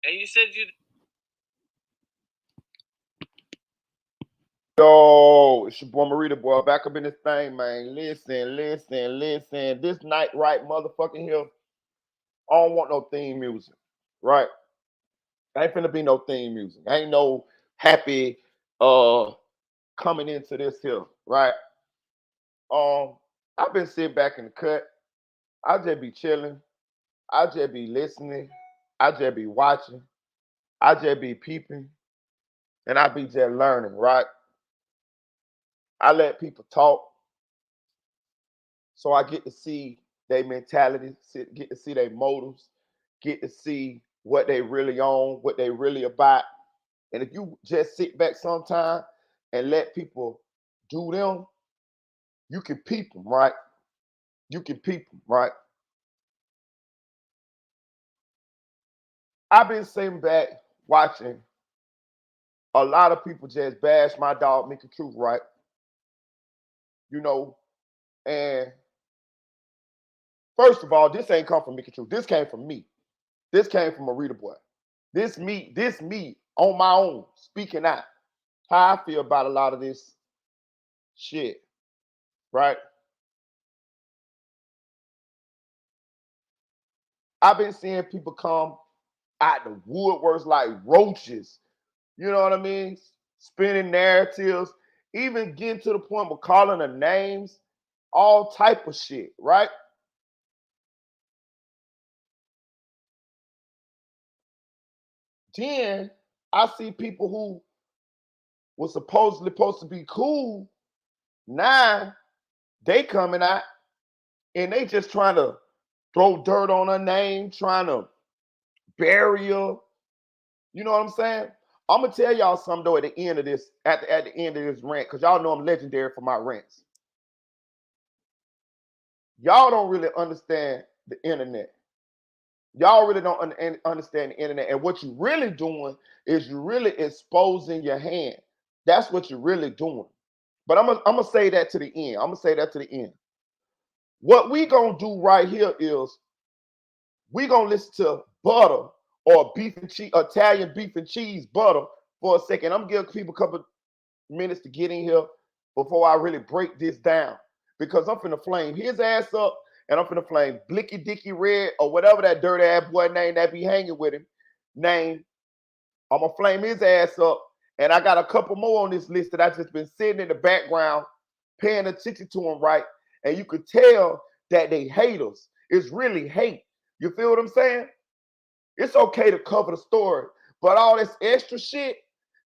And you said you. Yo, it's your boy Merita, boy. Back up in this thing, man. Listen. This night, right, motherfucking here. I don't want no theme music, right? Ain't finna be no theme music. Ain't no happy coming into this here, right? Um, I've been sitting back in the cut. I just be chilling. I just be listening. I just be watching. I just be peeping. And I be just learning, right? I let people talk so I get to see their mentality, get to see their motives, get to see what they really on, what they really about. And if you just sit back sometime and let people do them, you can peep them, right? You can peep them, right? I've been sitting back watching a lot of people just bash my dog, Mickey Truth, right? You know, and first of all, this ain't come from Mickey Truth. This came from me. This came from Merita boy. This me on my own, speaking out how I feel about a lot of this shit, right? I've been seeing people come out the woodworks like roaches. You know what I mean? Spinning narratives, even getting to the point of calling the names, all type of shit, right? Then I see people who was supposedly supposed to be cool. Now they coming out and they just trying to throw dirt on her name, trying to bury her. You know what I'm saying? I'm gonna tell y'all something though at the end of this, at the end of this rant, because y'all know I'm legendary for my rants. Y'all don't really understand the internet. Y'all really don't understand the internet. And what you're really doing is you're really exposing your hand. That's what you're really doing. But I'm gonna say that to the end. I'm gonna say that to the end. What we gonna do right here is we gonna listen to Butter or beef and cheese, Italian beef and cheese Butter for a second. I'm gonna give people a couple minutes to get in here before I really break this down because I'm finna flame his ass up and I'm finna flame Blicky Dicky Red or whatever that dirty ass boy name that be hanging with him name. I'm gonna flame his ass up, and I got a couple more on this list that I just been sitting in the background, paying attention to them, right? And you could tell that they haters. It's really hate. You feel what I'm saying? It's okay to cover the story, but all this extra shit,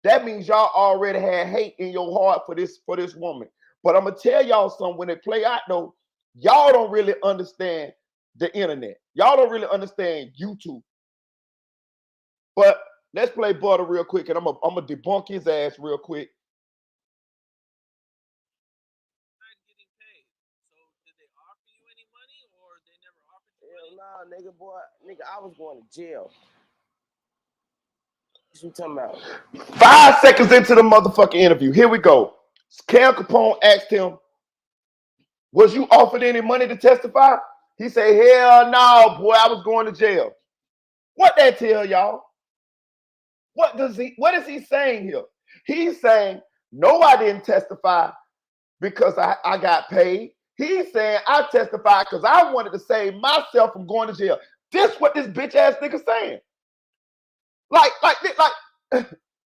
that means y'all already had hate in your heart for this woman. But I'm gonna tell y'all something. When they play out though, y'all don't really understand the internet. Y'all don't really understand YouTube. But let's play Butter real quick, and I'm gonna debunk his ass real quick. Not getting paid. So did they offer you any money, or they never offered you Hell money? nah, nigga, boy. Nigga, I was going to jail. What you talking about? 5 seconds into the motherfucking interview, here we go. Cam Capone asked him, "Was you offered any money to testify?" He said, "Hell no, boy. I was going to jail." What that tell y'all? What is he saying here? He's saying, no, I didn't testify because I got paid. He's saying I testified because I wanted to save myself from going to jail. This what this bitch ass nigga saying. Like,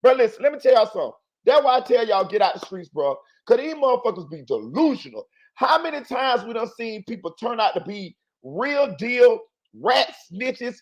bro, listen, let me tell y'all something. That's why I tell y'all get out the streets, bro. Because these motherfuckers be delusional. How many times we done seen people turn out to be real deal rat snitches,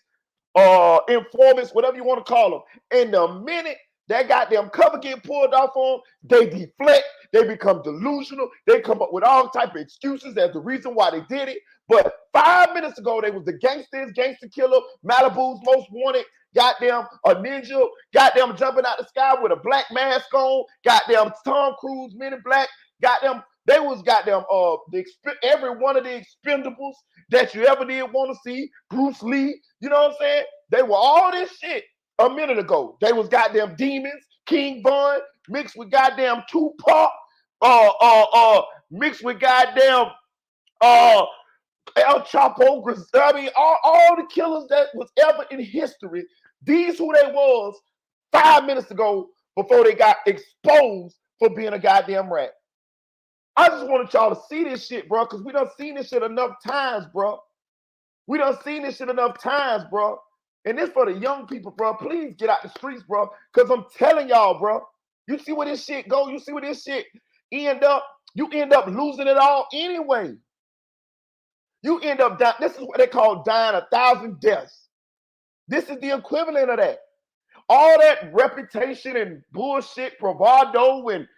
informants, whatever you want to call them. And the minute that goddamn cover get pulled off on, they deflect, they become delusional, they come up with all type of excuses as the reason why they did it. But 5 minutes ago, they was the gangsters, gangster killer, Malibu's most wanted, goddamn a ninja, goddamn jumping out the sky with a black mask on, goddamn Tom Cruise, Men in Black, goddamn. They was goddamn every one of the expendables that you ever did want to see. Bruce Lee, you know what I'm saying? They were all this shit a minute ago. They was goddamn demons, King Von, mixed with goddamn Tupac, mixed with goddamn uh El Chapo, I mean, all the killers that was ever in history, These who they was 5 minutes ago before they got exposed for being a goddamn rat. I just wanted y'all to see this shit, bro, because we done seen this shit enough times, bro. We done seen this shit enough times, bro. And this for the young people, bro. Please get out the streets, bro, because I'm telling y'all, bro. You see where this shit go? You see where this shit end up? You end up losing it all anyway. You end up dying. This is what they call dying 1,000 deaths. This is the equivalent of that. All that reputation and bullshit, bravado, and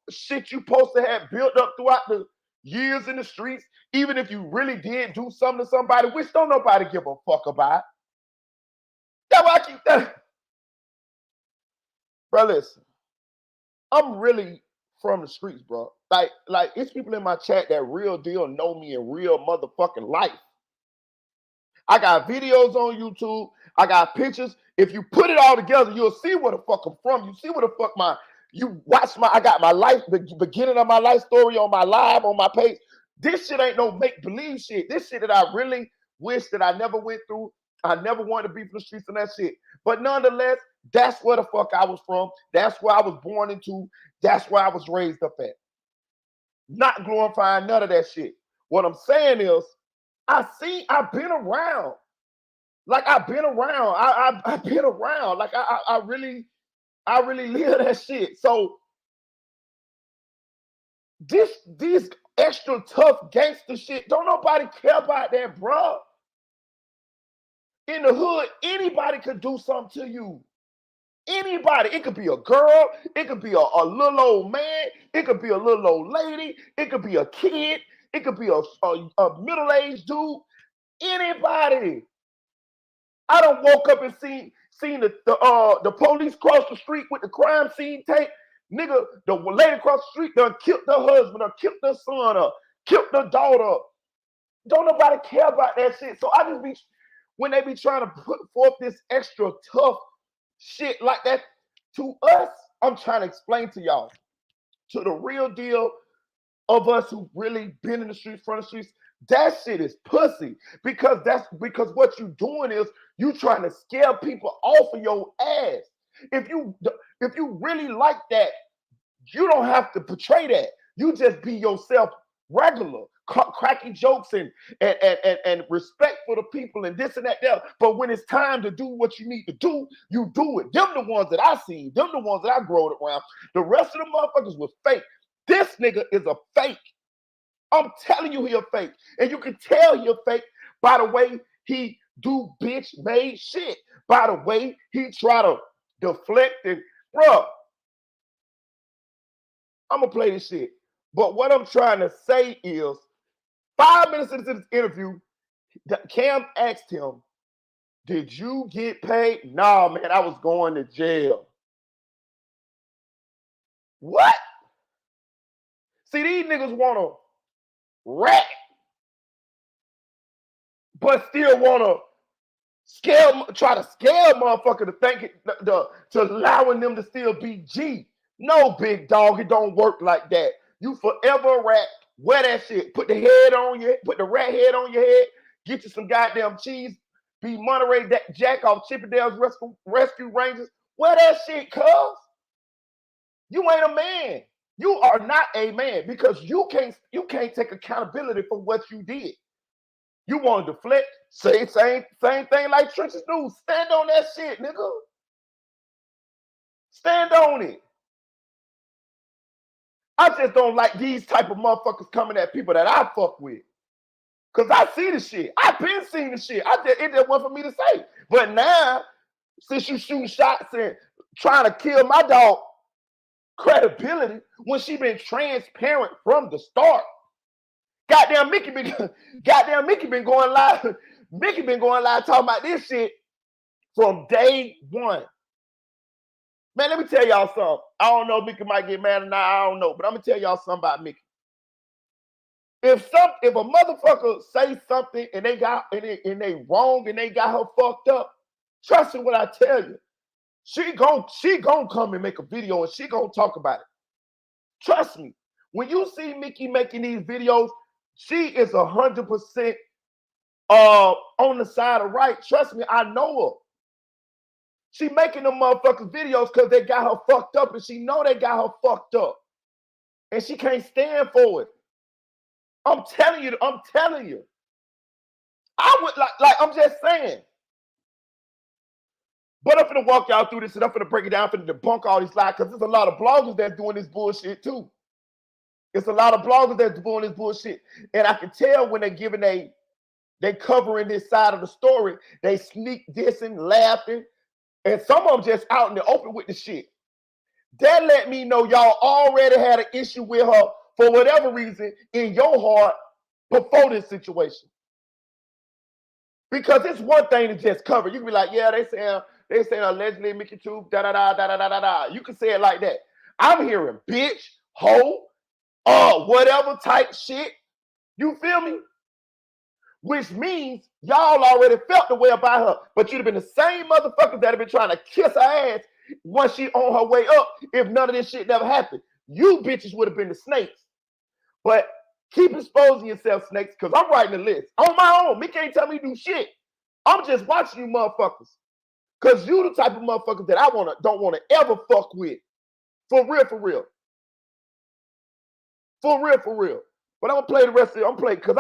shit you supposed to have built up throughout the years in the streets, even if you really did do something to somebody, which don't nobody give a fuck about. That's why I keep that. Bro, listen, I'm really from the streets, bro. Like it's people in my chat that real deal know me in real motherfucking life. I got videos on YouTube. I got pictures. If you put it all together, you'll see where the fuck I'm from. You see where the fuck I got my life, the beginning of my life story on my live, on my page. This shit ain't no make-believe shit. This shit that I really wish that I never went through. I never wanted to be from the streets and that shit. But nonetheless, that's where the fuck I was from. That's where I was born into. That's where I was raised up at. Not glorifying none of that shit. What I'm saying is, I've been around. Like I've been around. I've been around. Like I really live that shit. So these extra tough gangster shit, don't nobody care about that, bro. In the hood, anybody could do something to you. Anybody. It could be a girl. It could be a little old man. It could be a little old lady. It could be a kid. It could be a middle-aged dude. Anybody. I done woke up and seen the police cross the street with the crime scene tape. Nigga, the lady across the street done killed her husband, done killed her son, killed her daughter. Don't nobody care about that shit. So I just be, when they be trying to put forth this extra tough shit like that to us, I'm trying to explain to y'all, to the real deal of us who really been in the streets, front of the streets, that shit is pussy. Because what you doing is you trying to scare people off of your ass. If you really like that, you don't have to portray that. You just be yourself regular, cracking jokes and respect for the people and this and that there. But when it's time to do what you need to do, you do it. Them the ones that I seen. Them the ones that I growed around. The rest of the motherfuckers was fake. This nigga is a fake. I'm telling you, he a fake. And you can tell he a fake by the way he do bitch made shit. By the way he try to deflect and, bruh, I'm gonna play this shit. But what I'm trying to say is, 5 minutes into this interview, Cam asked him, did you get paid? Nah, man, I was going to jail. What? See, these niggas want to rat, but still want to try to scare a motherfucker to think to allowing them to still be G. No, big dog, it don't work like that. You forever a rat. Wear that shit. Put the rat head on your head. Get you some goddamn cheese. Be Monterey Jack off Chippendale's Rescue Rangers. Wear that shit, cuz. You ain't a man. You are not a man because you can't take accountability for what you did. You want to deflect, say same thing like Trenches do. Stand on that shit, nigga. Stand on it. I just don't like these type of motherfuckers coming at people that I fuck with. Cause I see the shit. I've been seeing the shit. It just wasn't for me to say. But now, since you shooting shots and trying to kill my dog credibility when she been transparent from the start. Goddamn Mickey been going live. Mickey been going live talking about this shit from day one. Man, let me tell y'all something. I don't know if Mickey might get mad or not. I don't know. But I'm going to tell y'all something about Mickey. If a motherfucker say something and they wrong and they got her fucked up, trust me when I tell you, she gon' come and make a video and she gon' talk about it. Trust me. When you see Mickey making these videos, she is 100% on the side of right. Trust me, I know her. She making them motherfuckers videos because they got her fucked up, and she know they got her fucked up, and she can't stand for it. I'm telling you. I would like I'm just saying. But I'm finna walk y'all through this, and I'm finna break it down, finna debunk all these lies, because there's a lot of bloggers that's doing this bullshit too. It's a lot of bloggers that's doing this bullshit, and I can tell when they're giving they covering this side of the story, they sneak dissing, laughing, and some of them just out in the open with the shit. That let me know y'all already had an issue with her for whatever reason in your heart before this situation. Because it's one thing to just cover. You can be like, yeah, they saying allegedly Mickey Truth, da da da da da da da. You can say it like that. I'm hearing bitch, hoe, whatever type shit. You feel me? Which means y'all already felt the way about her, but you'd have been the same motherfuckers that have been trying to kiss her ass once she on her way up if none of this shit never happened. You bitches would have been the snakes. But keep exposing yourself, snakes, because I'm writing the list on my own. Me can't tell me to do shit. I'm just watching you motherfuckers. Because you the type of motherfuckers that I don't want to ever fuck with. For real, for real. For real, for real. But I'm going to play the rest of it. I'm playing, because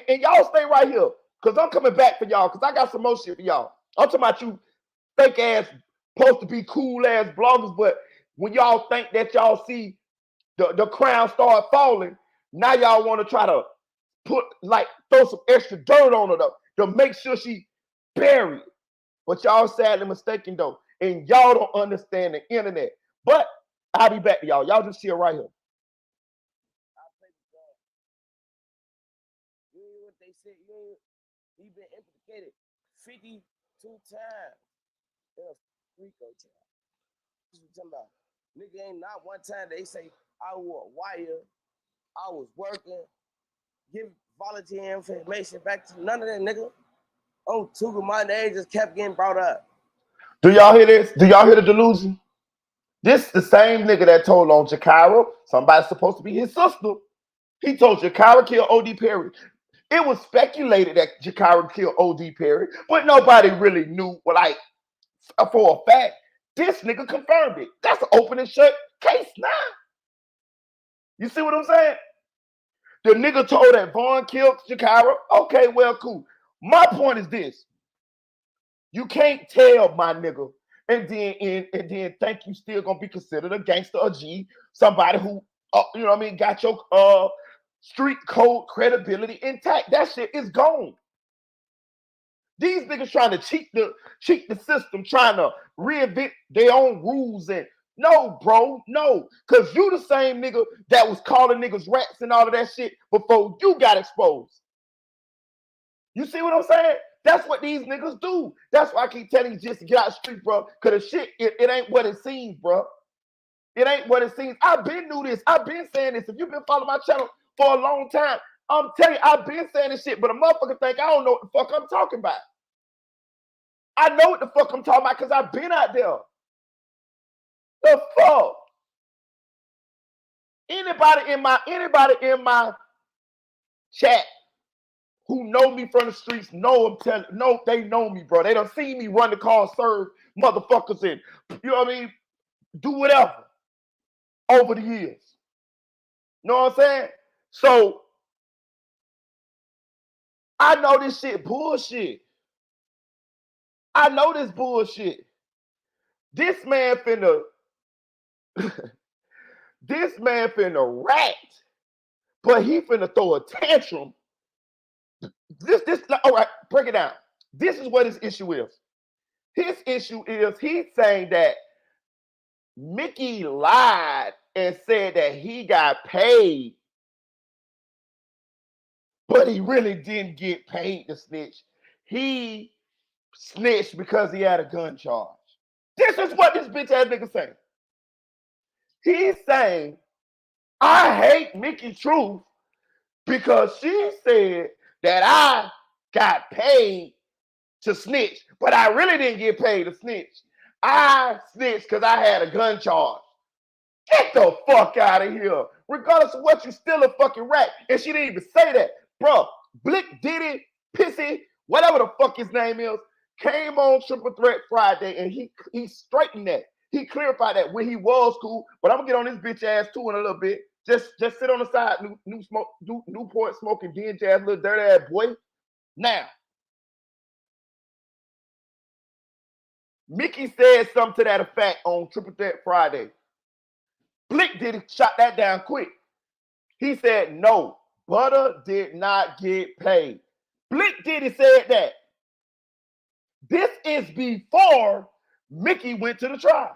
and y'all stay right here, because I'm coming back for y'all, because I got some more shit for y'all. I'm talking about you fake ass, supposed to be cool ass bloggers, but when y'all think that y'all see the crown start falling, now y'all want to try to throw some extra dirt on her to make sure she buried. But y'all sadly mistaken though, and y'all don't understand the internet. But I'll be back to y'all. Y'all just chill right here. You hear what they said? He been implicated 52 times in a Rico trial. What you talking about? Nigga ain't not one time they say I wore a wire, I was working, give volunteer information back to none of that, nigga. On Tuga, my name just kept getting brought up. Do y'all hear this? Do y'all hear the delusion? This the same nigga that told on Jakira, somebody's supposed to be his sister. He told Jakira killed O.D. Perry. It was speculated that Jakira killed O.D. Perry, but nobody really knew, like, for a fact. This nigga confirmed it. That's an open and shut case now. You see what I'm saying? The nigga told that Vaughn killed Jakira. Okay, well, cool. My point is this. You can't tell my nigga and then think you still gonna be considered a gangster, a G, somebody who you know what I mean, got your street code credibility intact. That shit is gone. These niggas trying to cheat the system, trying to reinvent their own rules. And no, bro, no. Cause you the same nigga that was calling niggas rats and all of that shit before you got exposed. You see what I'm saying? That's what these niggas do. That's why I keep telling you just to get out the street, bro. Cause the shit, it ain't what it seems, bro. It ain't what it seems. I've been doing this. I've been saying this. If you've been following my channel for a long time, I'm telling you, I've been saying this shit, but a motherfucker think I don't know what the fuck I'm talking about. I know what the fuck I'm talking about because I've been out there. The fuck? Anybody in my chat who know me from the streets know they know me, bro. They done seen me run the car, serve motherfuckers in, you know what I mean? Do whatever over the years. Know what I'm saying? So I know this shit bullshit. I know this bullshit. This man finna rat, but he finna throw a tantrum. All right, break it down. This is what his issue is. His issue is he's saying that Mickey lied and said that he got paid, but he really didn't get paid to snitch. He snitched because he had a gun charge. This is what this bitch ass nigga saying. He's saying, I hate Mickey Truth because she said that I got paid to snitch, but I really didn't get paid to snitch. I snitched because I had a gun charge. Get the fuck out of here. Regardless of what, you still a fucking rat. And she didn't even say that. Bro, Blick, Diddy, Pissy, whatever the fuck his name is, came on Triple Threat Friday and he straightened that. He clarified that when he was cool, but I'm gonna get on this bitch ass too in a little bit. Just sit on the side, Newport smoking dingy ass little dirty ass boy. Now, Mickey said something to that effect on Triple Threat Friday. Blick did shot that down quick. He said, no, Butta did not get paid. Blick Diddy said that. This is before Mickey went to the trial.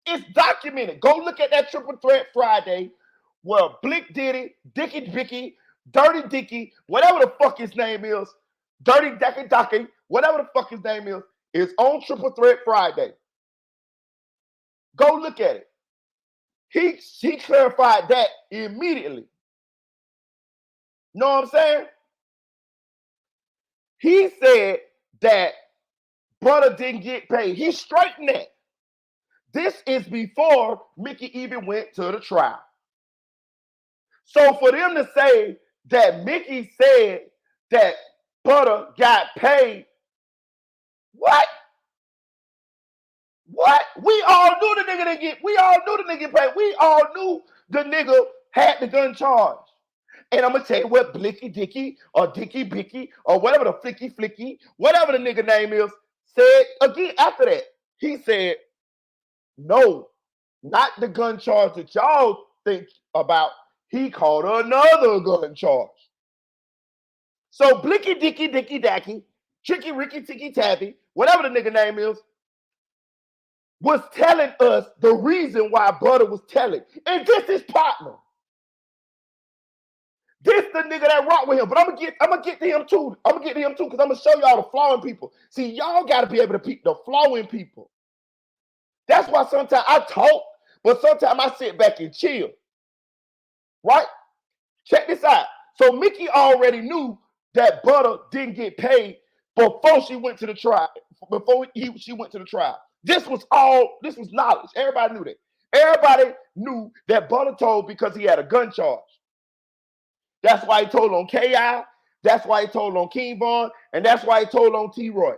It's documented. Go look at that Triple Threat Friday where Blick Diddy, Dicky Bicky, Dirty Dicky, whatever the fuck his name is, Dirty Ducky, whatever the fuck his name is on Triple Threat Friday. Go look at it. He clarified that immediately. Know what I'm saying? He said that Butta didn't get paid. He straightened that. This is before Mickey even went to the trial. So for them to say that Mickey said that Butta got paid, what? What? We all knew the nigga didn't get. We all knew the nigga paid. We all knew the nigga had the gun charge. And I'm gonna tell you what Blicky Dicky or Dicky Bicky or whatever the Flicky Flicky, whatever the nigga name is, said again after that. He said, no, not the gun charge that y'all think about. He called another gun charge. So Blicky Dicky Dicky Dacky, Tricky Ricky Ticky Tappy, whatever the nigga name is, was telling us the reason why Butta was telling. And this is partner. This the nigga that rock with him. But I'm gonna get to him too. I'm gonna get to him too because I'm gonna show y'all the flaw in people. See, y'all gotta be able to peep the flaw in people. That's why sometimes I talk, but sometimes I sit back and chill. Right? Check this out. So Mickey already knew that Butta didn't get paid before she went to the trial. Before she went to the trial. This was knowledge. Everybody knew that. Everybody knew that Butta told because he had a gun charge. That's why he told on K.I. That's why he told on King Von. And that's why he told on T-Roy.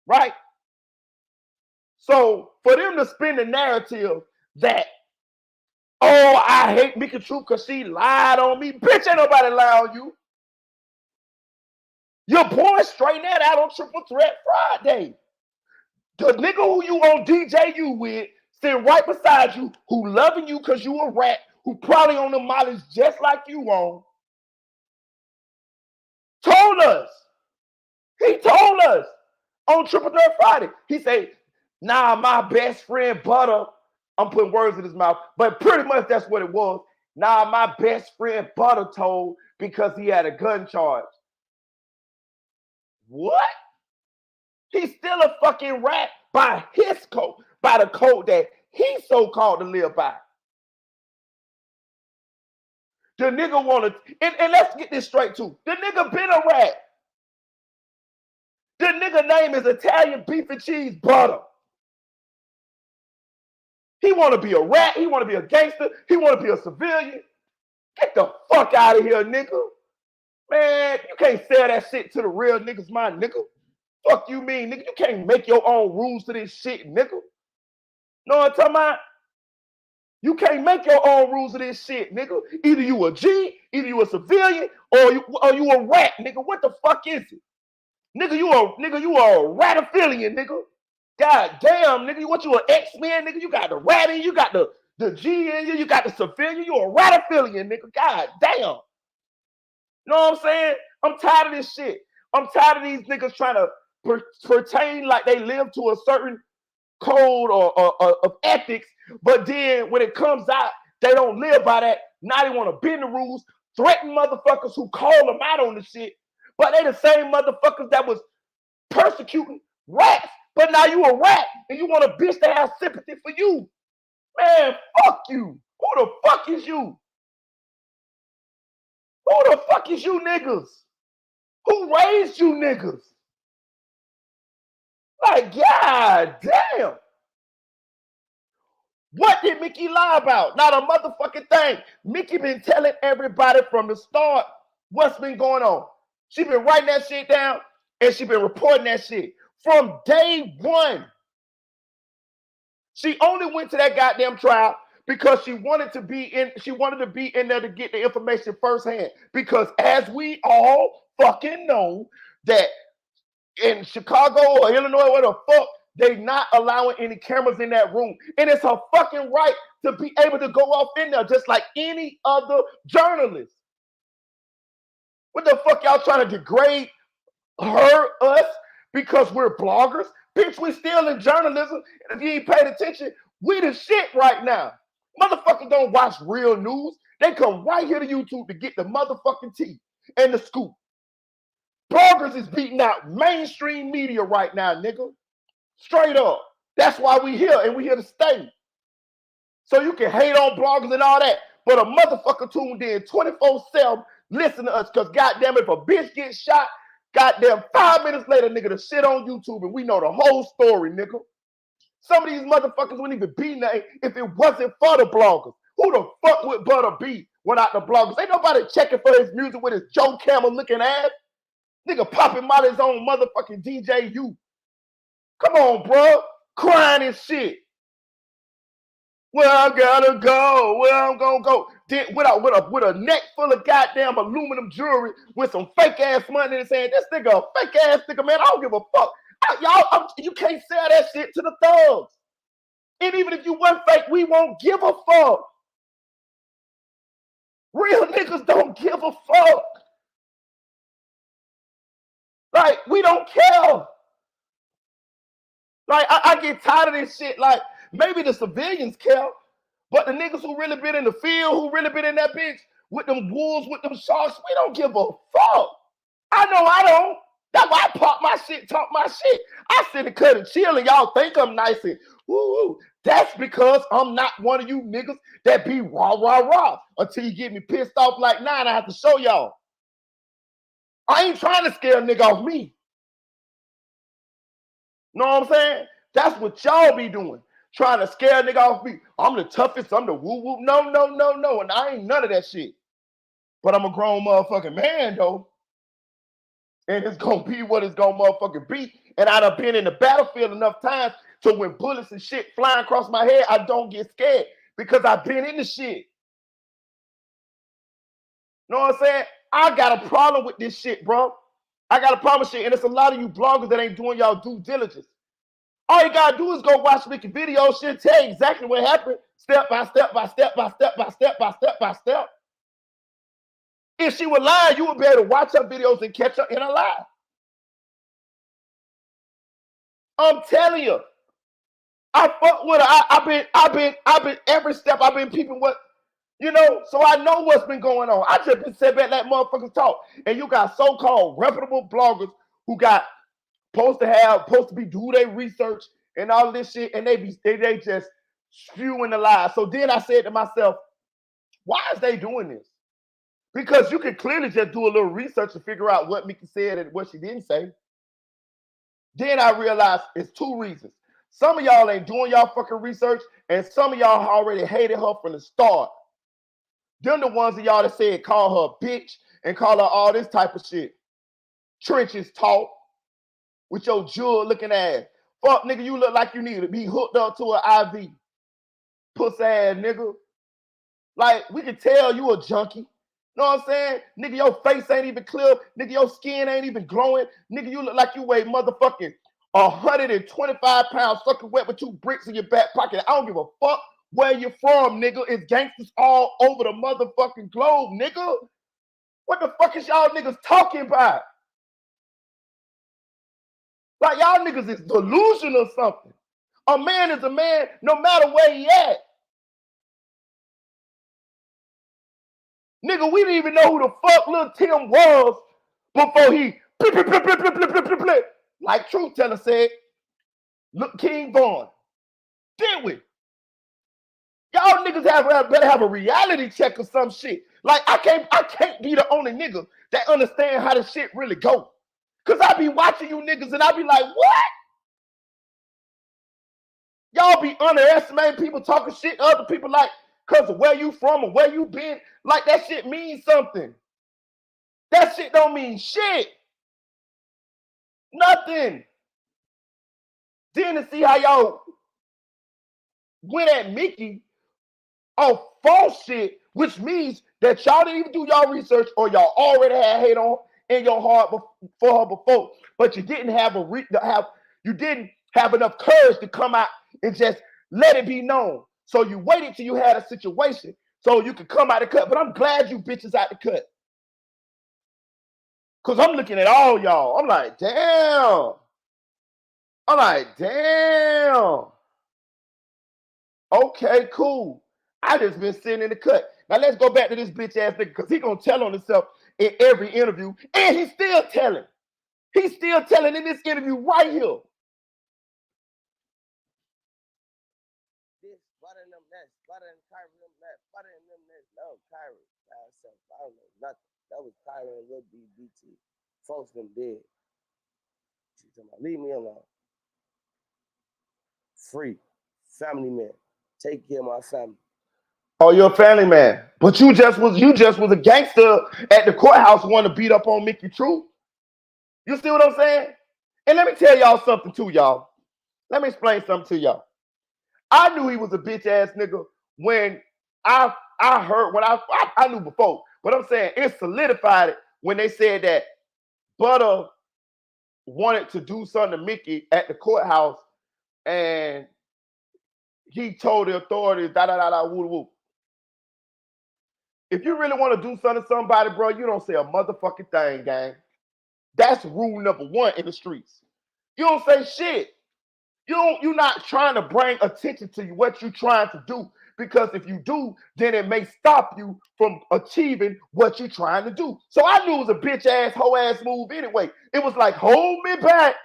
Right? So for them to spin the narrative that, oh, I hate Mickey Truth because she lied on me. Bitch, ain't nobody lie on you. Your boy straightened that out on Triple Threat Friday. The nigga who you on DJU with, sitting right beside you, who loving you because you a rat, who probably on the mileage just like you on, told us. He told us on Triple Threat Friday. He said, nah, my best friend Butta, I'm putting words in his mouth, but pretty much that's what it was. Nah, my best friend Butta told because he had a gun charge. What? He's still a fucking rat by his code, by the code that he's so-called to live by. The nigga wanna, and let's get this straight too. The nigga been a rat. The nigga name is Italian Beef and Cheese Butta. He wanna be a rat, he wanna be a gangster, he wanna be a civilian. Get the fuck out of here, nigga. Man, you can't sell that shit to the real niggas, my nigga. Fuck you mean, nigga? You can't make your own rules to this shit, nigga. Know what I'm talking about? You can't make your own rules of this shit, nigga. Either you a G, either you a civilian, or you a rat, nigga. What the fuck is it? Nigga, you a rat affiliate, nigga. God damn, nigga. What you an X-Men, nigga? You got the rat in you, got the G in you got the civilian, you a rat affiliate, nigga. God damn. You know what I'm saying? I'm tired of this shit. I'm tired of these niggas trying to pertain like they live to a certain code or of ethics, but then when it comes out, they don't live by that. Now they want to bend the rules, threaten motherfuckers who call them out on the shit, but they the same motherfuckers that was persecuting rats, but now you a rat and you want a bitch to have sympathy for you. Man, fuck you. Who the fuck is you? Who the fuck is you niggas? Who raised you niggas? Like, god damn. What did Mickey lie about? Not a motherfucking thing. Mickey been telling everybody from the start what's been going on. She been writing that shit down. And she been reporting that shit from day one. She only went to that goddamn trial because she wanted to be in there to get the information firsthand. Because as we all fucking know, that in Chicago or Illinois, where the fuck, they not allowing any cameras in that room. And it's her fucking right to be able to go off in there just like any other journalist. What the fuck y'all trying to degrade us because we're bloggers? Bitch, we still in journalism. And if you ain't paid attention, we the shit right now. Motherfuckers don't watch real news. They come right here to YouTube to get the motherfucking tea and the scoop. Bloggers is beating out mainstream media right now, nigga. Straight up. That's why we here, and we here to stay. So you can hate on bloggers and all that, but a motherfucker tuned in 24/7, listen to us, because goddamn, if a bitch gets shot, goddamn 5 minutes later, nigga, the shit on YouTube, and we know the whole story, nigga. Some of these motherfuckers wouldn't even be named if it wasn't for the bloggers. Who the fuck would Butta be without the bloggers? Ain't nobody checking for his music with his Joe Camel looking ass. Nigga popping out his own motherfucking DJU. Come on, bro. Crying and shit. Where I gotta go, where I'm gonna go. Then with a neck full of goddamn aluminum jewelry with some fake ass money and saying, this nigga a fake ass nigga, man. I don't give a fuck. You can't sell that shit to the thugs. And even if you weren't fake, we won't give a fuck. Real niggas don't give a fuck. Like, we don't care. Like, I get tired of this shit. Like, maybe the civilians care, but the niggas who really been in the field, who really been in that bitch with them wolves, with them sharks, we don't give a fuck. I know I don't. That's why I pop my shit, talk my shit. I sit and cut and chill, and y'all think I'm nice and woo. That's because I'm not one of you niggas that be rah. Until you get me pissed off like 9, I have to show y'all. I ain't trying to scare a nigga off me. Know what I'm saying? That's what y'all be doing. Trying to scare a nigga off me. I'm the toughest. I'm the woo. No. And I ain't none of that shit. But I'm a grown motherfucking man, though. And it's going to be what it's going to motherfucking be. And I done been in the battlefield enough times so when bullets and shit flying across my head, I don't get scared. Because I've been in the shit. Know what I'm saying? I got a problem with this shit, bro. I got a problem with shit. And it's a lot of you bloggers that ain't doing y'all due diligence. All you gotta do is go watch Blick video. She'll tell you exactly what happened, step by step. If she would lie, you would be able to watch her videos and catch her in a lie. I'm telling you, I fuck with her. I've been every step. I've been peeping what, so I know what's been going on. I just been sitting back, let motherfuckers talk, and you got so-called reputable bloggers who got supposed to be do their research and all this shit, and they just spewing the lies. So then I said to myself, why is they doing this? Because you can clearly just do a little research to figure out what Mickey said and what she didn't say. Then I realized it's 2 reasons. Some of y'all ain't doing y'all fucking research, and some of y'all already hated her from the start. Them the ones of y'all that said call her a bitch and call her all this type of shit. Trenches talk. With your jewel looking ass. Fuck, nigga, you look like you need to be hooked up to an IV. Puss ass, nigga. Like, we can tell you a junkie. Know what I'm saying? Nigga, your face ain't even clear. Nigga, your skin ain't even glowing. Nigga, you look like you weigh motherfucking 125 pounds sucking wet with 2 bricks in your back pocket. I don't give a fuck where you're from, nigga. It's gangsters all over the motherfucking globe, nigga. What the fuck is y'all niggas talking about? Like, y'all niggas is delusional or something. A man is a man no matter where he at. Nigga, we didn't even know who the fuck Lil Tim was before he like Truth Teller said, look, King Vaughn. Did we? Y'all niggas better have a reality check or some shit. Like, I can't be the only nigga that understand how the shit really go. Cause I be watching you niggas and I be like, what? Y'all be underestimating people talking shit to other people like, cause of where you from or where you been. Like, that shit means something. That shit don't mean shit. Nothing. Then to see how y'all went at Mickey on false shit, which means that y'all didn't even do y'all research or y'all already had hate on in your heart for her before, but you didn't have you didn't have enough courage to come out and just let it be known. So you waited till you had a situation so you could come out the cut. But I'm glad you bitches out the cut. Cause I'm looking at all y'all. I'm like, damn. I'm like, damn. Okay, cool. I just been sitting in the cut. Now let's go back to this bitch ass nigga because he gonna tell on himself in every interview, and he's still telling. He's still telling in this interview right here. This, butter them nuts, butter and Kyrie them nuts, butter and them nuts. No, Kyrie by herself. I don't know nothing. That was Kyrie and Lil BT. Folks them dead. She's talking about, leave me alone. Free. Family man. Take care of my family. Oh, you're a family man, but you just was a gangster at the courthouse wanting to beat up on Mickey True. You see what I'm saying? And let me tell y'all something too, y'all. Let me explain something to y'all. I knew he was a bitch ass nigga when I heard when I knew before, but I'm saying it solidified it when they said that Butta wanted to do something to Mickey at the courthouse, and he told the authorities da da da da woo woo. If you really want to do something to somebody, bro, you don't say a motherfucking thing, gang. That's rule number one in the streets. You don't say shit. You're not trying to bring attention to what you're trying to do. Because if you do, then it may stop you from achieving what you're trying to do. So I knew it was a bitch ass, hoe ass move anyway. It was like, hold me back.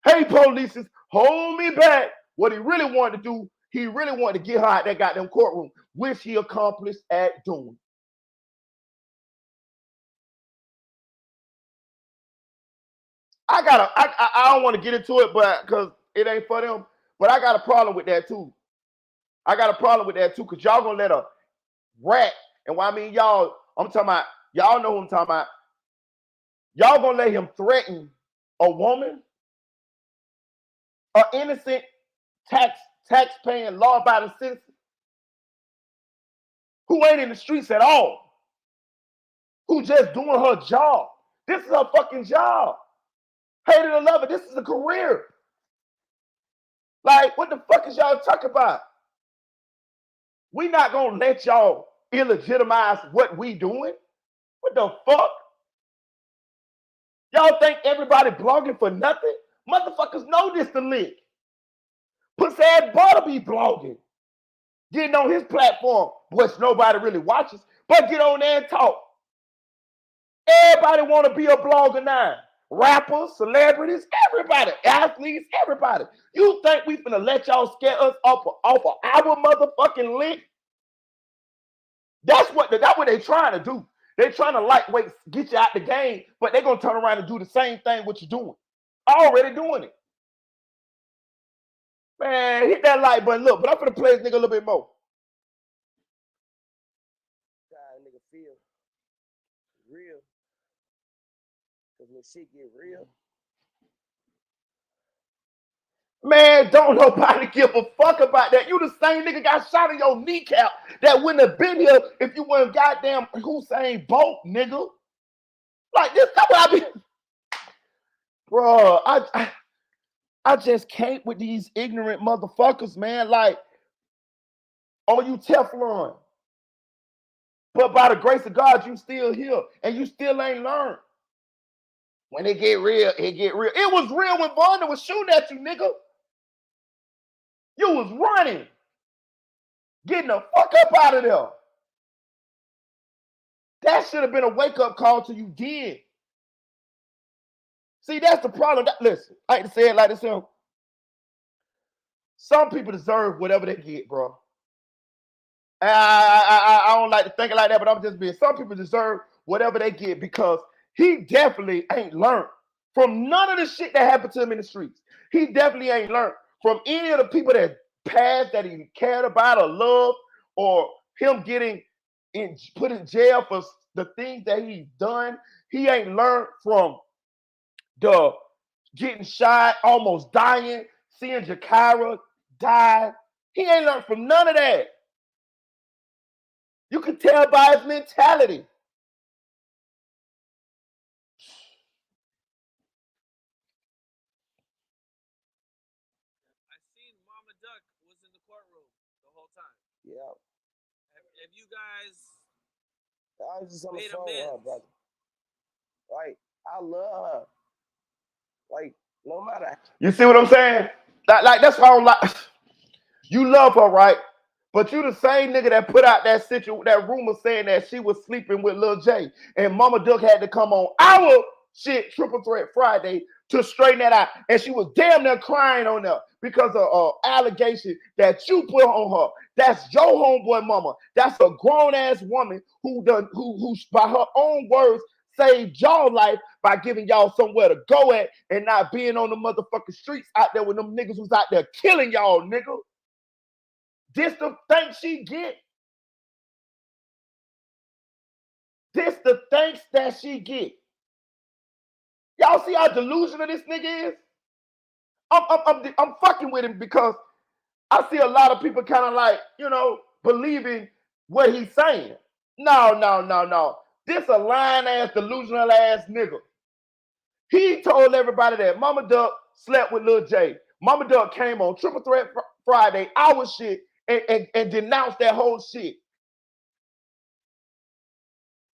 Hey, police, hold me back. What he really wanted to do, he really wanted to get her out that goddamn courtroom, which he accomplished at doing. I don't want to get into it, but because it ain't for them. But I got a problem with that too. I got a problem with that too, because y'all gonna let a rat, and when I mean y'all, I'm talking about, y'all know who I'm talking about. Y'all gonna let him threaten a woman, an innocent tax-paying, law-abiding citizen who ain't in the streets at all, who just doing her job. This is her fucking job. Hate it or love it, this is a career. Like, what the fuck is y'all talking about? We not gonna let y'all illegitimize what we doing? What the fuck? Y'all think everybody blogging for nothing? Motherfuckers know this the link. Pussy ass Butta be blogging. Getting on his platform, which nobody really watches, but get on there and talk. Everybody want to be a blogger now. Rappers, celebrities, everybody, athletes, everybody. You think we finna let y'all scare us off of our motherfucking link? That's what they trying to do. They trying to lightweight get you out the game, but they gonna turn around and do the same thing what you're doing. Already doing it. Man, hit that like button. Look, but I'm gonna play this nigga a little bit more. God, nigga feel real. Cause when shit get real, Man, don't nobody give a fuck about that. You the same nigga got shot in your kneecap that wouldn't have been here if you weren't goddamn Hussein Bolt, nigga. Like this, that's what I be. Bro, I just can't with these ignorant motherfuckers, man. Like, oh, you Teflon. But by the grace of God, you still here. And you still ain't learned. When it get real, it get real. It was real when Vonda was shooting at you, nigga. You was running. Getting the fuck up out of there. That should have been a wake-up call to you did. See, that's the problem. Listen, I hate to say it like this. Some people deserve whatever they get, bro. I don't like to think it like that, but I'm just being. Some people deserve whatever they get because he definitely ain't learned from none of the shit that happened to him in the streets. He definitely ain't learned from any of the people that passed that he cared about or loved, or him getting put in jail for the things that he's done. He ain't learned from the getting shot, almost dying, seeing Jakira die. He ain't learned from none of that. You can tell by his mentality. I seen Mama Duck was in the courtroom the whole time. Yeah. Have you guys I was just on the made phone with her, amends? brother. Like, I love her. Like, no matter. You see what I'm saying? Like that's why I don't like. You love her, right? But you the same nigga that put out that rumor saying that she was sleeping with Lil J. And Mama Duck had to come on our shit, Triple Threat Friday, to straighten that out. And she was damn near crying on there because of allegation that you put on her. That's your homeboy mama. That's a grown-ass woman who by her own words saved y'all life by giving y'all somewhere to go at and not being on the motherfucking streets out there with them niggas who's out there killing y'all, nigga. This the thanks she get. This the thanks that she get. Y'all see how delusional this nigga is? I'm fucking with him because I see a lot of people kind of like, believing what he's saying. No. This a lying ass, delusional ass nigga. He told everybody that Mama Duck slept with Lil J. Mama Duck came on Triple Threat Friday, our shit, and denounced that whole shit.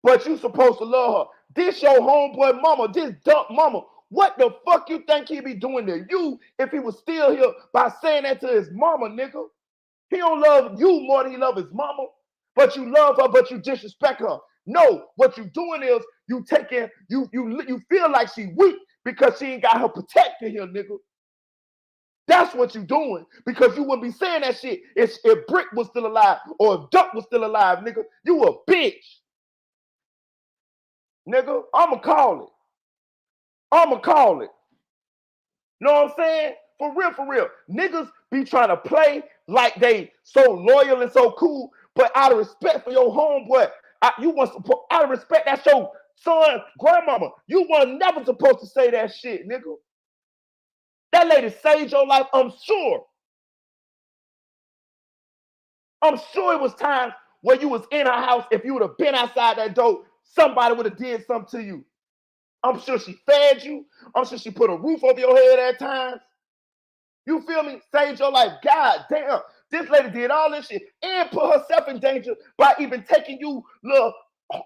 But you supposed to love her. This your homeboy mama, this duck mama. What the fuck you think he be doing to you if he was still here by saying that to his mama, nigga? He don't love you more than he love his mama. But you love her, but you disrespect her. No, what you doing is you feel like she weak because she ain't got her protector here, nigga. That's what you doing because you wouldn't be saying that shit if Brick was still alive or if Duck was still alive, nigga. You a bitch. Nigga, I'ma call it. Know what I'm saying? For real. Niggas be trying to play like they so loyal and so cool, but out of respect for your homeboy, out of respect, that's your son, grandmama. You were never supposed to say that shit, nigga. That lady saved your life, I'm sure. I'm sure it was times where you was in her house. If you would have been outside that door, somebody would have did something to you. I'm sure she fed you. I'm sure she put a roof over your head at times. You feel me? Saved your life. God damn. This lady did all this shit and put herself in danger by even taking you little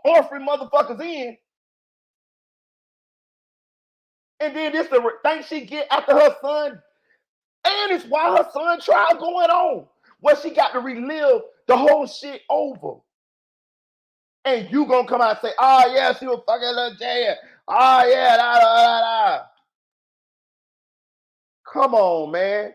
orphan motherfuckers in. And then this the thing she get after her son. And it's while her son trial going on. Where she got to relive the whole shit over. And you gonna come out and say, oh yeah, she was fucking Lil J. Oh yeah, da. Come on, man.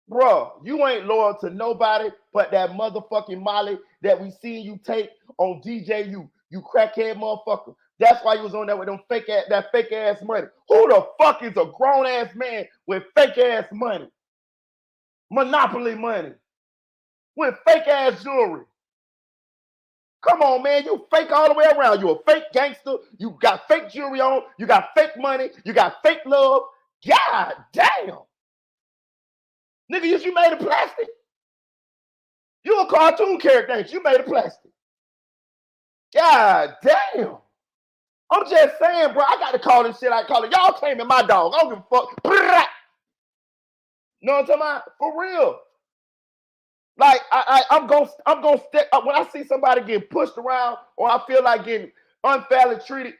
Bruh, you ain't loyal to nobody but that motherfucking Molly that we seen you take on DJU. You crackhead motherfucker. That's why you was on there with that fake ass money. Who the fuck is a grown ass man with fake ass money? Monopoly money. With fake ass jewelry. Come on, man. You fake all the way around. You a fake gangster. You got fake jewelry on. You got fake money. You got fake love. God damn. Nigga, you made of plastic. You a cartoon character, ain't you? You made of plastic. God damn. I'm just saying, bro. I got to call this shit. I call it. Y'all claiming my dog. I don't give a fuck. Know what I'm talking about? For real. Like I'm gonna step up when I see somebody getting pushed around or I feel like getting unfairly treated.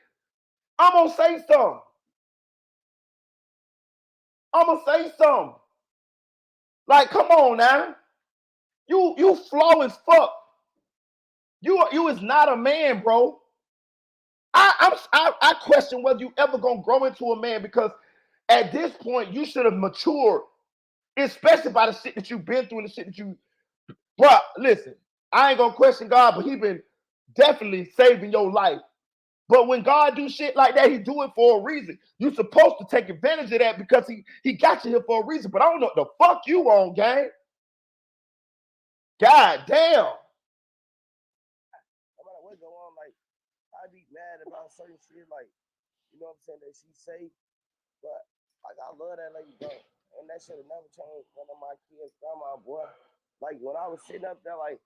I'm gonna say something. Like, come on now. You flaw as fuck. You is not a man, bro. I question whether you ever gonna grow into a man because at this point you should have matured, especially by the shit that you've been through and the shit that you. Bro, listen, I ain't gonna question God, but he been definitely saving your life. But when God do shit like that, he do it for a reason. You supposed to take advantage of that because he got you here for a reason. But I don't know what the fuck you on, gang. God damn. No matter what go on, like, I be mad about certain shit, like, you know what I'm saying, that she say, but Like I love that lady, bro. And that should have never changed none of my kids' grandma, boy. Like when I was sitting up there, like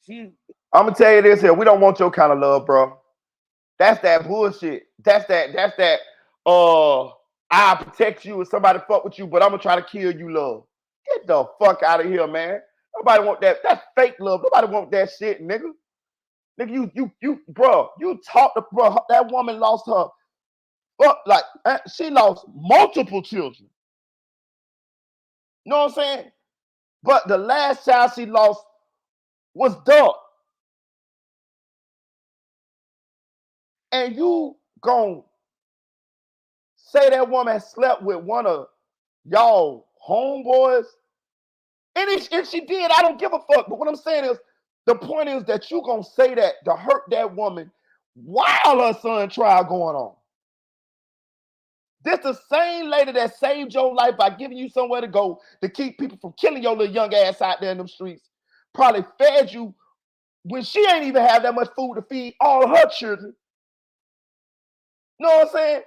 she. I'm gonna tell you this here. We don't want your kind of love, bro. That's that bullshit. That's that. I'll protect you if somebody fuck with you, but I'm gonna try to kill you, love. Get the fuck out of here, man. Nobody want that. That's fake love. Nobody want that shit, nigga. Nigga, bro. You talk to, bro. That woman lost her. Like she lost multiple children. You know what I'm saying? But the last child she lost was Duck. And you gon' say that woman slept with one of y'all homeboys? And if she did, I don't give a fuck. But what I'm saying is, the point is that you gonna say that to hurt that woman while her son trial going on. This the same lady that saved your life by giving you somewhere to go to keep people from killing your little young ass out there in them streets. Probably fed you when she ain't even have that much food to feed all of her children. You know what I'm saying?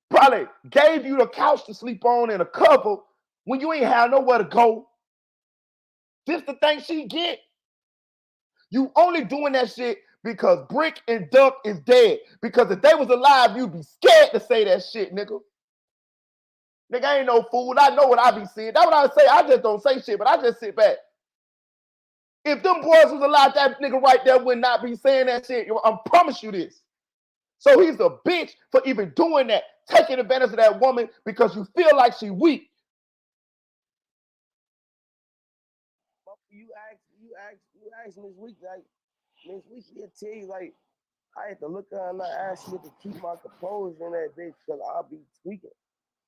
Probably gave you the couch to sleep on and a cover when you ain't have nowhere to go. This the thing she get. You only doing that shit because Brick and Duck is dead. Because if they was alive, you'd be scared to say that shit, nigga. Nigga, I ain't no fool. I know what I be seeing. That's what I say. I just don't say shit, but I just sit back. If them boys was alive, that nigga right there would not be saying that shit. I promise you this. So he's a bitch for even doing that, taking advantage of that woman because you feel like she weak. You ask Miss Week, like Miss Week, she'll tell you, like, I had to look her in the eye, she had to keep my composure in that bitch because I'll be tweaking,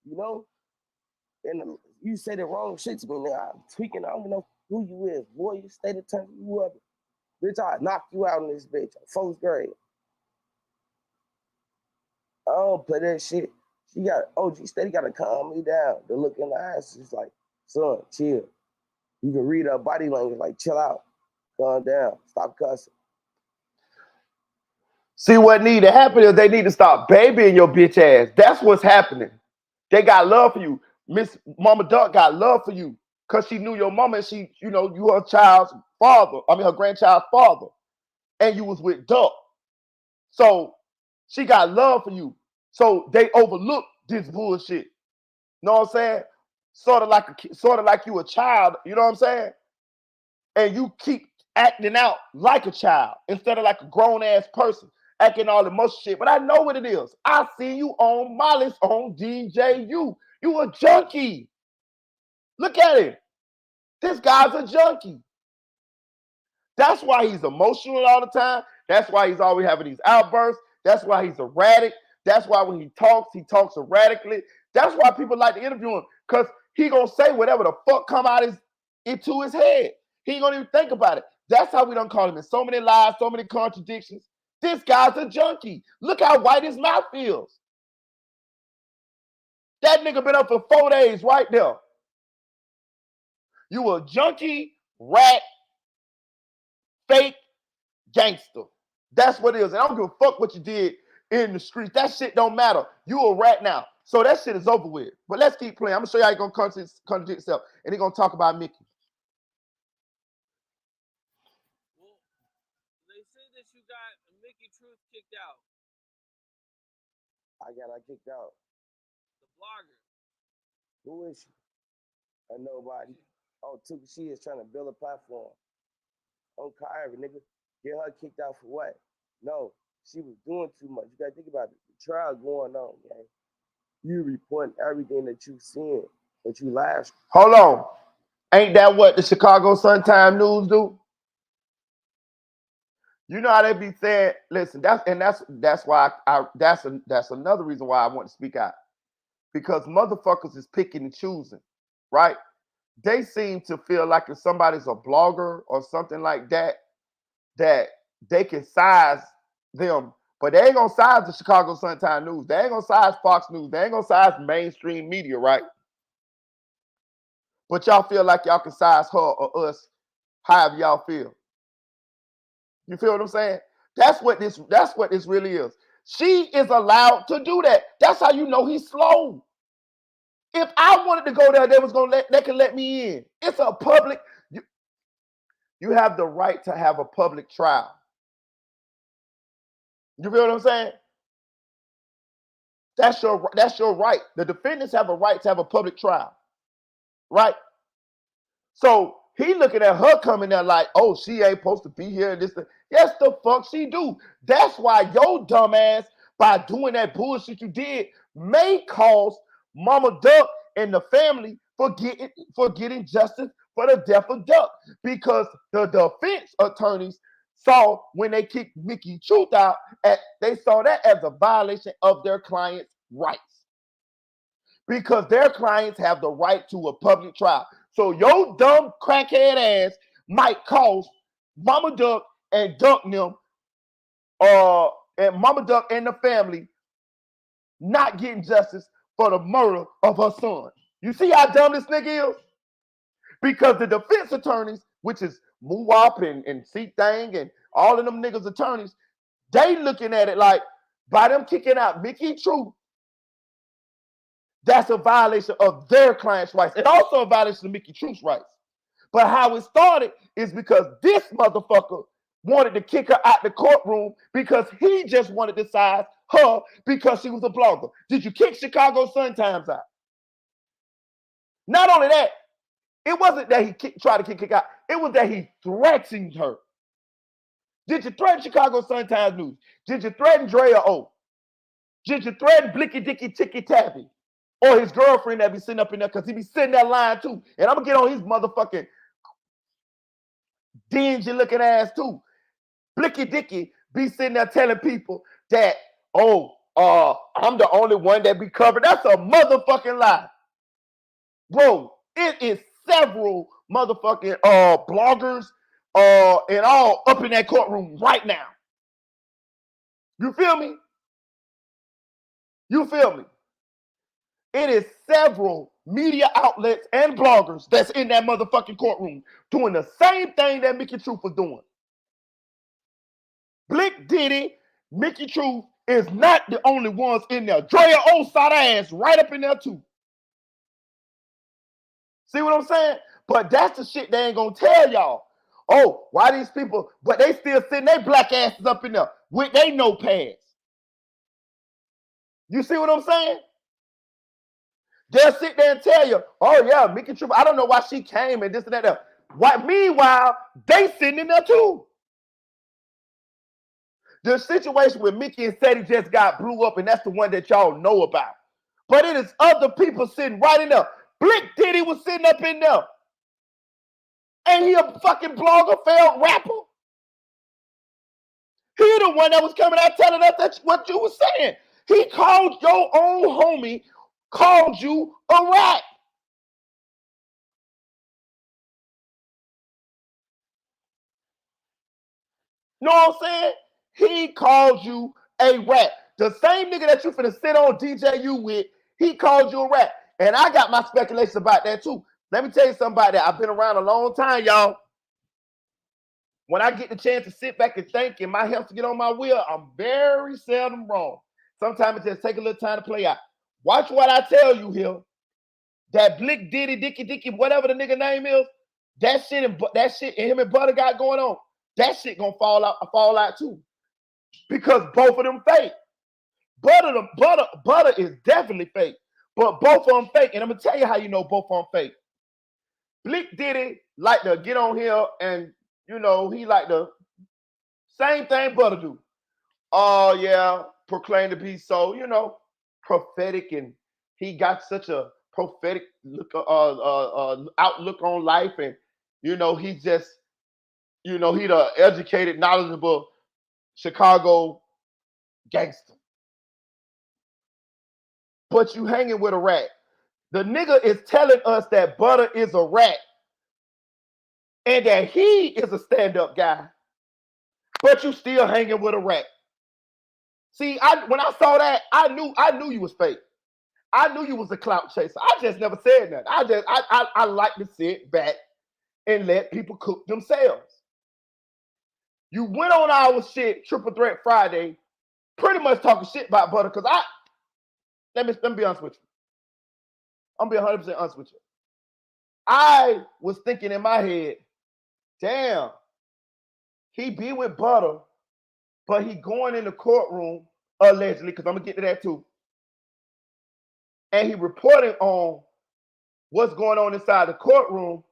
you know? And you say the wrong shit to me, nigga. I'm tweaking. I don't know who you is. Boy, you stay to turn you up. Bitch, I knock you out in this bitch. Fourth grade. I don't play that shit. She got OG steady gotta calm me down. The look in the eyes is like, son, chill. You can read her body language, like chill out. Calm down. Stop cussing. See, what need to happen is they need to stop babying your bitch ass. That's what's happening. They got love for you. Miss Mama Duck got love for you because she knew your mama and she, you know, you her child's father. I mean, her grandchild's father. And you was with Duck. So she got love for you. So they overlooked this bullshit. Know what I'm saying? Sort of like you a child, you know what I'm saying? And you keep acting out like a child instead of like a grown ass person acting all the most shit. But I know what it is. I see you on Molly's on DJU. You a junkie. Look at him. This guy's a junkie. That's why he's emotional all the time. That's why he's always having these outbursts. That's why he's erratic. That's why when he talks erratically. That's why people like to interview him, because he gonna say whatever the fuck come out into his head. He ain't gonna even think about it. That's how we done call him in so many lies, so many contradictions. This guy's a junkie. Look how white his mouth feels. That nigga been up for 4 days right there. You a junkie, rat, fake gangster. That's what it is. And I don't give a fuck what you did in the streets. That shit don't matter. You a rat now. So that shit is over with. But let's keep playing. I'm gonna show you how you're gonna contradict yourself. And he's gonna talk about Mickey. Well, they say that you got Mickey Truth kicked out, I got her kicked out. the blogger. Who is she? Nobody. Oh, she is trying to build a platform. On Kyrie, nigga. Get her kicked out for what? No, she was doing too much. You gotta think about it. The trial going on, man. You reporting everything that you seen, but you live. Hold on. Ain't that what the Chicago Sun-Times News do? You know how they be saying, listen, that's why that's another reason why I want to speak out. Because motherfuckers is picking and choosing, right? They seem to feel like if somebody's a blogger or something like that, that they can size them, but they ain't gonna size the Chicago Sun-Times News. They ain't gonna size Fox News. They ain't gonna size mainstream media, right? But y'all feel like y'all can size her or us however y'all feel. You feel what I'm saying? That's what this really is. She is allowed to do that. That's how you know he's slow. If I wanted to go there, they can let me in. It's a public. You have the right to have a public trial. You feel what I'm saying? That's your right. The defendants have a right to have a public trial, right? So he looking at her coming there like, oh, she ain't supposed to be here. Yes, the fuck she do. That's why your dumb ass, by doing that bullshit you did, may cause Mama Duck and the family for getting justice for the death of Duck. Because the defense attorneys saw when they kicked Mickey Truth out, they saw that as a violation of their client's rights. Because their clients have the right to a public trial. So your dumb crackhead ass might cause Mama Duck and Duck them, and Mama Duck and the family not getting justice for the murder of her son. You see how dumb this nigga is? Because the defense attorneys, which is Muwap and C-Thang and all of them niggas attorneys, they looking at it like, by them kicking out Mickey Truth, that's a violation of their client's rights and also a violation of Mickey Truth's rights. But how it started is because this motherfucker wanted to kick her out the courtroom because he just wanted to size her because she was a blogger. Did you kick Chicago Sun-Times out? Not only that, it wasn't that he tried to kick her out. It was that he threatened her. Did you threaten Chicago Sun-Times News? Did you threaten Drea O? Did you threaten Blicky Dicky Ticky Tappy? Or his girlfriend that be sitting up in there because he be sitting there lying too. And I'm going to get on his motherfucking dingy looking ass too. Blicky Dicky be sitting there telling people that, I'm the only one that be covered. That's a motherfucking lie. Bro, it is several motherfucking bloggers and all up in that courtroom right now. You feel me? You feel me? It is several media outlets and bloggers that's in that motherfucking courtroom doing the same thing that Mickey Truth was doing. Blick, Diddy, Mickey Truth is not the only ones in there. Drea O side ass right up in there too. See what I'm saying? But that's the shit they ain't gonna tell y'all. Oh, why these people? But they still sitting their black asses up in there with they notepads. You see what I'm saying? They'll sit there and tell you, oh yeah, Mickey Truth, I don't know why she came and this and that. Meanwhile, they sitting in there too. The situation with Mickey and Sadie just got blew up, and that's the one that y'all know about. But it is other people sitting right in there. Blick Diddy was sitting up in there. Ain't he a fucking blogger, failed rapper? He the one that was coming out telling us that's what you were saying. He called your own homie, called you a rat. Know what I'm saying? He called you a rat. The same nigga that you finna sit on DJU with, he called you a rat. And I got my speculation about that too. Let me tell you something about that. I've been around a long time, y'all. When I get the chance to sit back and think and my health to get on my wheel, I'm very seldom wrong. Sometimes it just take a little time to play out. Watch what I tell you here. That Blick, Diddy, Dicky, whatever the nigga name is, that shit and him and Butta got going on, that shit gonna fall out too. Because both of them fake. Butta is definitely fake. But both of them fake. And I'm gonna tell you how you know both of them fake. Blick Diddy like to get on here and he like the same thing Butta do. Oh yeah, proclaim to be so, prophetic, and he got such a prophetic look, outlook on life, and he just, he the educated, knowledgeable Chicago gangster. But you hanging with a rat. The nigga is telling us that Butta is a rat and that he is a stand-up guy, but you still hanging with a rat. See, when I saw that, I knew you was fake. I knew you was a clout chaser. I just never said that. I like to sit back and let people cook themselves. You went on our shit, Triple Threat Friday, pretty much talking shit about Butta, because let me be honest with you. I'm being 100% honest with you. I was thinking in my head, damn, he be with Butta, but he going in the courtroom, allegedly, because I'm going to get to that too. And he reporting on what's going on inside the courtroom.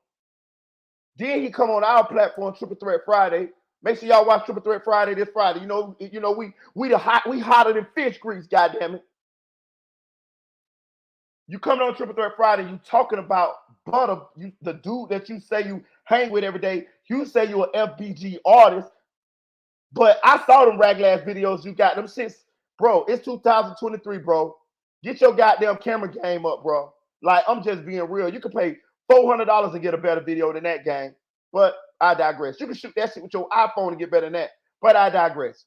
Then he come on our platform, Triple Threat Friday. Make sure y'all watch Triple Threat Friday this Friday. You know, we hotter than fish grease, goddammit. You coming on Triple Threat Friday, you talking about Butta, the dude that you say you hang with every day. You say you're an FBG artist, but I saw them raglass videos you got. Them shits, bro, it's 2023, bro. Get your goddamn camera game up, bro. Like, I'm just being real. You can pay $400 and get a better video than that game. But I digress. You can shoot that shit with your iPhone and get better than that. But I digress.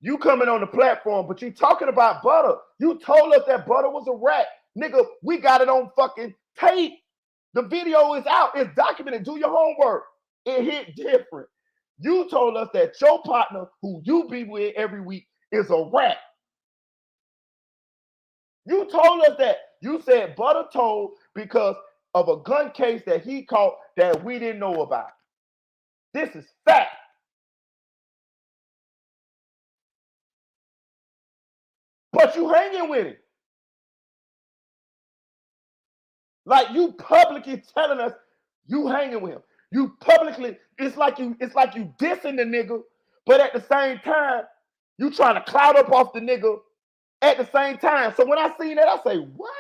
You coming on the platform, but you talking about Butta. You told us that Butta was a rat. Nigga, we got it on fucking tape. The video is out. It's documented. Do your homework. It hit different. You told us that your partner, who you be with every week, is a rat. You told us that. You said Butta told because of a gun case that he caught that we didn't know about. This is fact. But you hanging with him. Like, you publicly telling us you hanging with him. You publicly, it's like you dissing the nigga, but at the same time, you trying to cloud up off the nigga at the same time. So when I seen that, I say, what?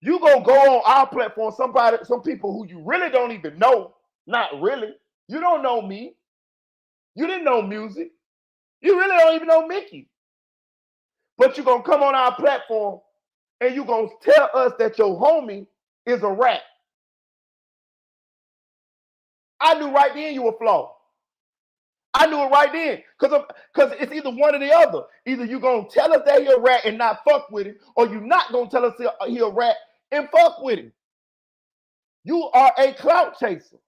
You gonna go on our platform, some people who you really don't even know. Not really. You don't know me. You didn't know music. You really don't even know Mickey. But you gonna come on our platform and you gonna tell us that your homie is a rat. I knew right then you were flawed. I knew it right then, because it's either one or the other. Either you gonna tell us that he a rat and not fuck with him, or you not gonna tell us he a rat and fuck with him. You are a clout chaser.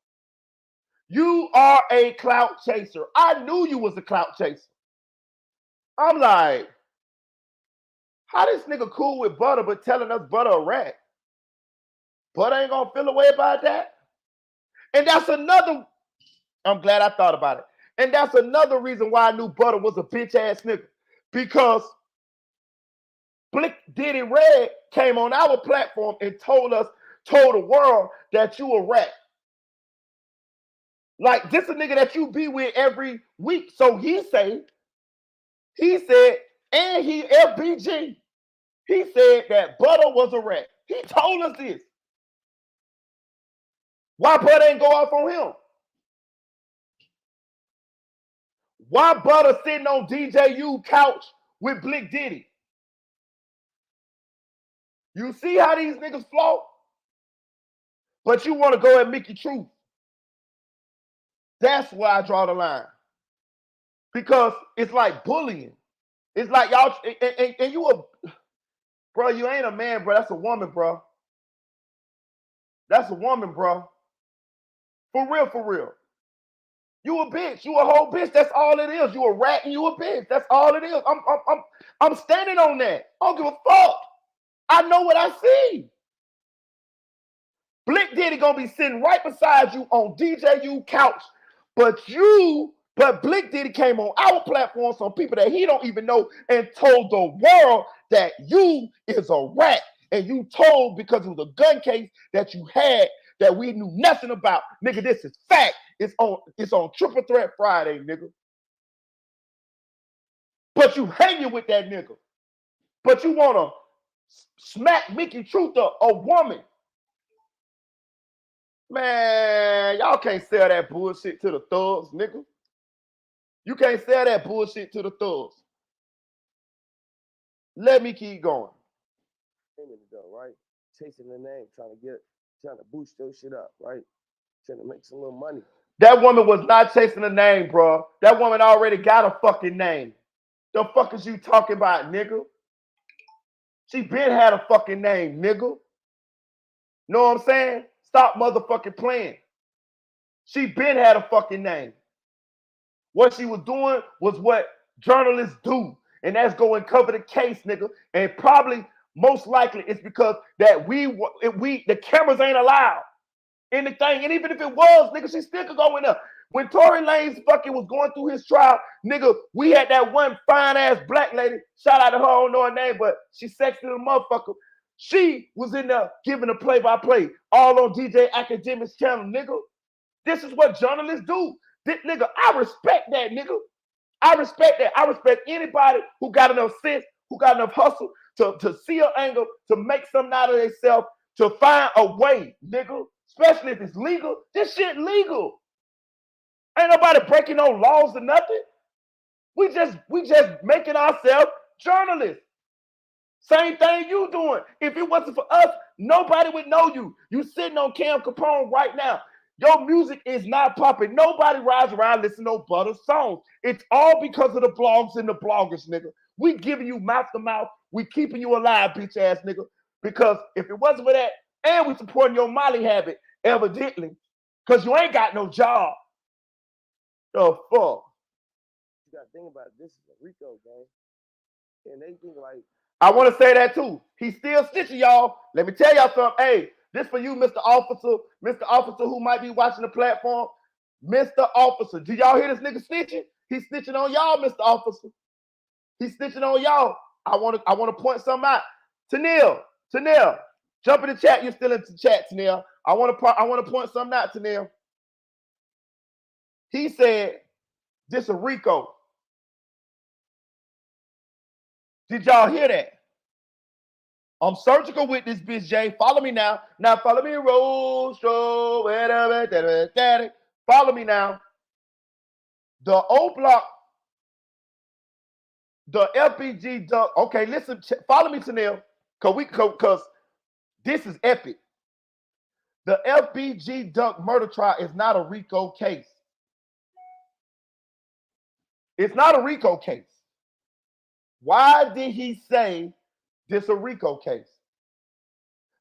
You are a clout chaser. I knew you was a clout chaser. I'm like, how this nigga cool with Butta but telling us Butta a rat? Butta ain't gonna feel a way about that. And that's another, I'm glad I thought about it. And that's another reason why I knew Butta was a bitch ass nigga. Because Blick, Diddy, Red came on our platform and told the world that you a rat. Like, this a nigga that you be with every week. So he said, and he FBG, he said that Butta was a rat. He told us this. Why Butta ain't go off on him? Why Butta sitting on DJU couch with Blick Diddy? You see how these niggas float? But you want to go at Mickey Truth. That's why I draw the line. Because it's like bullying. It's like y'all, and you bro, you ain't a man, bro. That's a woman, bro. That's a woman, bro. For real, for real. You a bitch. You a whole bitch. That's all it is. You a rat and you a bitch. That's all it is. I'm standing on that. I don't give a fuck. I know what I see. Blick Diddy gonna be sitting right beside you on DJU couch, but Blick Diddy came on our platform, some people that he don't even know, and told the world that you is a rat, and you told because of the gun case that you had that we knew nothing about, nigga. This is fact. It's on Triple Threat Friday, nigga. But you hanging with that nigga, but you wanna smack Mickey Truth, a woman. Man, y'all can't sell that bullshit to the thugs, nigga. You can't sell that bullshit to the thugs. Let me keep going. Right? Chasing the name, trying to boost your shit up, right? Trying to make some little money. That woman was not chasing a name, bro. That woman already got a fucking name. The fuck is you talking about, nigga? She been had a fucking name, nigga. Know what I'm saying? Stop motherfucking playing. She been had a fucking name. What she was doing was what journalists do, and that's go and cover the case, nigga. And probably most likely it's because that the cameras ain't allowed in the thing. And even if it was, nigga, she still could go in there. When Tory Lanez fucking was going through his trial, nigga, we had that one fine ass black lady. Shout out to her, I don't know her name, but she sexy little motherfucker. She was in there giving a play-by-play, all on DJ Academic's channel, nigga. This is what journalists do. This, nigga, I respect that, nigga. I respect that. I respect anybody who got enough sense, who got enough hustle to see an angle, to make something out of themselves, to find a way, nigga. Especially if it's legal. This shit legal. Ain't nobody breaking no laws or nothing. We just making ourselves journalists. Same thing you doing. If it wasn't for us, nobody would know you. You sitting on Cam Capone right now. Your music is not popping. Nobody rides around listening to Butta songs. It's all because of the blogs and the bloggers, nigga. We giving you mouth to mouth. We keeping you alive, bitch ass nigga. Because if it wasn't for that, and we supporting your Molly habit, evidently, because you ain't got no job. The fuck? You gotta think about it. This is a Rico game. And they think like, I want to say that too. He's still snitching, y'all. Let me tell y'all something. Hey, this for you, Mr. Officer who might be watching the platform. Mr. Officer, do y'all hear this nigga snitching? He's snitching on y'all, Mr. Officer. He's snitching on y'all. I want to point something out. Tanil, jump in the chat. You're still in the chat, Tanil. I want to point something out, Tanil. He said, this a Rico. Did y'all hear that? I'm surgical with this bitch, Jay. Follow me now. Now follow me, roll, show, follow me now. The O Block, the LPG duck. Okay, listen, follow me, Tanil, because this is epic. The FBG Duck murder trial is not a RICO case. It's not a RICO case. Why did he say this a RICO case?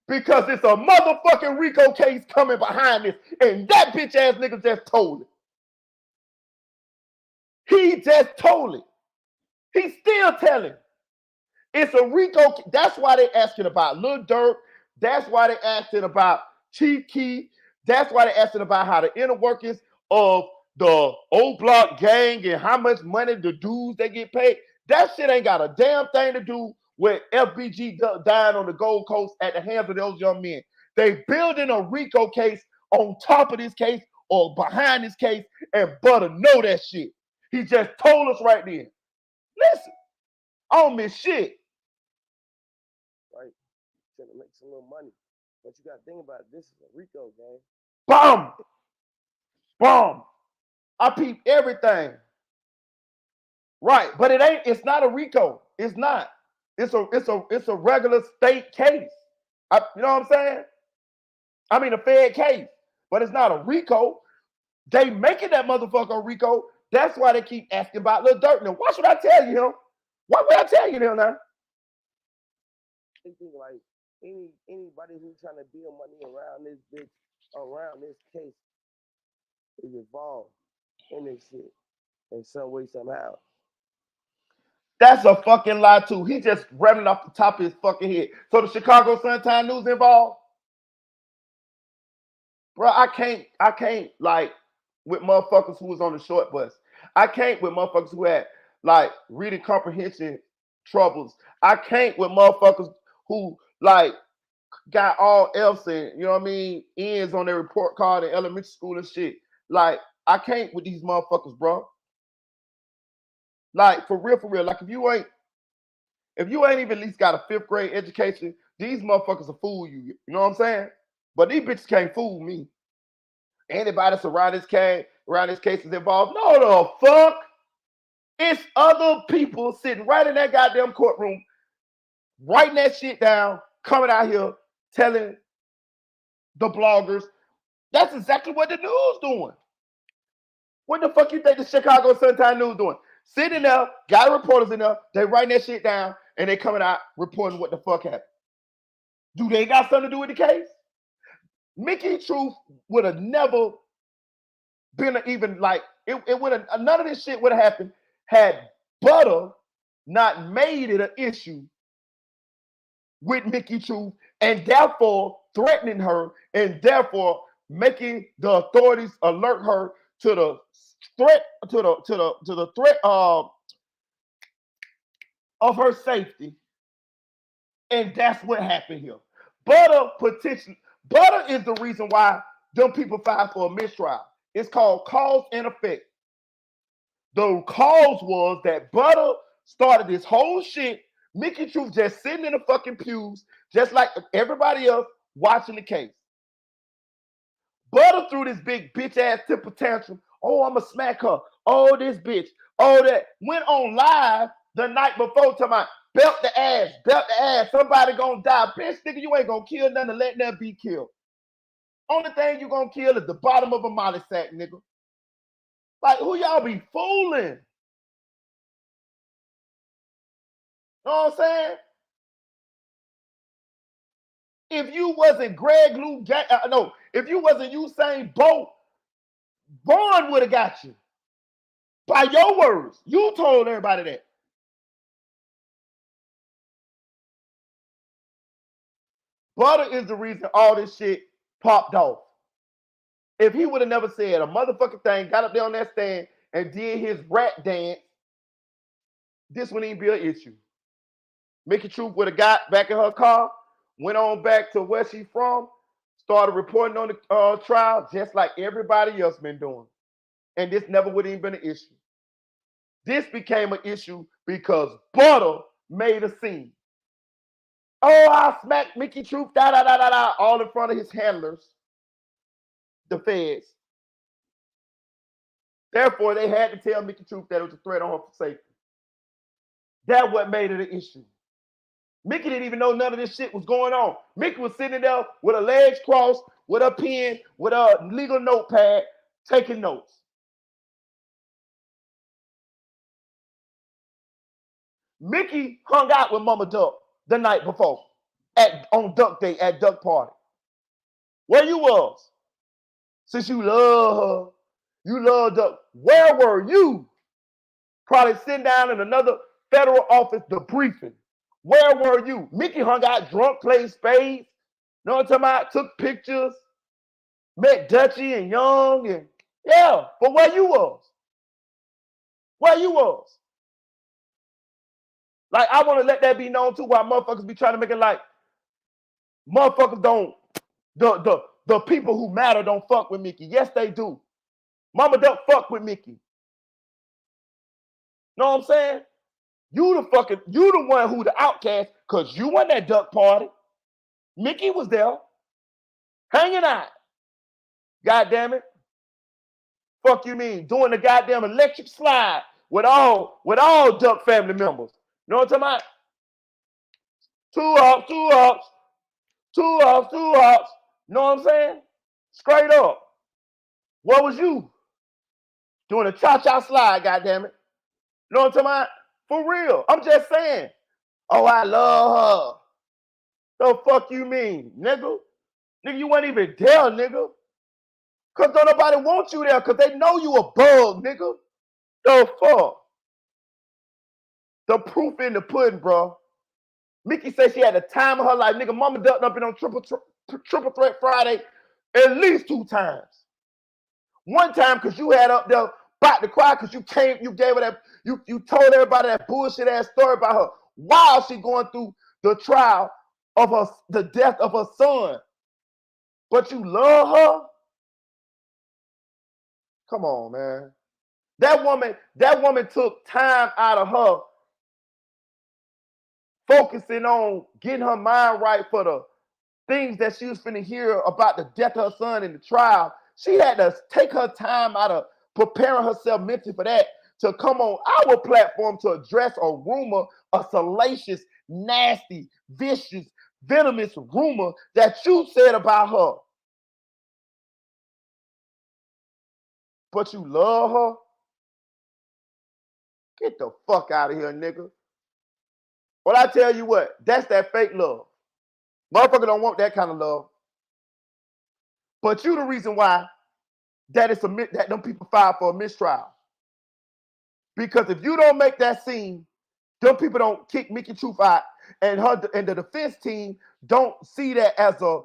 Because it's a motherfucking RICO case coming behind this, and that bitch ass nigga just told it. He just told it. He's still telling. It's a RICO. That's why they asking about Lil Durk. That's why they asking about Chief Keef. That's why they asking about how the inner workings of the O Block gang and how much money the dudes they get paid. That shit ain't got a damn thing to do with FBG dying on the Gold Coast at the hands of those young men. They building a RICO case on top of this case or behind this case, and Butta know that shit. He just told us right then. Listen, I don't miss shit. right, trying to make some little money. But you gotta think about it. This is a Rico game. Bomb. Bomb. I peep everything. Right, but it's not a RICO. It's not. It's a regular state case. You know what I'm saying? I mean a Fed case, but it's not a RICO. They making that motherfucker a RICO. That's why they keep asking about Lil Durk. Now, why should I tell you him? Why would I tell you him now? They think like anybody who's trying to build money around this bitch, around this case, is involved in this shit in some way, somehow. That's a fucking lie too. He just running off the top of his fucking head. So the Chicago Sun-Times News involved? Bro, I can't like with motherfuckers who was on the short bus. I can't with motherfuckers who had like reading comprehension troubles. I can't with motherfuckers who like got all F's and you know what I mean, N's on their report card in elementary school and shit. Like I can't with these motherfuckers, bro. Like for real. Like if you ain't even at least got a 5th grade education, these motherfuckers will fool you. You know what I'm saying? But these bitches can't fool me. Anybody that's around this case is involved. No, the fuck. It's other people sitting right in that goddamn courtroom, writing that shit down, coming out here telling the bloggers. That's exactly what the news doing. What the fuck you think the Chicago Sun-Times News doing? Sitting there, got reporters in there, they writing that shit down, and they coming out reporting what the fuck happened. Do they got something to do with the case? Mickey Truth would have never been even like it would have none of this shit would have happened had Butta not made it an issue with Mickey Truth, and therefore threatening her, and therefore making the authorities alert her to the threat to the threat of her safety. And that's what happened here. Butta is the reason why them people filed for a mistrial. It's called cause and effect. The cause was that Butta started this whole shit. Mickey Truth just sitting in the fucking pews, just like everybody else watching the case. Butta threw this big bitch ass temper tantrum. Oh, I'ma smack her. Oh, this bitch. Oh, that. Went on live the night before talking about belt the ass, belt the ass. Somebody gonna die. Bitch, nigga, you ain't gonna kill nothing to let that be killed. Only thing you gonna kill is the bottom of a molly sack, nigga. Like, who y'all be fooling? Know what I'm saying? If you wasn't Greg Lou, if you wasn't Usain Bolt, Vaughn would have got you. By your words, you told everybody that. Butta is the reason all this shit popped off. If he would have never said a motherfucking thing, got up there on that stand and did his rat dance, this wouldn't even be an issue. Mickey Truth would have got back in her car, went on back to where she's from, started reporting on the trial just like everybody else been doing. And this never would have even been an issue. This became an issue because Butta made a scene. Oh, I smacked Mickey Truth, all in front of his handlers, the feds. Therefore, they had to tell Mickey Truth that it was a threat on her safety. That's what made it an issue. Mickey didn't even know none of this shit was going on. Mickey was sitting there with her legs crossed, with a pen, with a legal notepad, taking notes. Mickey hung out with Mama Duck the night before on Duck Day at Duck Party. Where you was? Since you love her, you love Duck. Where were you? Probably sitting down in another federal office debriefing. Where were you? Mickey hung out drunk, played spades. Know what I'm talking about? Took pictures, met Dutchie and Young, and yeah, but where you was? Where you was? Like, I want to let that be known too, why motherfuckers be trying to make it like motherfuckers don't, the people who matter don't fuck with Mickey. Yes, they do. Mama Duck fuck with Mickey. Know what I'm saying? You the one who the outcast, because you won that Duck Party. Mickey was there, hanging out. God damn it. Fuck you mean? Doing the goddamn electric slide with all Duck family members. Know what I'm talking about? Two ups. Know what I'm saying? Straight up. What was you? Doing a cha-cha slide, goddammit. Know what I'm talking about? For real. I'm just saying. Oh, I love her. The fuck you mean, nigga? Nigga, you weren't even there, nigga. Cause don't nobody want you there, cause they know you a bug, nigga. The fuck? The proof in the pudding, bro. Mickey said she had the time of her life. Nigga, Mama Duck done been on Triple Threat Friday at least 2 times. One time because you had up there about to cry because you gave her that, you told everybody that bullshit ass story about her while she going through the trial of the death of her son. But you love her? Come on, man. That woman took time out of her focusing on getting her mind right for the things that she was finna hear about the death of her son in the trial. She had to take her time out of preparing herself mentally for that to come on our platform to address a rumor, a salacious, nasty, vicious, venomous rumor that you said about her. But you love her? Get the fuck out of here, nigga. Well, I tell you what, that's that fake love. Motherfucker don't want that kind of love. But you the reason why that them people filed for a mistrial. Because if you don't make that scene, Them people don't kick Mickey Truth out, and the defense team don't see that as a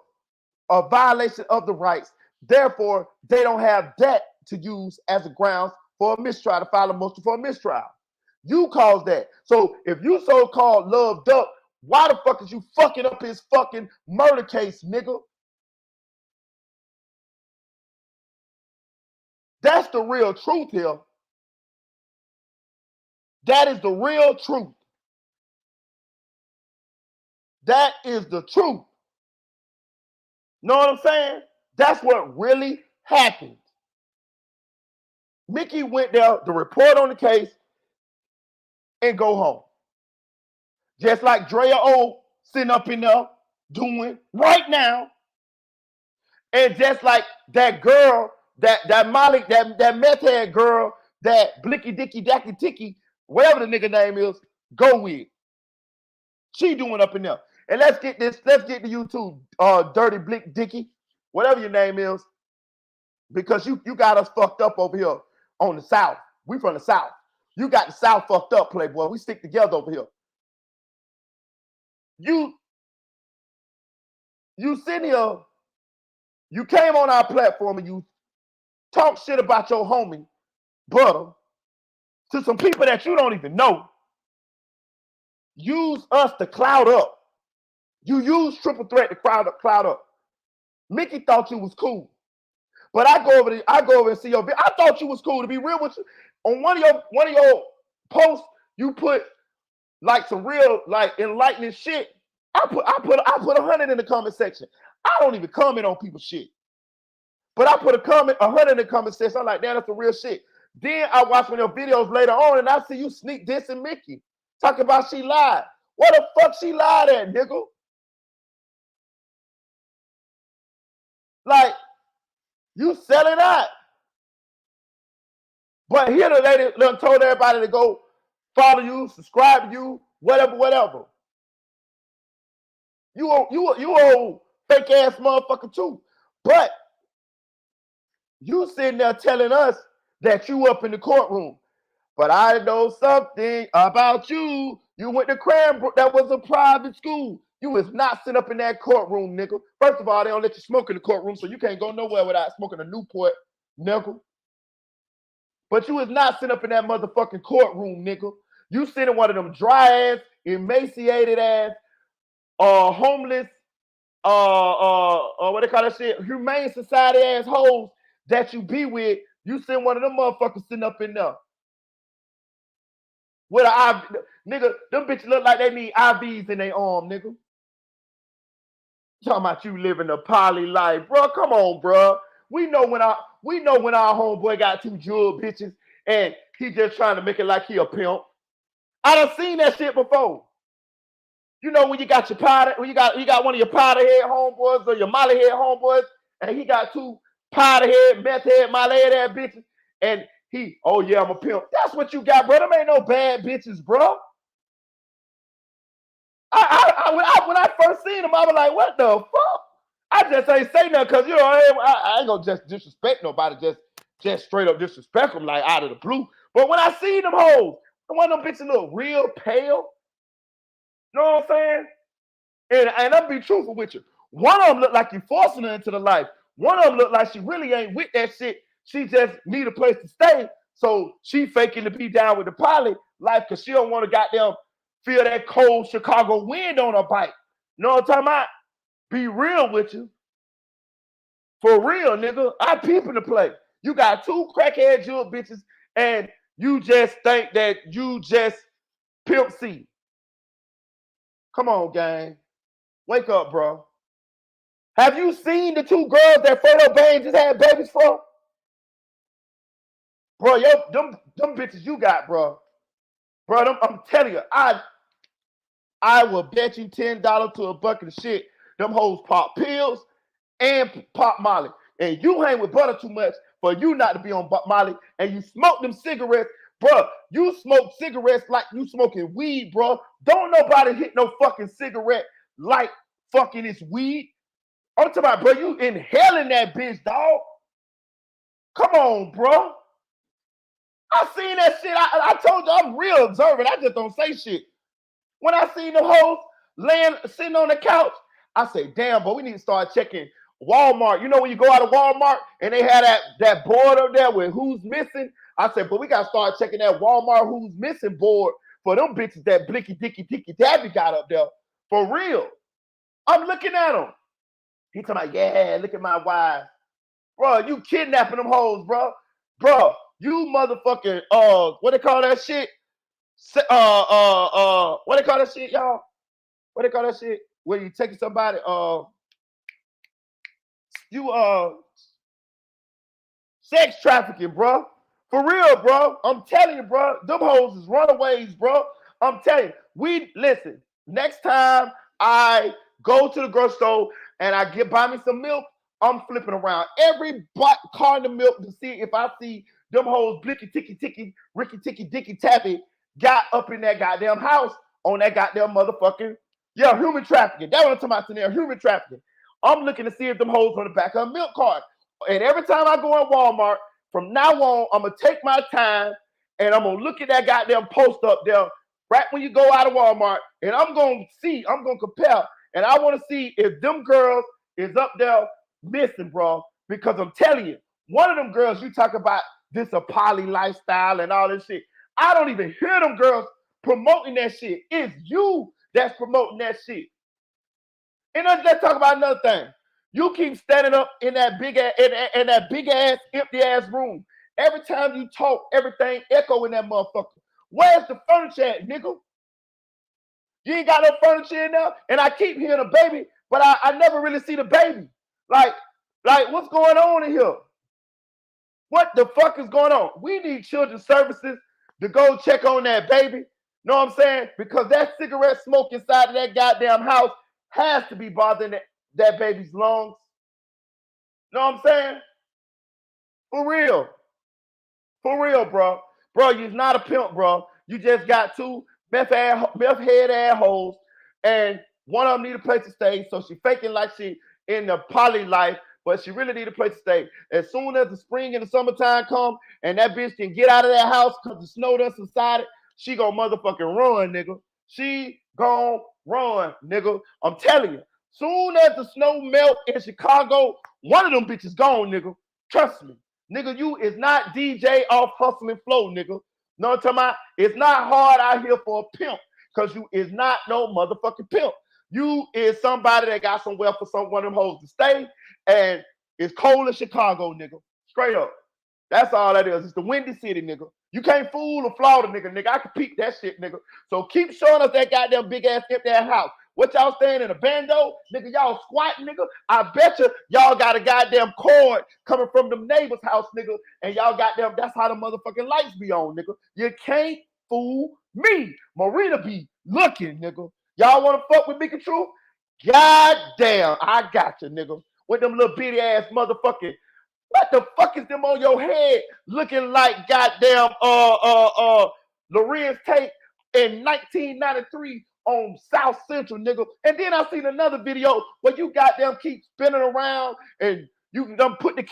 violation of the rights. Therefore, they don't have that to use as a grounds for a mistrial, to file a motion for a mistrial. You caused that. So if you so-called loved up, why the fuck is you fucking up his fucking murder case, nigga? That's the real truth here. That is the real truth. That is the truth. Know what I'm saying? That's what really happened. Mickey went there to report on the case and go home. Just like Drea O sitting up in there doing right now. And just like that girl, that Molly, that meth head girl, that Blicky Dicky Dacky Ticky, whatever the nigga name is, go with. She doing up in there. And let's get to you too, Dirty Blick Dicky, whatever your name is, because you got us fucked up over here on the South. We from the South. You got the South fucked up, Playboy. We stick together over here. You sitting here, you came on our platform and you talk shit about your homie, Butta, to some people that you don't even know. Use us to cloud up. You use Triple Threat to cloud up. Mickey thought you was cool. But I go over and see your video. I thought you was cool, to be real with you. On one of your posts, you put like some real like enlightening shit. I put 100 in the comment section. I don't even comment on people's shit. But I put 100 in the comment section. I'm like, damn, that's the real shit. Then I watch one of your videos later on and I see you sneak dissing Mickey. Talking about she lied. What the fuck she lied at, nigga? Like, you selling out. But here the lady told everybody to go follow you, subscribe to you, whatever. You old fake ass motherfucker too. But you sitting there telling us that you up in the courtroom. But I know something about you. You went to Cranbrook. That was a private school. You was not sitting up in that courtroom, nigga. First of all, they don't let you smoke in the courtroom, so you can't go nowhere without smoking a Newport, nigga. But you was not sitting up in that motherfucking courtroom, nigga. You sitting in one of them dry ass, emaciated ass, homeless, what they call that shit, humane society ass hoes that you be with. You sitting one of them motherfuckers sitting up in there. With an IV, nigga, them bitches look like they need IVs in their arm, nigga. Talking about you living a poly life, bro. Come on, bro. We know when our homeboy got two jewel bitches and he just trying to make it like he a pimp. I done seen that shit before. You know when you got your powder, when you got one of your powder head homeboys or your molly head homeboys, and he got two powder head, meth head, molly head bitches, and he, oh yeah, I'm a pimp. That's what you got, bro. Them ain't no bad bitches, bro. When I first seen him, I was like, what the fuck? I just ain't say nothing because, you know, I ain't gonna just disrespect nobody, just straight up disrespect them like out of the blue. But when I seen them hoes, one of them bitches look real pale. You know what I'm saying? And I'm be truthful with you. One of them look like you forcing her into the life. One of them look like she really ain't with that shit. She just need a place to stay. So she faking to be down with the poly life because she don't want to goddamn feel that cold Chicago wind on her bike. You know what I'm talking about? Be real with you. For real, nigga. I peep in the play. You got two crackhead jewel bitches and you just think that you just pimp C. Come on, gang. Wake up, bro. Have you seen the two girls that Fredo Bane just had babies for? Bro, them bitches you got, bro. Bro, I'm telling you, I will bet you $10 to a bucket of shit. Them hoes pop pills and pop Molly. And you hang with Butta too much for you not to be on Molly. And you smoke them cigarettes. Bro, you smoke cigarettes like you smoking weed, bro. Don't nobody hit no fucking cigarette like fucking this weed. I'm talking about, bro, you inhaling that bitch, dog. Come on, bro. I seen that shit. I told you I'm real observant. I just don't say shit. When I seen them hoes sitting on the couch, I say, damn, but we need to start checking Walmart. You know when you go out of Walmart and they had that board up there with who's missing? I said, but we got to start checking that Walmart who's missing board for them bitches that Blicky Dicky Dicky Dabby got up there. For real. I'm looking at them. He talking about, yeah, look at my wife. Bro, you kidnapping them hoes, bro. Bro, you motherfucking, what they call that shit? What they call that shit, y'all? What they call that shit? When you taking somebody, sex trafficking, bro. For real, bro. I'm telling you, bro. Them hoes is runaways, bro. I'm telling you. Listen, next time I go to the grocery store and I buy me some milk, I'm flipping around every carton of milk to see if I see them hoes blicky ticky ticky, ricky ticky dicky tappy got up in that goddamn house on that goddamn motherfucking, yeah, human trafficking. That's what I'm talking about today, human trafficking. I'm looking to see if them hoes on the back of a milk cart. And every time I go in Walmart, from now on, I'm going to take my time and I'm going to look at that goddamn post up there right when you go out of Walmart, and I'm going to compare, and I want to see if them girls is up there missing, bro, because I'm telling you, one of them girls you talk about this a poly lifestyle and all this shit, I don't even hear them girls promoting that shit. It's you that's promoting that shit. And let's talk about another thing. You keep standing up in that big ass empty ass room. Every time you talk, everything echo in that motherfucker. Where's the furniture at, nigga? You ain't got no furniture in there, and I keep hearing a baby, but I never really see the baby. Like what's going on in here? What the fuck is going on? We need children's services to go check on that baby. Know what I'm saying? Because that cigarette smoke inside of that goddamn house has to be bothering that baby's lungs. Know what I'm saying? For real. For real, bro. Bro, you're not a pimp, bro. You just got two meth head assholes, and one of them need a place to stay, so she faking like she in the poly life, but she really need a place to stay. As soon as the spring and the summertime come, and that bitch can get out of that house because the snow done subsided, she gonna motherfucking run, nigga. She gonna run, nigga. I'm telling you. Soon as the snow melt in Chicago, one of them bitches gone, nigga. Trust me. Nigga, you is not DJ off hustle and flow, nigga. Know what I'm talking about? It's not hard out here for a pimp, because you is not no motherfucking pimp. You is somebody that got somewhere for one of them hoes to stay, and it's cold in Chicago, nigga. Straight up. That's all that is. It's the windy city, nigga. You can't fool or flaw the nigga. I can peep that shit, nigga. So keep showing us that goddamn big ass empty ass house. What y'all staying in a bando? Nigga, y'all squatting, nigga. I bet you y'all got a goddamn cord coming from them neighbor's house, nigga. And y'all goddamn, that's how the motherfucking lights be on, nigga. You can't fool me. Merita be looking, nigga. Y'all want to fuck with Big and True? Goddamn, I got you, nigga. With them little bitty ass motherfucking, what the fuck is them on your head looking like goddamn Lorenz Tate in 1993 on South Central, nigga. And then I seen another video where you goddamn keep spinning around and you done put the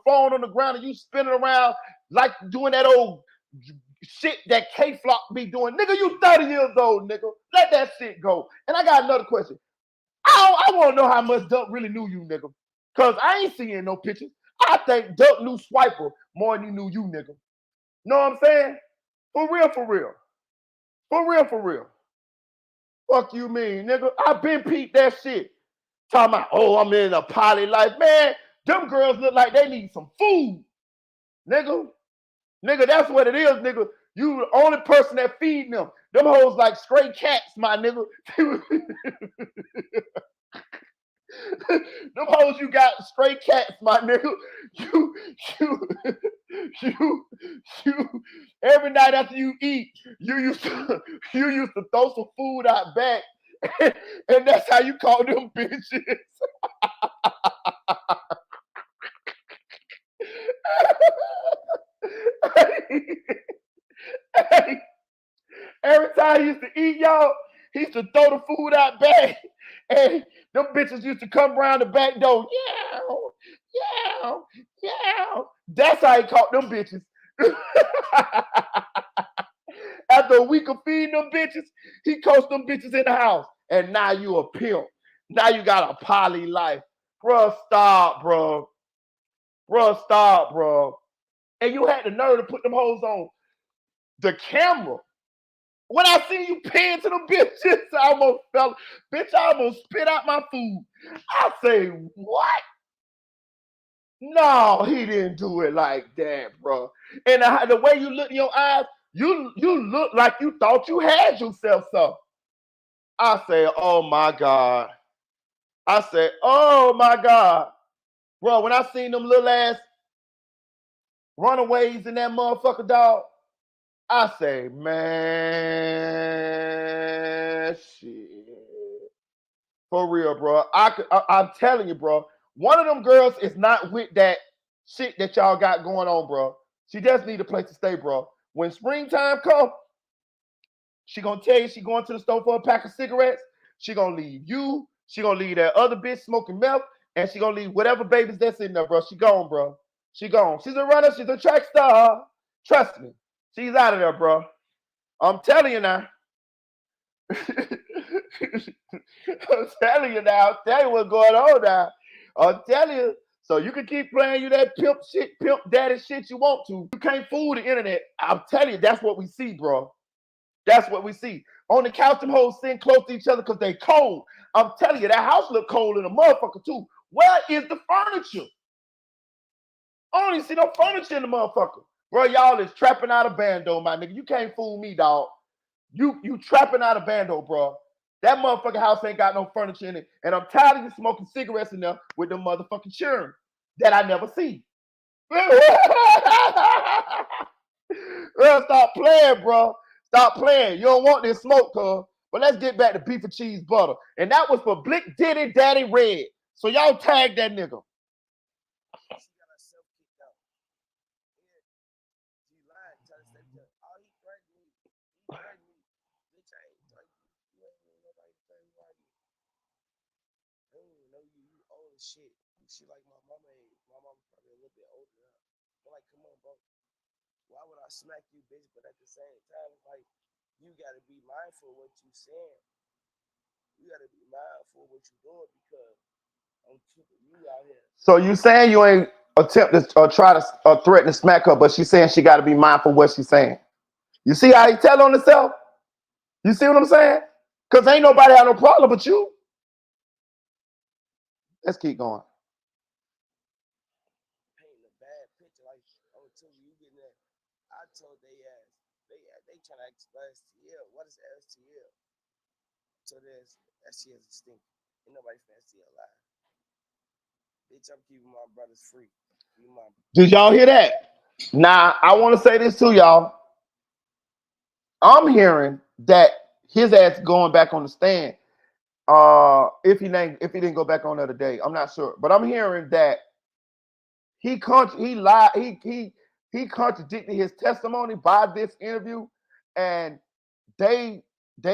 phone on the ground and you spinning around like doing that old shit that K-Flock be doing. Nigga, you 30 years old, nigga. Let that shit go. And I got another question. I want to know how much Duck really knew you, nigga. Because I ain't seeing no pictures. I think Duck knew Swiper more than he knew you, nigga. Know what I'm saying? For real, for real. For real, for real. Fuck you mean, nigga? I been peeped that shit. Talking about, oh, I'm in a poly life. Man, them girls look like they need some food. Nigga. Nigga, that's what it is, nigga. You the only person that feeding them. Them hoes like stray cats, my nigga. Them hoes you got stray cats, my nigga. You. Every night after you eat, you used to throw some food out back, and that's how you call them bitches. Hey, every time he used to eat, y'all, he used to throw the food out back, and them bitches used to come around the back door. Yeah. That's how he caught them bitches. After a week of feeding them bitches, he coached them bitches in the house. And now you a pimp. Now you got a poly life. Bruh, stop, bro. Bruh, stop, bro. And you had the nerve to put them hoes on the camera. When I seen you paying to them bitches, I almost fell. Bitch, I almost spit out my food. I say, what? No, he didn't do it like that, bro. And the way you look in your eyes, you look like you thought you had yourself some. I say, oh my God. I said, oh my God. Bro, when I seen them little ass runaways in that motherfucker, dog, I say, man, shit. For real, bro. I'm telling you, bro. One of them girls is not with that shit that y'all got going on, bro. She just need a place to stay, bro. When springtime come, she gonna tell you she going to the store for a pack of cigarettes. She gonna leave you. She gonna leave that other bitch smoking meth, and she gonna leave whatever babies that's in there, bro. She gone, bro. She gone. She's a runner. She's a track star. Trust me. She's out of there, bro. I'm telling you now. I'm telling you now. I'm telling you what's going on now. I'm telling you. So you can keep playing you that pimp shit, pimp daddy shit you want to. You can't fool the internet. I'm telling you, that's what we see, bro. That's what we see. On the couch, them hoes sitting close to each other because they cold. I'm telling you, that house look cold in a motherfucker too. Where is the furniture? I don't even see no furniture in the motherfucker. Bro, y'all is trapping out of bando, my nigga. You can't fool me, dog. You trapping out of bando, bro. That motherfucking house ain't got no furniture in it. And I'm tired of you smoking cigarettes in there with them motherfucking children that I never see. Well, stop playing, bro. Stop playing. You don't want this smoke, cuz. But let's get back to beef and cheese butter. And that was for Blick, Diddy, Daddy, Red. So y'all tag that nigga. She got herself kicked out. Yeah, she lied. Tell us that. Oh, he threatened me. He threatened me. Bitch, I ain't threatened you. You ain't even nobody threatened you. I don't even know you. You old as shit. She like my mama age. My mama probably a little bit older than her. I'm like, come on, bro. Why would I smack you, bitch? But at the same time, it's like, you gotta be mindful of what you saying. You gotta be mindful of what you doing because I'm keeping you out here. So you saying you ain't attempt to try to threaten to smack her, but she's saying she got to be mindful of what she's saying. You see how he tell on himself? You see what I'm saying? Because ain't nobody had no problem but you. Let's keep going. Painting a bad picture. Like, until you getting that. I told they ass, they trying to ask for STL. What is STL? So there's STL is a stink. Ain't nobody for STL alive. Bitch, I'm keeping my brothers free. Did y'all hear that? Now, I want to say this to y'all. I'm hearing that his ass going back on the stand. If he didn't go back on the other day, I'm not sure. But I'm hearing that he lied, he contradicted his testimony by this interview, and they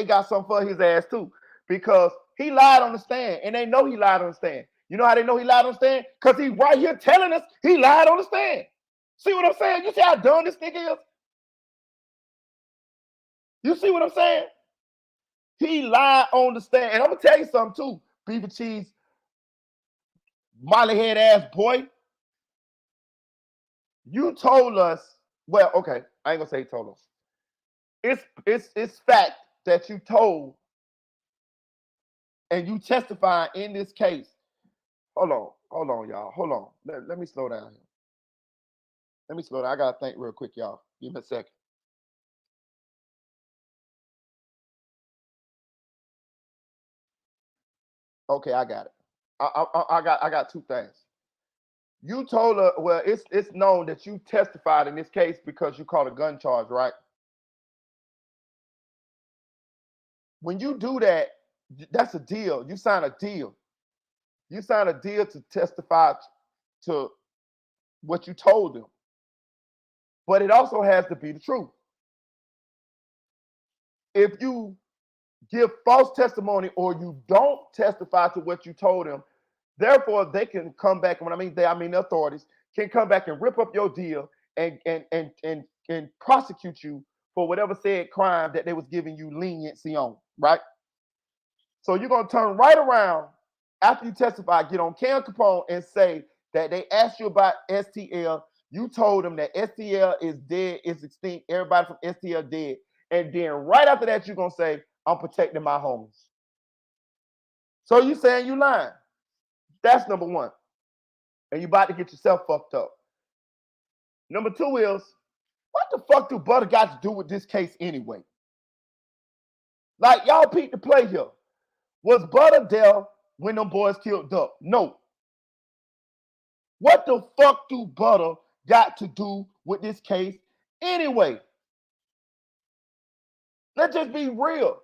got something for his ass too. Because he lied on the stand, and they know he lied on the stand. You know how they know he lied on the stand? Because he's right here telling us he lied on the stand. See what I'm saying? You see how dumb this nigga is? You see what I'm saying? He lied on the stand. And I'm gonna tell you something too, beef and cheese, molly head ass boy. You told us, well, okay, I ain't gonna say he told us. It's fact that you told and you testify in this case. Hold on, y'all. Hold on. Let me slow down here. Let me slow down. I gotta think real quick, y'all. Give me a second. Okay, I got it. I got two things. You told her, well, it's known that you testified in this case because you caught a gun charge, right? When you do that, that's a deal. You sign a deal. You sign a deal to testify to what you told them. But it also has to be the truth. If you give false testimony or you don't testify to what you told them, therefore they can come back. When I mean they, I mean the authorities can come back and rip up your deal and prosecute you for whatever said crime that they was giving you leniency on, right? So you're gonna turn right around after you testify, get on Cam Capone and say that they asked you about STL. You told them that STL is dead, is extinct. Everybody from STL dead. And then right after that, you're gonna say, I'm protecting my homies. So you saying you lying. That's number one. And you about to get yourself fucked up. Number two is, what the fuck do Butta got to do with this case anyway? Like, y'all peep the play here. Was Butta there when them boys killed Duck? No. What the fuck do Butta got to do with this case anyway? Let's just be real.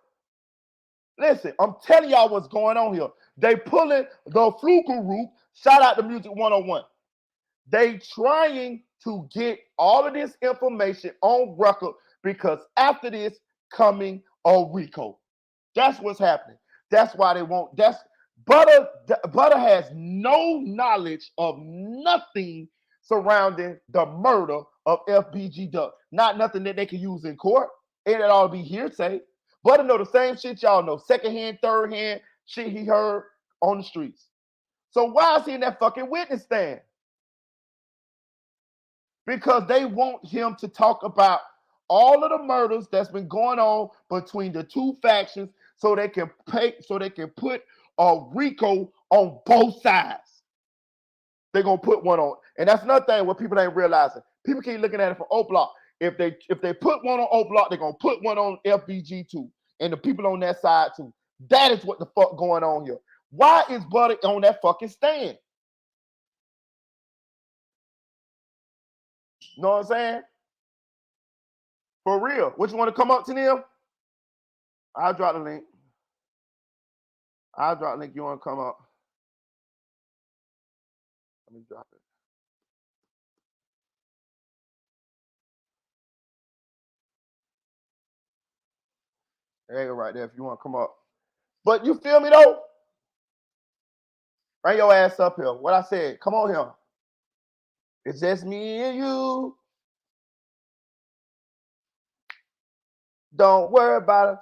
Listen, I'm telling y'all what's going on here. They pulling the fluke group. Shout out to Music 101. They trying to get all of this information on record because after this coming a RICO. That's what's happening. That's why they won't. Butta has no knowledge of nothing surrounding the murder of FBG Duck. Not nothing that they can use in court. It ought to be hearsay. Butta know the same shit y'all know. Secondhand, third-hand shit he heard on the streets. So why is he in that fucking witness stand? Because they want him to talk about all of the murders that's been going on between the two factions so they can put a RICO on both sides. They're gonna put one on. And that's another thing what people ain't realizing. People keep looking at it from O Block. If they put one on O Block, they're gonna put one on FBG too. And the people on that side too. That is what the fuck going on here. Why is Butta on that fucking stand? You know what I'm saying? For real. What you want to come up to them? I'll drop the link. I'll drop the link. You want to come up? Let me drop it. There you go, right there. If you want to come up. But you feel me though? Bring your ass up here. What I said. Come on here. It's just me and you. Don't worry about it.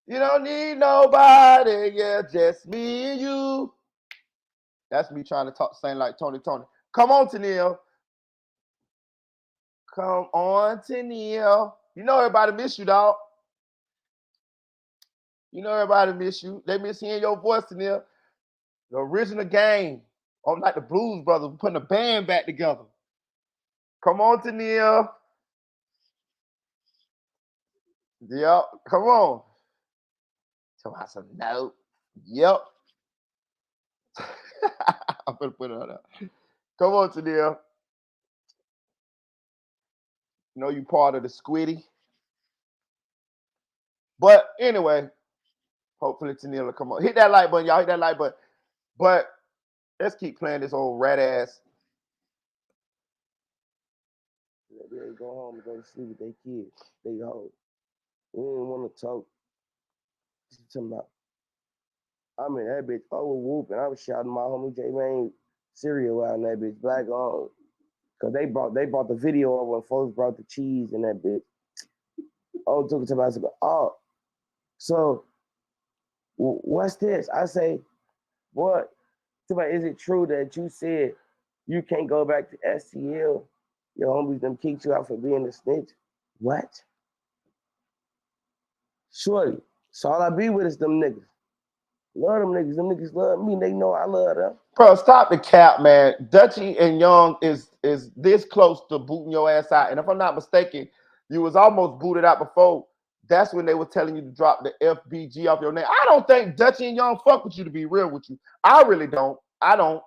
You don't need nobody. Yeah, just me and you. That's me trying to sing like Tony. Come on, Tennille. Come on, Tennille. You know everybody miss you, dog. You know everybody miss you. They miss hearing your voice, Tennille. The original game. I'm like the Blues Brothers, putting a band back together. Come on, Tennille. Yep. Come on. Tell me some no. Yep. I'm gonna put it on there. Come on, Tennille. You know you part of the Squiddy. But anyway, hopefully Tennille will come on. Hit that like button, y'all. Hit that like button. But let's keep playing this old rat ass. They go home and go to sleep with their kids. They home. We didn't want to talk. Talking about, I mean, that bitch over whooping. I was shouting my homie J Wayne cereal out in that bitch black on. Cause they brought the video of when folks brought the cheese in that bitch. Oh, took it to my oh, so what's this? I say, what? Is it true that you said you can't go back to STL? Your homies them kicked you out for being a snitch. What? Shorty. So all I be with is them niggas. Love them niggas. Them niggas love me. They know I love them. Bro, stop the cap, man. Dutchy and Young is this close to booting your ass out. And if I'm not mistaken, you was almost booted out before. That's when they were telling you to drop the FBG off your name. I don't think Dutchy and Young fuck with you, to be real with you. I really don't. I don't.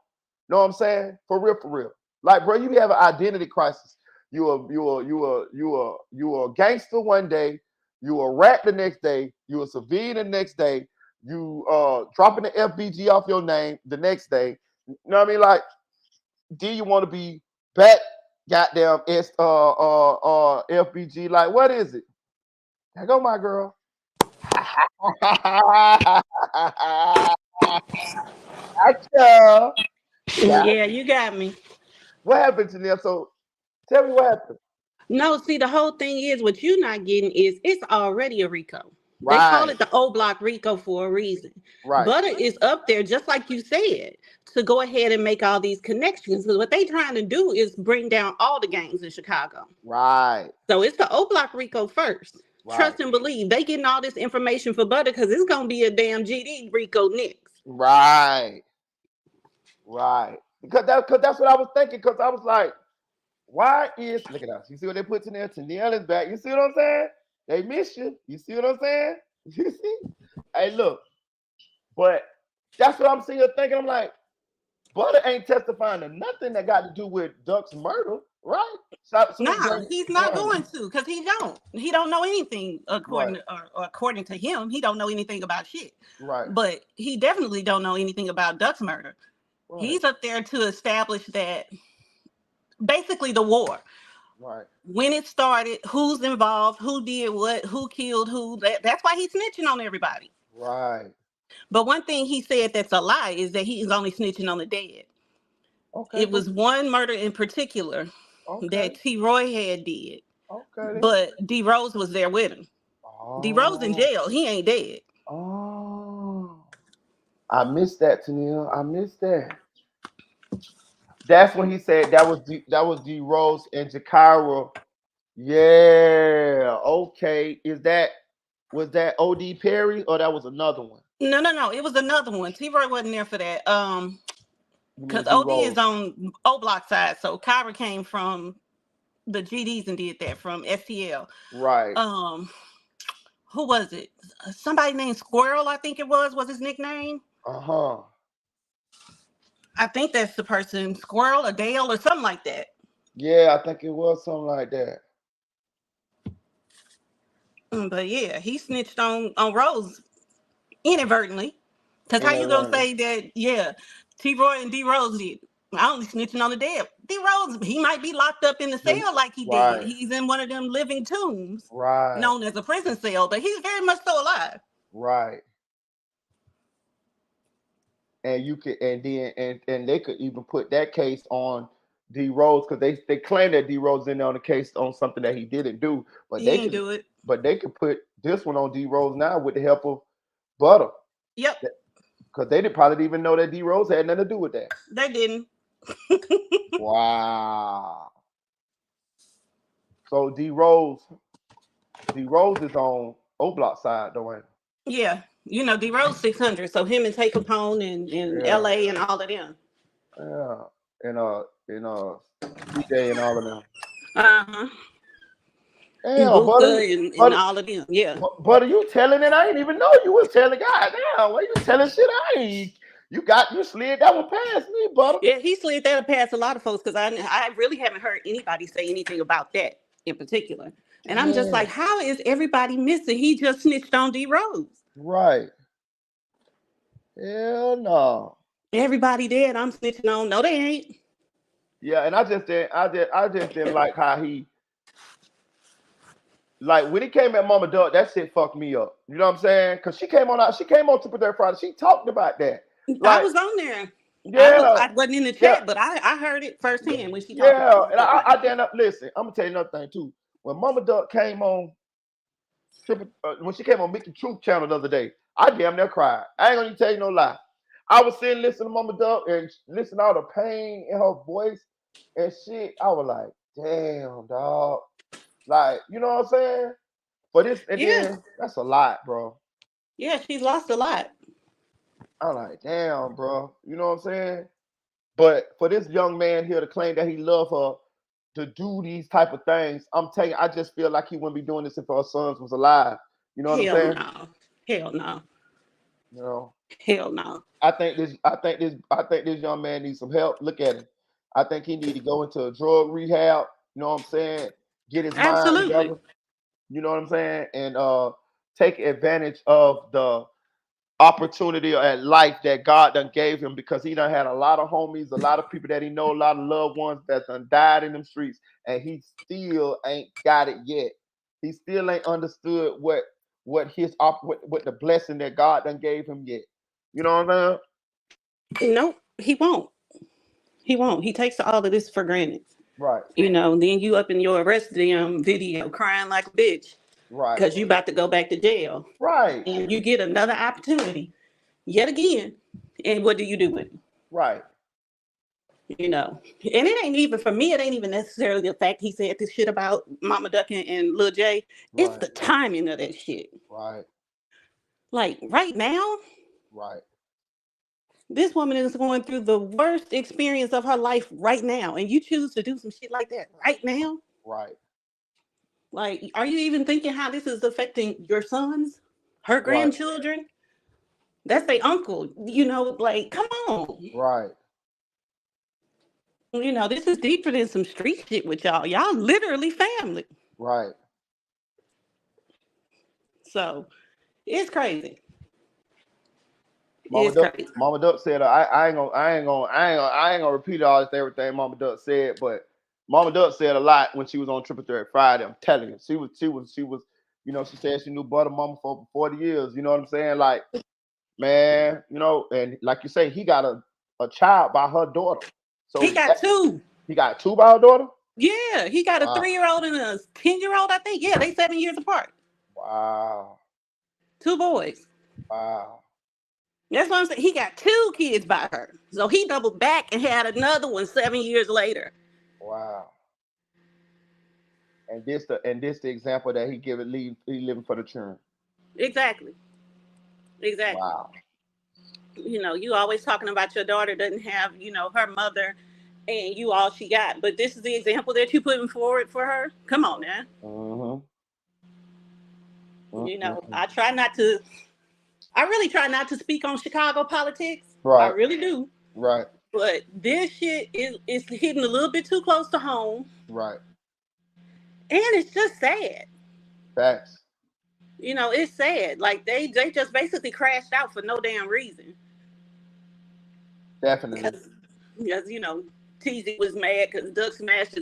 Know what I'm saying? For real. Like, bro, you have an identity crisis. You a gangster one day. You a rat the next day. You a civilian the next day. You dropping the FBG off your name the next day. You know what I mean? Like, do you want to be back? Goddamn FBG. Like, what is it? There go my girl. Gotcha. Yeah, you got me. What happened to them? So Tell me what happened. No, see, the whole thing is what you're not getting is it's already a RICO. They call Right, it the O Block RICO for a reason. right, Butter is up there, just like you said, to go ahead and make all these connections. Because what they trying to do is bring down all the gangs in Chicago. right, So it's the O Block RICO first. right, Trust and believe. They getting all this information for Butter because it's gonna be a damn GD RICO next. right, right. Because that's what I was thinking. Because I was like, why is look at us? You see what they put in there? Tennille is back. You see what I'm saying? They miss you. You see what I'm saying? You see? Hey, look, but that's what I'm sitting here thinking. I'm like, Butter ain't testifying to nothing that got to do with Duck's murder, right? So, soon as Nah, James, he's not going to because he don't. He don't know anything right, or according to him. He don't know anything about shit. right, But he definitely don't know anything about Duck's murder. right, He's up there to establish that basically the war. right, When it started, who's involved, who did what, who killed who. That's why he's snitching on everybody. right. But one thing he said that's a lie is that he is only snitching on the dead. Okay, It but was one murder in particular okay, that T. Roy had did, okay. but D. Rose was there with him. D. Rose in Oh, jail. He ain't dead. oh. I missed that, Tennille. I missed that. That's when he said that was D Rose and Jakira. Yeah. Okay. Was that OD Perry or that was another one? No, no, no. It was another one. T. Roy wasn't there for that. You Because mean D OD is Rose? on O Block side, so Kyra came from the GDs and did that from STL. Right. Um, who was it? Somebody named Squirrel, I think it was his nickname. Uh-huh. I think that's the person, Squirrel or Dale or something like that. Yeah, I think it was something like that. But yeah, he snitched on Rose inadvertently. Cause how you gonna Inadvertently. say that? Yeah, T. Roy and D. Rose did. I only snitching on the dead. D. Rose, he might be locked up in the cell like he did. Right. He's in one of them living tombs Right. known as a prison cell, but he's very much still alive. Right. And you could and they could even put that case on D Rose because they claim that D Rose in there on the case on something that he didn't do, but He ain't do it. they could put this one on D Rose now with the help of Butter Yep, because they did probably didn't even know that D Rose had nothing to do with that. they didn't. Wow. So D Rose is on O Block side, though, ain't Yeah, you know D. Rose 600. So him and Take Capone and he? L.A. and all of them. Yeah, and CJ and all of them. Uh huh. And Damn, Butta Butter, and Butter, all of them. Yeah. Butter, you telling it? I ain't even know you was telling. God damn, why you telling shit? I ain't. You slid that one past me, Butter. Yeah, he slid that past a lot of folks because I really haven't heard anybody say anything about that in particular. And I'm just Damn, like, how is everybody missing? He just snitched on D Rose. right? Hell no. Everybody dead. I'm snitching on. No, they ain't. Yeah, and I just didn't like how he like when he came at Mama Duck. That shit fucked me up. You know what I'm saying? Because she came on Triple Threat Friday. She talked about that. I Like, was on there. yeah, I wasn't in the yeah, chat, but I heard it firsthand when she talked about yeah. Mama And Duck like I that. damn up. Listen, I'm gonna tell you another thing too. When Mama Duck came on when she came on Mickey Truth channel the other day, I damn near cried. I ain't gonna even tell you no lie. I was sitting listening to Mama Duck and listening to all the pain in her voice and shit. I was like, damn, dog. Like, you know what I'm saying? But this and Yeah, then that's a lot, bro. yeah, she's lost a lot. I'm like, damn, bro. You know what I'm saying? But for this young man here to claim that he loved her to do these type of things, I'm telling you, I just feel like he wouldn't be doing this if her sons was alive. You know what I'm Hell saying? no. Hell no. You know. Hell no. I think this young man needs some help. Look at him. I think he need to go into a drug rehab. You know what I'm saying? Get his mind Absolutely. together. You know what I'm saying? And take advantage of the opportunity at life that God done gave him because he done had a lot of homies, a lot of people that he know, a lot of loved ones that done died in them streets, and he still ain't got it yet. He still ain't understood what the blessing that God done gave him yet. You know what I'm Nope, he won't. He won't. He takes all of this for granted. Right. Then you up in your arrest video crying like a bitch Right. because you about to go back to jail. Right. And you get another opportunity yet again. And what do you do with it? Right. And it ain't even, for me, it ain't even necessarily the fact he said this shit about Mama Duck and Lil J. It's Right. the timing of that shit. Right. Like right now, Right. this woman is going through the worst experience of her life right now. And you choose to do some shit like that right now? Right. Like, are you even thinking how this is affecting your sons, her Right. grandchildren? That's their uncle. Like, come on. Right. This is deeper than some street shit with y'all. Y'all literally family. Right. So it's crazy. Mama It's Duck, crazy. Mama Duck said, I ain't gonna repeat all this everything Mama Duck said, but Mama Duck said a lot when she was on Triple Threat Friday. I'm telling you, she was, she said she knew Butter Mama for 40 years. You know what I'm saying? Like, man, and like you say, he got a child by her daughter. He So got two. he got two by her daughter. Yeah, he got a Wow, 3-year-old and a 10-year-old, I think. Yeah, they 7 years apart. wow, Two boys. wow, That's what I'm saying. He got two kids by her. So he doubled back and had another one 7 years later. wow. And this the example that he living for the children. Exactly. Exactly. Wow. You always talking about your daughter doesn't have, her mother and you all she got. But this is the example that you putting forward for her. Come on now. Mm-hmm. I try not to I really try not to speak on Chicago politics. I Right. really do. Right. But this shit is hitting a little bit too close to home. Right. And it's just sad. Facts. It's sad. Like they just basically crashed out for no damn reason. Definitely. Because TZ was mad because Duck smashed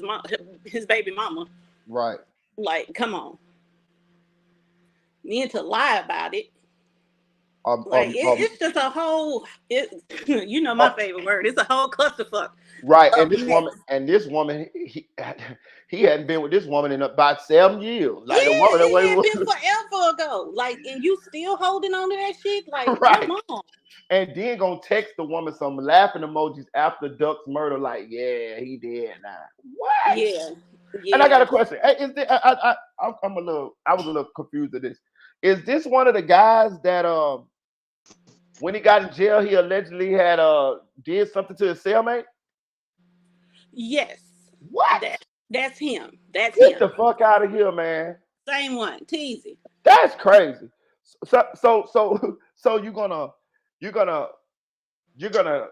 his baby mama. Right. Like, come on. Then to lie about it. Um, Like um, um, it's just a whole my um, favorite word. It's a whole clusterfuck right. And of this mess. woman, he hadn't been with this woman in about 7 years. Yeah, Like the woman that it way had was been forever ago. Like, and you still holding on to that shit? Like, come right. on. And then gonna text the woman some laughing emojis after Duck's murder. Like, yeah, he did now. What? Yeah. And I got Yeah. a question. Hey, is this, I was a little confused at this. Is this one of the guys that when he got in jail, he allegedly had did something to his cellmate? Yes. What? That's him. That's Get him. the fuck out of here, man. Same one. Teasy. That's crazy. So you're gonna you're gonna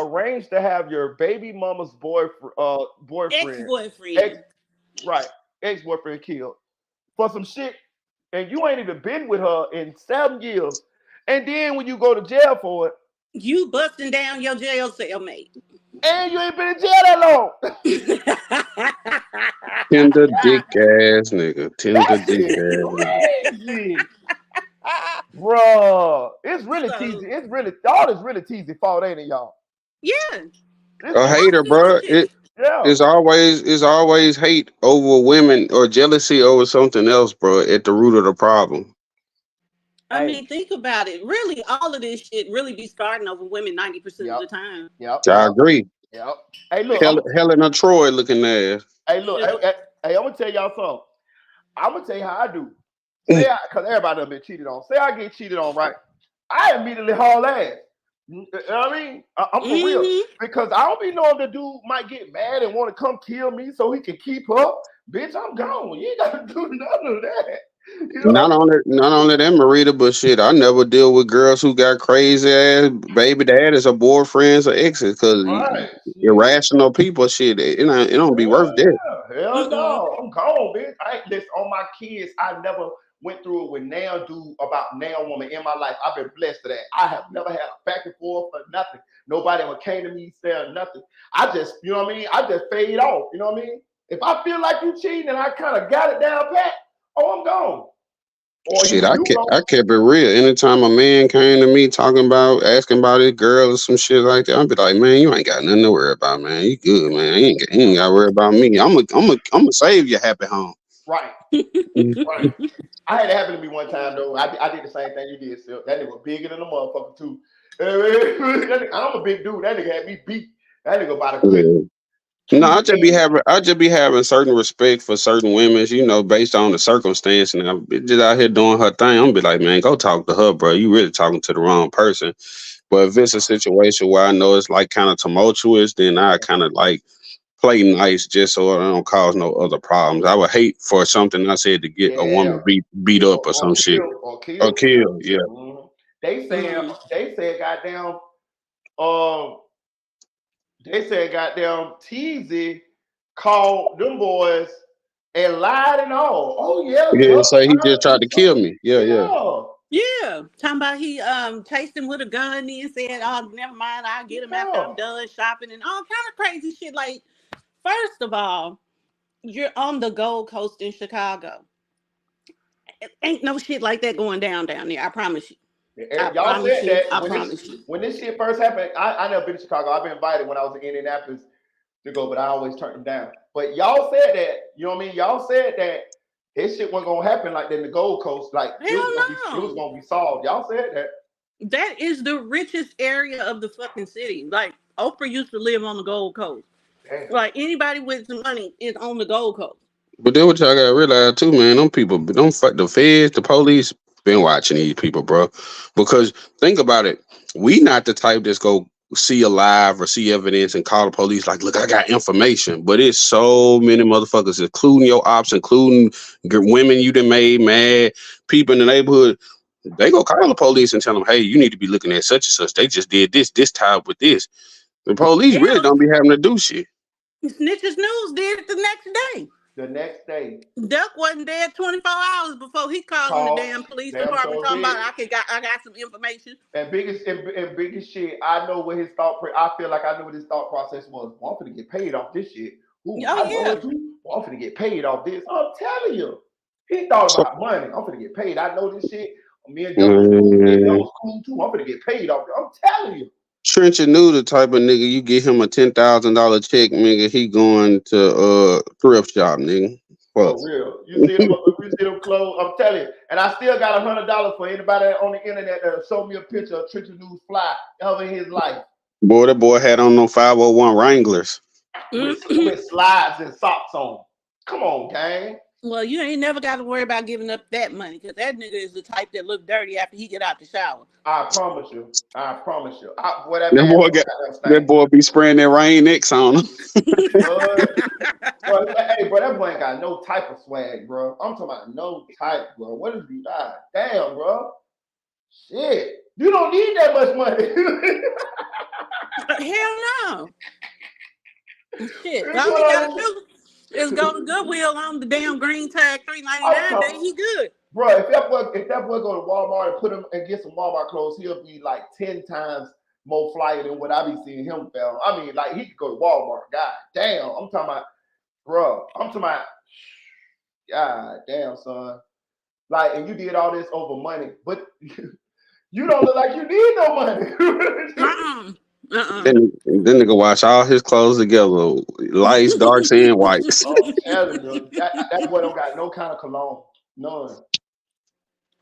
arrange to have your baby mama's boyfriend ex Ex-boyfriend. right ex-boyfriend killed for some shit, and you ain't even been with her in 7 years, and then when you go to jail for it, You busting down your jail cellmate. and you ain't been in jail that long. Tender dick ass nigga. Tender That dick shit ass nigga. crazy. Bruh, it's really So, teasy. It's really all is really teasy fault, ain't it, y'all? yeah. It's A really hater, bro. yeah, It's always hate over women or jealousy over something else, bro. At the root of the problem. I hey, mean, think about it. Really, all of this shit really be starting over women 90% of yep, the time. yep, I yep, agree. yep. Hey, look, Helen of Troy looking ass. hey, look, Yeah. I'm gonna tell y'all something. I'm gonna tell you how I do. Because everybody done been cheated on. Say I get cheated on, right? I immediately haul ass. You know what I mean? I'm for real. Mm-hmm. Because I don't be knowing the dude might get mad and want to come kill me so he can keep her. Bitch, I'm gone. You ain't gotta do none of that. You know what Not only that, Merita, but shit, I never deal with girls who got crazy ass baby daddies or boyfriends or exes because I'm right. Shit. irrational people, shit, it don't be Hell worth that. yeah. Hell Mm-mm. no. I'm gone, bitch. I ain't listen on my kids. I never went through it with now dude about now woman in my life. I've been blessed to that. I have never had a back and forth or nothing. Nobody ever came to me saying nothing. I just, you know what I mean? I just fade off. You know what I mean? If I feel like you cheating and I kind of got it down pat, oh, I'm gone. or Shit, you you I go kept it real. Anytime a man came to me asking about his girl or some shit like that, I'd be like, man, you ain't got nothing to worry about, man. You good, man. You ain't got to worry about me. I'm gonna save your happy home. right, right. I had it happen to me one time though. I did the same thing you did, Silk. That nigga was bigger than a motherfucker too. I'm a big dude. That nigga had me beat. That nigga about a good Yeah. No, 210. I just be having certain respect for certain women, based on the circumstance. And I'm just out here doing her thing. I'm be like, man, go talk to her, bro. You really talking to the wrong person. But if it's a situation where I know it's like kind of tumultuous, then I kind of like play nice just so I don't cause no other problems. I would hate for something I said to get a Yeah, woman beat yeah, up or some shit or or kill. killed. Yeah, Mhm. They saying Mm. they said goddamn um they said goddamn Teasy called them boys and lied and all. Oh yeah, yeah. Tuck So he just heard tried you to kill something. me. Yeah, yeah. Yeah, Yeah, talking about he chased him with a gun and said, "Oh, never mind, I'll get him after yeah. I'm done shopping," and all kind of crazy shit. Like, first of all, you're on the Gold Coast in Chicago. Ain't no shit like that going down there. I promise you. I Y'all promise said you. that I promise you. when this shit first happened. I never been to Chicago. I've been invited when I was in Indianapolis to go, but I always turned them down. But y'all said that, you know what I mean? Y'all said that this shit wasn't gonna happen like that in the Gold Coast. Like Hell it was no. gonna be solved. Y'all said that. That is the richest area of the fucking city. Like Oprah used to live on the Gold Coast. Damn. Like anybody with some money is on the Gold Coast. But then what y'all gotta realize too, man, them people, don't fuck the feds, the police been watching these people, bro. Because think about it, we not the type that's go see a live or see evidence and call the police like, look, I got information. But it's so many motherfuckers, including your ops, including women you done made mad, people in the neighborhood. They go call the police and tell them, hey, you need to be looking at such and such. They just did this time with this. The police really Hell, don't be having to do shit. Snitches News did it the next day. The next day, Duck wasn't dead 24 hours before he called in the call damn police damn department sure talking about did. I got some information. And biggest shit, I know what his I feel like I knew what his thought process was. Well, I'm finna get paid off this shit. Ooh, Oh I know yeah. it too. Well, I'm finna get paid off this. I'm telling you. He thought So, about money. I'm finna get paid. I know this shit. Me and Duck was cool. Me and Duck man. was cool too. I'm finna get paid off. I'm telling you. Trencher knew the type of nigga you get him a $10,000 check, nigga. He going to thrift shop, nigga. Fuck. For real. You see them clothes. I'm telling you. And I still got $100 for anybody on the internet that'll show me a picture of Trencher News fly ever in his life. Boy, that boy had on no 501 Wranglers. With slides and socks on. Come on, gang. Well, you ain't never got to worry about giving up that money because that nigga is the type that look dirty after he get out the shower. I promise you. I promise you. Boy, that That man boy don't got got that that thing. boy be spraying that Rain X on him. But, hey, bro, that boy ain't got no type of swag, bro. I'm talking about no type, bro. What is he? God damn, bro. Shit. You don't need that much money. Hell no. Shit. You All he know gotta what do is go to Goodwill on the damn green tag I'm $3.99. Then talking, he good. bro. If that boy go to Walmart and put him and get some Walmart clothes, he'll be like 10 times more flyer than what I be seeing him film. I mean, like he could go to Walmart. God damn. I'm talking about, bro. I'm talking about, God damn, son. Like, and you did all this over money, but you don't look like you need no money. Uh-uh. Uh-uh. Then nigga wash all his clothes together, lights, darks, and whites. I'm telling you, that boy don't got no kind of cologne. None.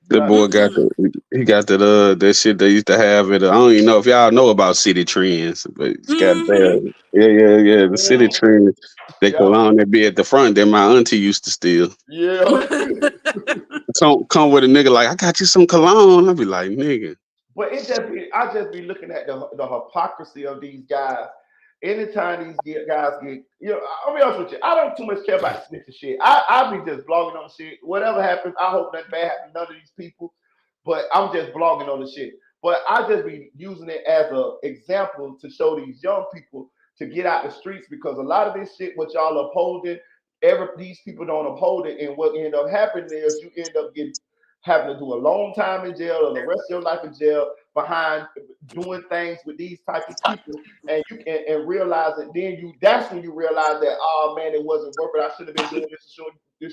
That boy Nothing. got he got that shit they used to have it. I don't even know if y'all know about city trends, but it's got Mm-hmm. that. Yeah. The city Mhm. trends. They Yeah. cologne that be at the front that my auntie used to steal. Yeah. So come with a nigga like, I got you some cologne. I'll be like, nigga. But I just be looking at the hypocrisy of these guys. Anytime guys get, I'll be honest with you, I don't too much care about the snitching shit. I be just blogging on shit. Whatever happens, I hope nothing bad happens to none of these people. But I'm just blogging on the shit. But I just be using it as an example to show these young people to get out the streets because a lot of this shit, what y'all upholding, these people don't uphold it, and what end up happening is you end up getting having to do a long time in jail or the rest of your life in jail behind doing things with these type of people, and you can and realize it. Then that's when you realize that, oh man, it wasn't worth it. I should have been doing this.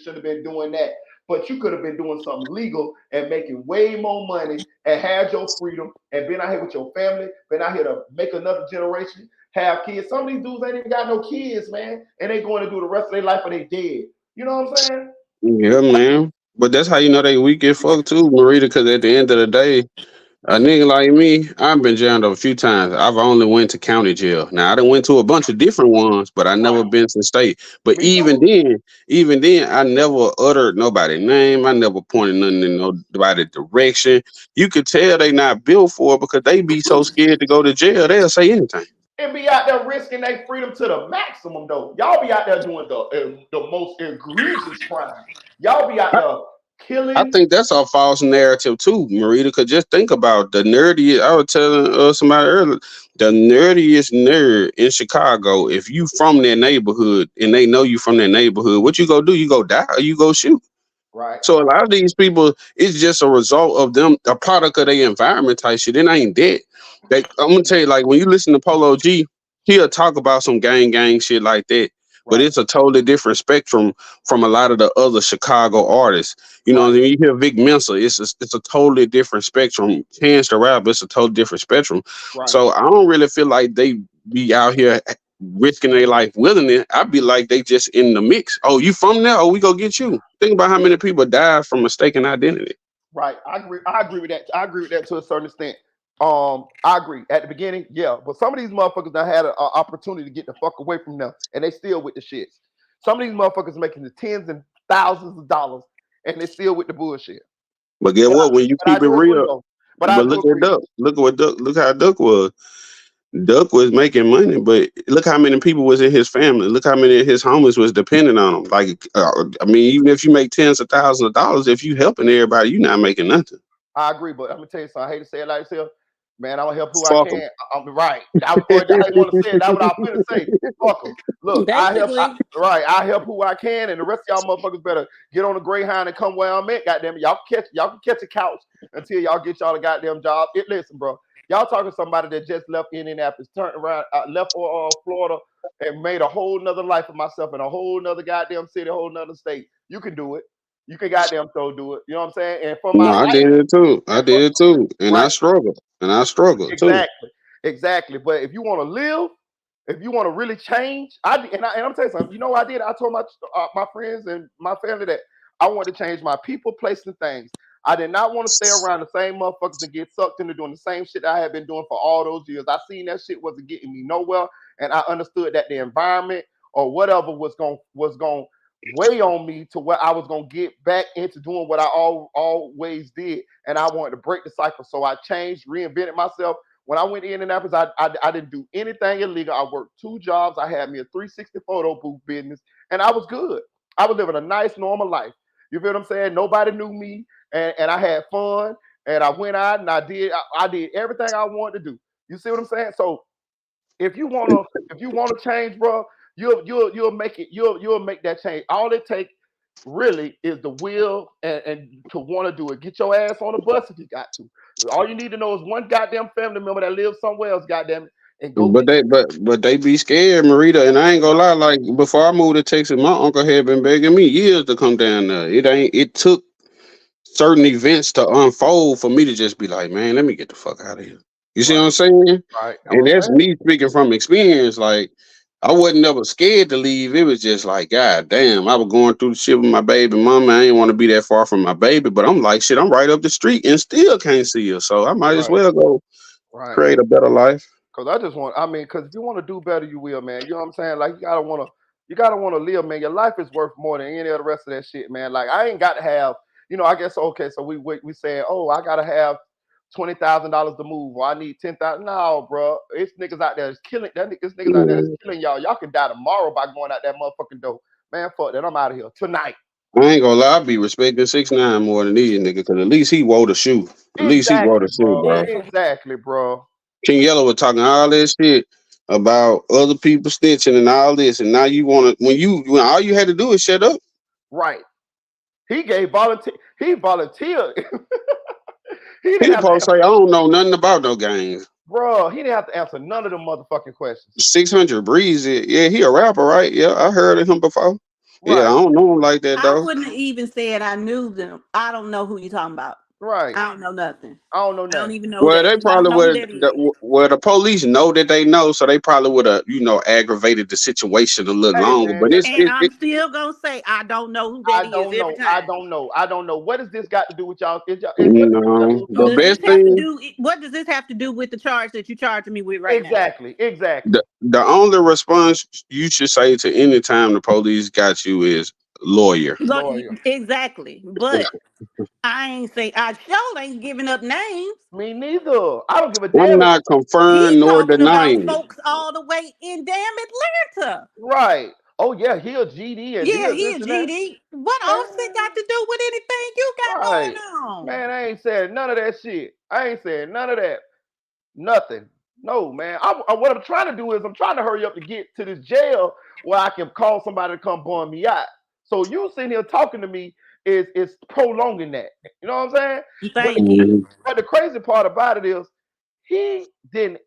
Should have been doing that. But you could have been doing something legal and making way more money and had your freedom and been out here with your family, been out here to make another generation, have kids. Some of these dudes ain't even got no kids, man, and they going to do the rest of their life or they dead. You know what I'm saying? Yeah, man. But that's how you know they weak as fuck too, Marita. Because at the end of the day, a nigga like me, I've been jailed a few times. I've only went to county jail. Now I done went to a bunch of different ones, but I never Right. been to state. But Me too. even then, I never uttered nobody's name. I never pointed nothing in nobody's direction. You could tell they not built for it because they be so scared to go to jail. They'll say anything. And be out there risking their freedom to the maximum, though. Y'all be out there doing the most egregious crimes. Y'all be out there I killing. think that's a false narrative too, Marita. Because just think about the nerdiest. I was telling somebody earlier, the nerdiest nerd in Chicago. If you from their neighborhood and they know you from their neighborhood, what you go do? You go die or you go shoot. Right. So a lot of these people, it's just a result of them, a product of their environment type shit. It ain't that. I'm gonna tell you, like when you listen to Polo G, he'll talk about some gang shit like that. But Right. it's a totally different spectrum from a lot of the other Chicago artists. You know, Right. what I mean, you hear Vic Mensa, it's a totally different spectrum. Chance the Rapper, it's a totally different spectrum. Right. So I don't really feel like they be out here risking their life willing it. I'd be like they just in the mix. Oh, you from there? Oh, we go get you. Think about how many people died from mistaken identity. Right. I agree. I agree with that. I agree with that to a certain extent. I agree. At the beginning, yeah, but some of these motherfuckers that had an opportunity to get the fuck away from them, and they still with the shits. Some of these motherfuckers making the tens and thousands of dollars, and they still with the bullshit. But get But I, what? When you but I keep it do agree real, though. But I but do look at agree. Duck. Look at what Duck. Look how Duck was. Duck was making money, but look how many people was in his family. Look how many of his homies was depending on him. Like, I mean, even if you make tens of thousands of dollars, if you helping everybody, you not making nothing. I agree, but I'm gonna tell you something. I hate to say it like this, man. I'm gonna help who I Fuck them. can. I'm right. Or I didn't want to say it. That's what I'm gonna say. Fuck them. Look, I help. Basically, Right, I help who I can, and the rest of y'all motherfuckers better get on the Greyhound and come where I'm at. Goddamn it, y'all can catch a couch until y'all get y'all a goddamn job. Listen, bro. Y'all talking to somebody that just left Indianapolis, turned around, left Florida, and made a whole nother life for myself in a whole nother goddamn city, a whole nother state. You can do it. You can goddamn so do it. You know what I'm saying? And for No, my I life, did it too. I and for did it too, and I right. struggled, and I struggled too. Exactly, exactly. But if you want to live, if you want to really change, I'm telling you something. You know what I did? I told my friends and my family that I wanted to change my people, place, and things. I did not want to stay around the same motherfuckers and get sucked into doing the same shit I had been doing for all those years. I seen that shit wasn't getting me nowhere, and I understood that the environment or whatever was going weigh on me to where I was gonna get back into doing what I always did, and I wanted to break the cycle. So I changed, reinvented myself. When I went to Indianapolis, I didn't do anything illegal. I worked two jobs. I had me a 360 photo booth business, and I was good. I was living a nice, normal life. You feel what I'm saying? Nobody knew me, and I had fun, and I went out and I did everything I wanted to do. You see what I'm saying? So if you wanna change, bro, you'll make it. You'll make that change. All it takes really is the will and to want to do it. Get your ass on the bus if you got to. All you need to know is one goddamn family member that lives somewhere else, goddamn it, and go But get. they be scared, Marita. And I ain't gonna lie. Like before I moved to Texas, my uncle had been begging me years to come down there. It took certain events to unfold for me to just be like, man, let me get the fuck out of here. You see Right, what I'm saying? right. That's And what I'm that's saying. me speaking from experience. Like, I wasn't never scared to leave. It was just like, God damn, I was going through the shit with my baby mama. I didn't want to be that far from my baby, but I'm like, shit, I'm right up the street and still can't see her. So I might as Right, well go right. create a better life. Cause I just want. I mean, cause if you want to do better, you will, man. You know what I'm saying? Like you gotta wanna live, man. Your life is worth more than any of the rest of that shit, man. Like I ain't got to have. I guess okay. So we saying, oh, I gotta have $20,000 to move, or I need 10,000. No, bro, it's niggas out there that's killing. It's niggas out there that's Man, killing y'all. Y'all can die tomorrow by going out that motherfucking door, man. Fuck that. I'm out of here tonight. I ain't gonna lie, I be respecting 6ix9ine more than these niggas, cause at least he wore the shoe. At least he wore Exactly, the shoe, bro. bro. yeah. Exactly, bro. King Yellow was talking all this shit about other people snitching and all this, and now you want to when all you had to do is shut up. Right. He gave volunteer. He volunteered. He didn't He have to supposed to answer, say, I don't know nothing about no gangs. bro. He didn't have to answer none of them motherfucking questions. 600 Breezy. Yeah, he a rapper, right? Yeah, I heard of him before. Yeah, I Right, don't know him like that I though. wouldn't have even said I knew them. I don't know who you talking about. right. I don't know nothing. I don't know I don't nothing. even know Well, that. they I don't probably know who would. that is. Well, the police know that they know, so they probably would have, aggravated the situation a little Hey longer. man, But they, And I'm still gonna say I don't know who that I is don't every know. I time. don't know. I don't know. What does this got to do with y'all? What does this got to do with the y'all Does case? this best have to thing, do? What does this have to do with the charge that you charging me with right now? Exactly. Exactly. the only response you should say to any time the police got you is lawyer. Look, Lawyer. exactly. But I ain't say I sure ain't giving up names. Me neither. I don't give a I'm damn. not He confirming nor talking about denying. folks all the way in damn Atlanta. Right. Oh yeah, he a GD and Yeah, this, he this a and that. GD. What Offset Man, got to do with anything you got right. going on? Man, I ain't saying none of that shit. I ain't saying none of that. Nothing. No, man. What I'm trying to do is I'm trying to hurry up to get to this jail where I can call somebody to come bond me out. So you sitting here talking to me is prolonging that. You know what I'm saying? But Thank you. Mhm. but the crazy part about it is he didn't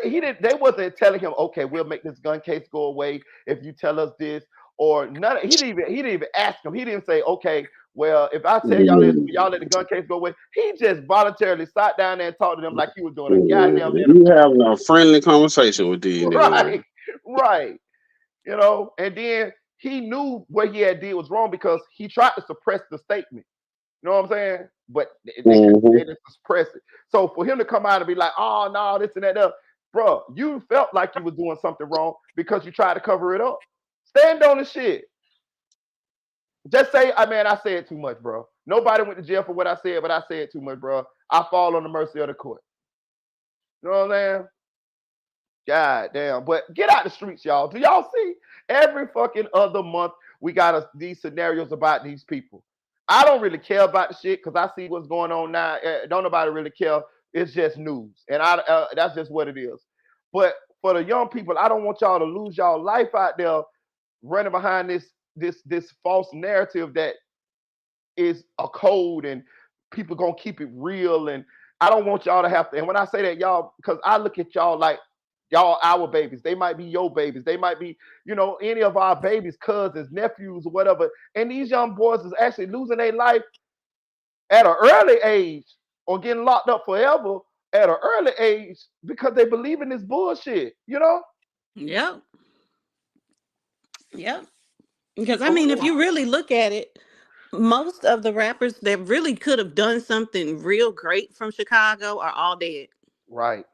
he didn't. They wasn't telling him, okay, we'll make this gun case go away if you tell us this, or none. He didn't even ask him. He didn't say, okay, well, if I tell y'all this, will y'all let the gun case go away? He just voluntarily sat down there and talked to them like he was doing a goddamn You interview. having a friendly conversation with these niggas, man. Right, right. And then he knew what he had did was wrong because he tried to suppress the statement. You know what I'm saying? But they Mhm. just suppress it. So for him to come out and be like, oh no, this and that, bro, you felt like you was doing something wrong because you tried to cover it up. Stand on the shit. Just say, I mean, I said too much, bro. Nobody went to jail for what I said, but I said too much, bro. I fall on the mercy of the court. You know what I'm saying? God damn. But get out the streets, y'all. Do y'all see? Every fucking other month, we got these scenarios about these people. I don't really care about the shit because I see what's going on now. Don't nobody really care. It's just news. And that's just what it is. But for the young people, I don't want y'all to lose y'all life out there running behind this false narrative that is a code and people gonna keep it real. And I don't want y'all to have to. And when I say that, y'all, because I look at y'all like y'all our babies. They might be your babies. They might be, any of our babies, cousins, nephews, or whatever. And these young boys is actually losing their life at an early age or getting locked up forever at an early age because they believe in this bullshit. Yep. Yep. Because I So, mean, if you really look at it, most of the rappers that really could have done something real great from Chicago are all dead. right.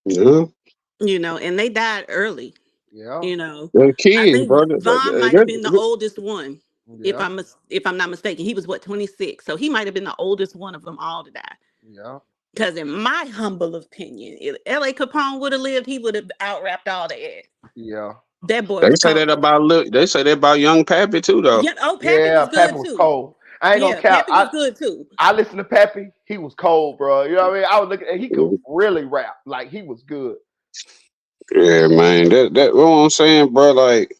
Yeah. And they died early. Yeah. You know, The I kids, think bro. Vaughn might have been the oldest one, if Yeah. I'm not mistaken. He was what 26, so he might have been the oldest one of them all to die. Yeah. Because in my humble opinion, if L.A. Capone would have lived, he would have outrapped all that. Yeah. That boy They was say that cold. about look. They say that about young Pappy too, though. Yeah. Oh, Pappy Yeah. was Pappy good was too. cold. I ain't gonna Yeah, count. Pappy was good too. I listened to Pappy. He was cold, bro. You know what I mean? I was looking at he could really rap. Like he was good. Yeah, man. That what I'm saying, bro. Like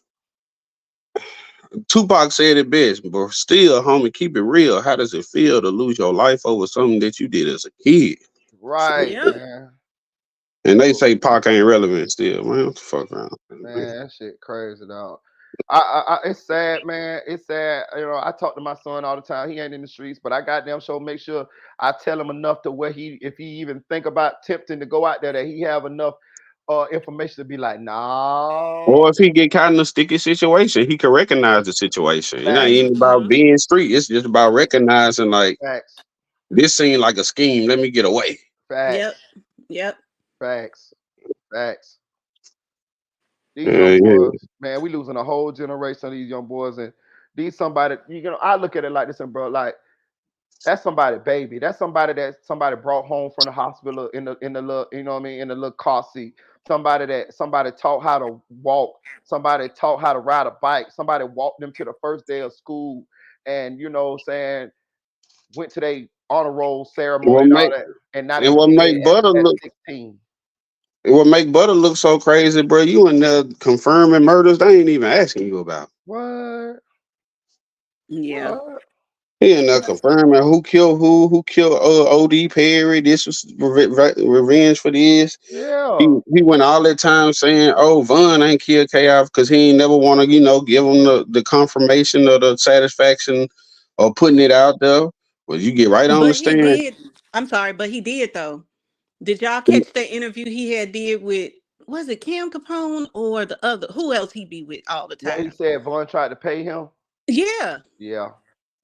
Tupac said it best, but still, homie, keep it real. How does it feel to lose your life over something that you did as a kid? Right, Yep. man. And they say Pac ain't relevant still. Man, what the fuck around? Man, that shit crazy, dog. It's sad, man. It's sad. I talk to my son all the time. He ain't in the streets, but I goddamn sure make sure I tell him enough to where if he even think about tempting to go out there, that he have enough information to be like, Or no, if he get caught in a sticky situation, he can recognize the situation. It ain't facts, even about Hmm. being street. It's just about recognizing like facts, this seemed like a scheme. Let me get away. Yep. facts, Yep. facts, facts. These young Yeah. boys, man, we losing a whole generation of these young boys, and these somebody, I look at it like this, and bro, like that's somebody baby. That's somebody that somebody brought home from the hospital in the little, you know what I mean, in the little car seat. Somebody taught how to walk. Somebody taught how to ride a bike. Somebody walked them to the first day of school, and saying went to their honor roll ceremony What and all make that, and now and they what dead make Butter at look 16. what make Butter look so crazy, bro? You in there confirming murders they ain't even asking you about. What? Yeah. What? He ended up confirming who killed OD Perry. This was revenge for this. He Yeah. he went all that time saying, "Oh, Von ain't killed KI because he ain't never want to, give him the confirmation or the satisfaction or putting it out there." Well, you get right on the But he stand. did. I'm sorry, but he did though. Did y'all catch that interview he had did with, was it Cam Capone or the other? Who else he be with all the Yeah, he time? said Vaughn tried to pay him. Yeah, Yeah.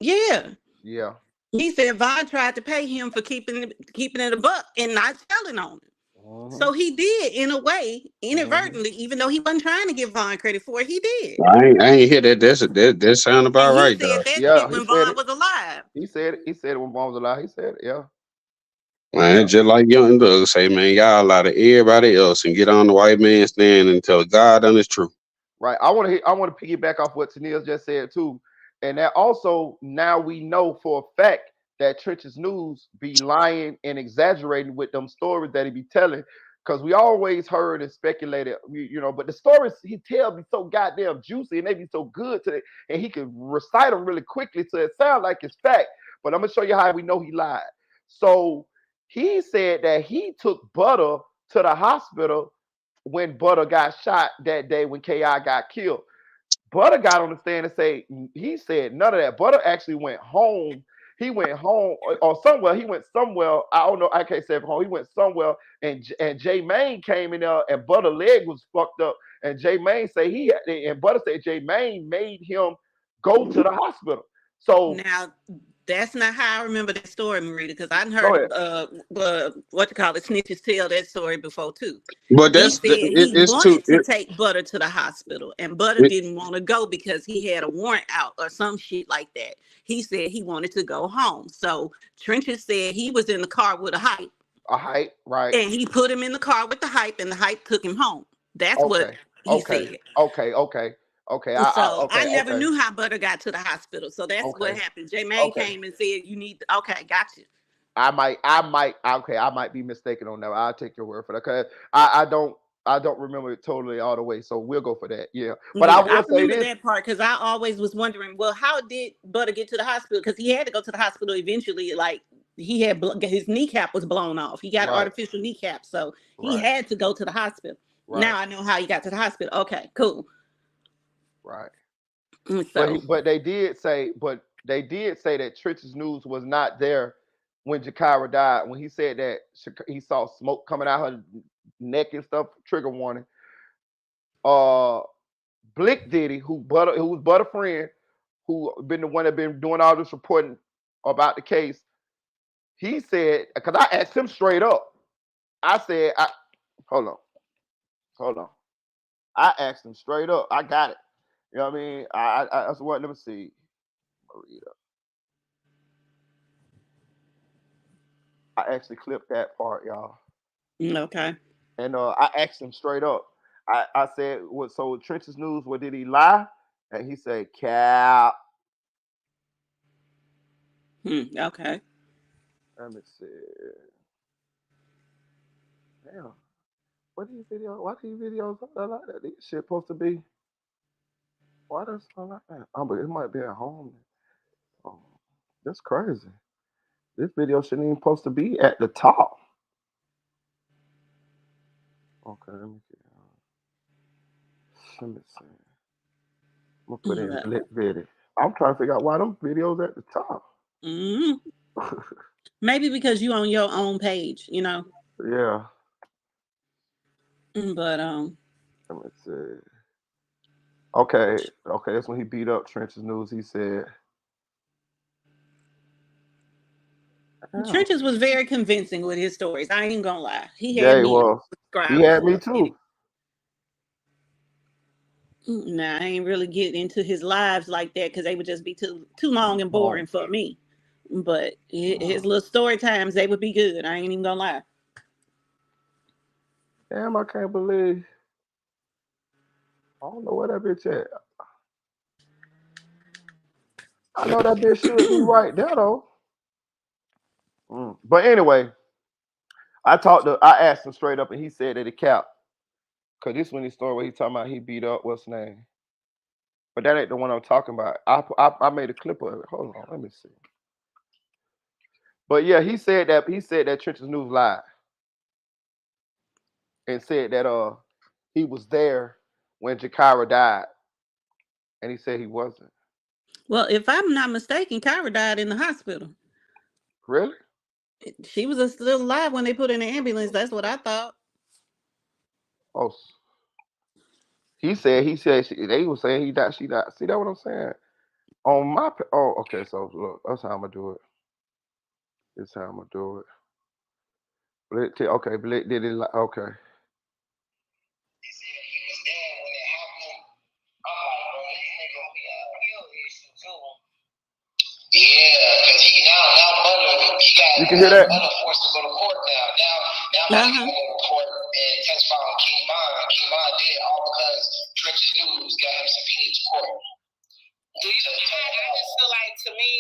yeah. Yeah. He said Vaughn tried to pay him for keeping it a buck and not telling on him. Hmm. So he did in a way, Hmm. inadvertently, even though he wasn't trying to give Vaughn credit for it, he did. I ain't hear that. That sound And about he right said though. that Yeah, shit he when said Vaughn it. was alive. He said it. He said it when Vaughn was alive. He said it. Yeah. Man, Yeah. just like Young Doug say, man, y'all lie to everybody else and get on the white man stand and tell God done is true. Right. I want to piggyback off what Tennille just said too. And that also now we know for a fact that Trench's News be lying and exaggerating with them stories that he be telling. Because we always heard and speculated, but the stories he tell be so goddamn juicy and they be so good to it, and he can recite them really quickly so it sound like it's fact. But I'm gonna show you how we know he lied. So he said that he took Butter to the hospital when Butter got shot that day when KI got killed. Butter got on the stand and say he said none of that. Butter actually went home. He went home or somewhere. He went somewhere. I don't know. I can't say from home. He went somewhere, and Jay Main came in there, and Butter leg was fucked up. And Jay Main say and Butter said Jay Main made him go to the hospital. So Now, that's not how I remember that story, Marita, because I go heard ahead. what you call it, snitches tell that story before too. But He said he it's too wanted to take Butter to the hospital, and Butter it, didn't want to go because he had a warrant out or some shit like that. He said he wanted to go home. So Trenches said he was in the car with a hype, A height, right? and he put him in the car with the hype, and the hype took him home. That's what Okay, he okay, said. okay, okay, okay. So I Okay, never okay, knew how Butter got to the hospital. So that's what okay, happened. J Main okay. came and said, "You need." Okay, got you. Okay, I might be mistaken on that. I'll take your word for that. Cause I don't remember it totally all the way. So we'll go for that. Yeah. But I Yeah, I will say remember this. that part because I always was wondering, well, how did Butter get to the hospital? Because he had to go to the hospital eventually. Like he had his kneecap was blown off. He got Right, artificial kneecap, so he right, had to go to the hospital. right, Now I know how he got to the hospital. Okay, cool. right. So But they did say that Trich's News was not there when Jakira died. When he said that he saw smoke coming out her neck and stuff, trigger warning. Uh Blick Diddy, who was Butter friend, who been the one that been doing all this reporting about the case. He said, because I asked him straight up. I said, hold on, hold on. I asked him straight up. I got it. You know what I mean? I said, what? Let me see. Merita. I actually clipped that part, y'all. okay. And I asked him straight up. I said, what? So Trench's News, what did he lie? And he said, cap. Okay. Let me see. Damn. What these videos? Why these videos are like that? These shit supposed to be. Why does it like that? Oh, but it might be at home. Oh, that's crazy. This video shouldn't even supposed to be at the top. Okay, let me see. Let me see. I'm gonna put in Blick video. I'm trying to figure out why them videos at the top. Mm-hmm. Maybe because you on your own page, you know. Yeah. But Let me see. Okay, okay. That's when he beat up Trench's News. He said, "Damn, Trenches was very convincing with his stories. I ain't even gonna lie. He had yeah, he me was. He subscribed had for me a minute. too. Nah, I ain't really get into his lives like that because they would just be too long and Oh, boring for me. But his oh, little story times, they would be good. I ain't even gonna lie. damn, I can't believe. I don't know where that bitch at. I know that bitch should be right there though. But anyway, I asked him straight up, and he said that it capped. Cause this when he started where he talking about he beat up what's his name. But that ain't the one I'm talking about. I made a clip of it. Hold on, let me see. But yeah, he said that Trenches News lied and said that he was there when Jakira died, and he said he wasn't. Well, if I'm not mistaken, Kyra died in the hospital. Really? She was still alive when they put her in the ambulance. That's what I thought. Oh, they were saying he died. She died. See that what I'm saying? Oh, okay. So look, that's how I'm gonna do it. This how I'm gonna do it. Okay, Blick did it. Okay. He said he was there when it happened. I'm like, bro, this nigga gonna be a real issue too. Yeah, because he now Butta, he got You can hear that? Butta forced to go to court now. Now Butta Uh-huh. can go to court and testify on King Von. King Von did all because Trenches News got him subpoenaed to court. Do you know? I just feel like to me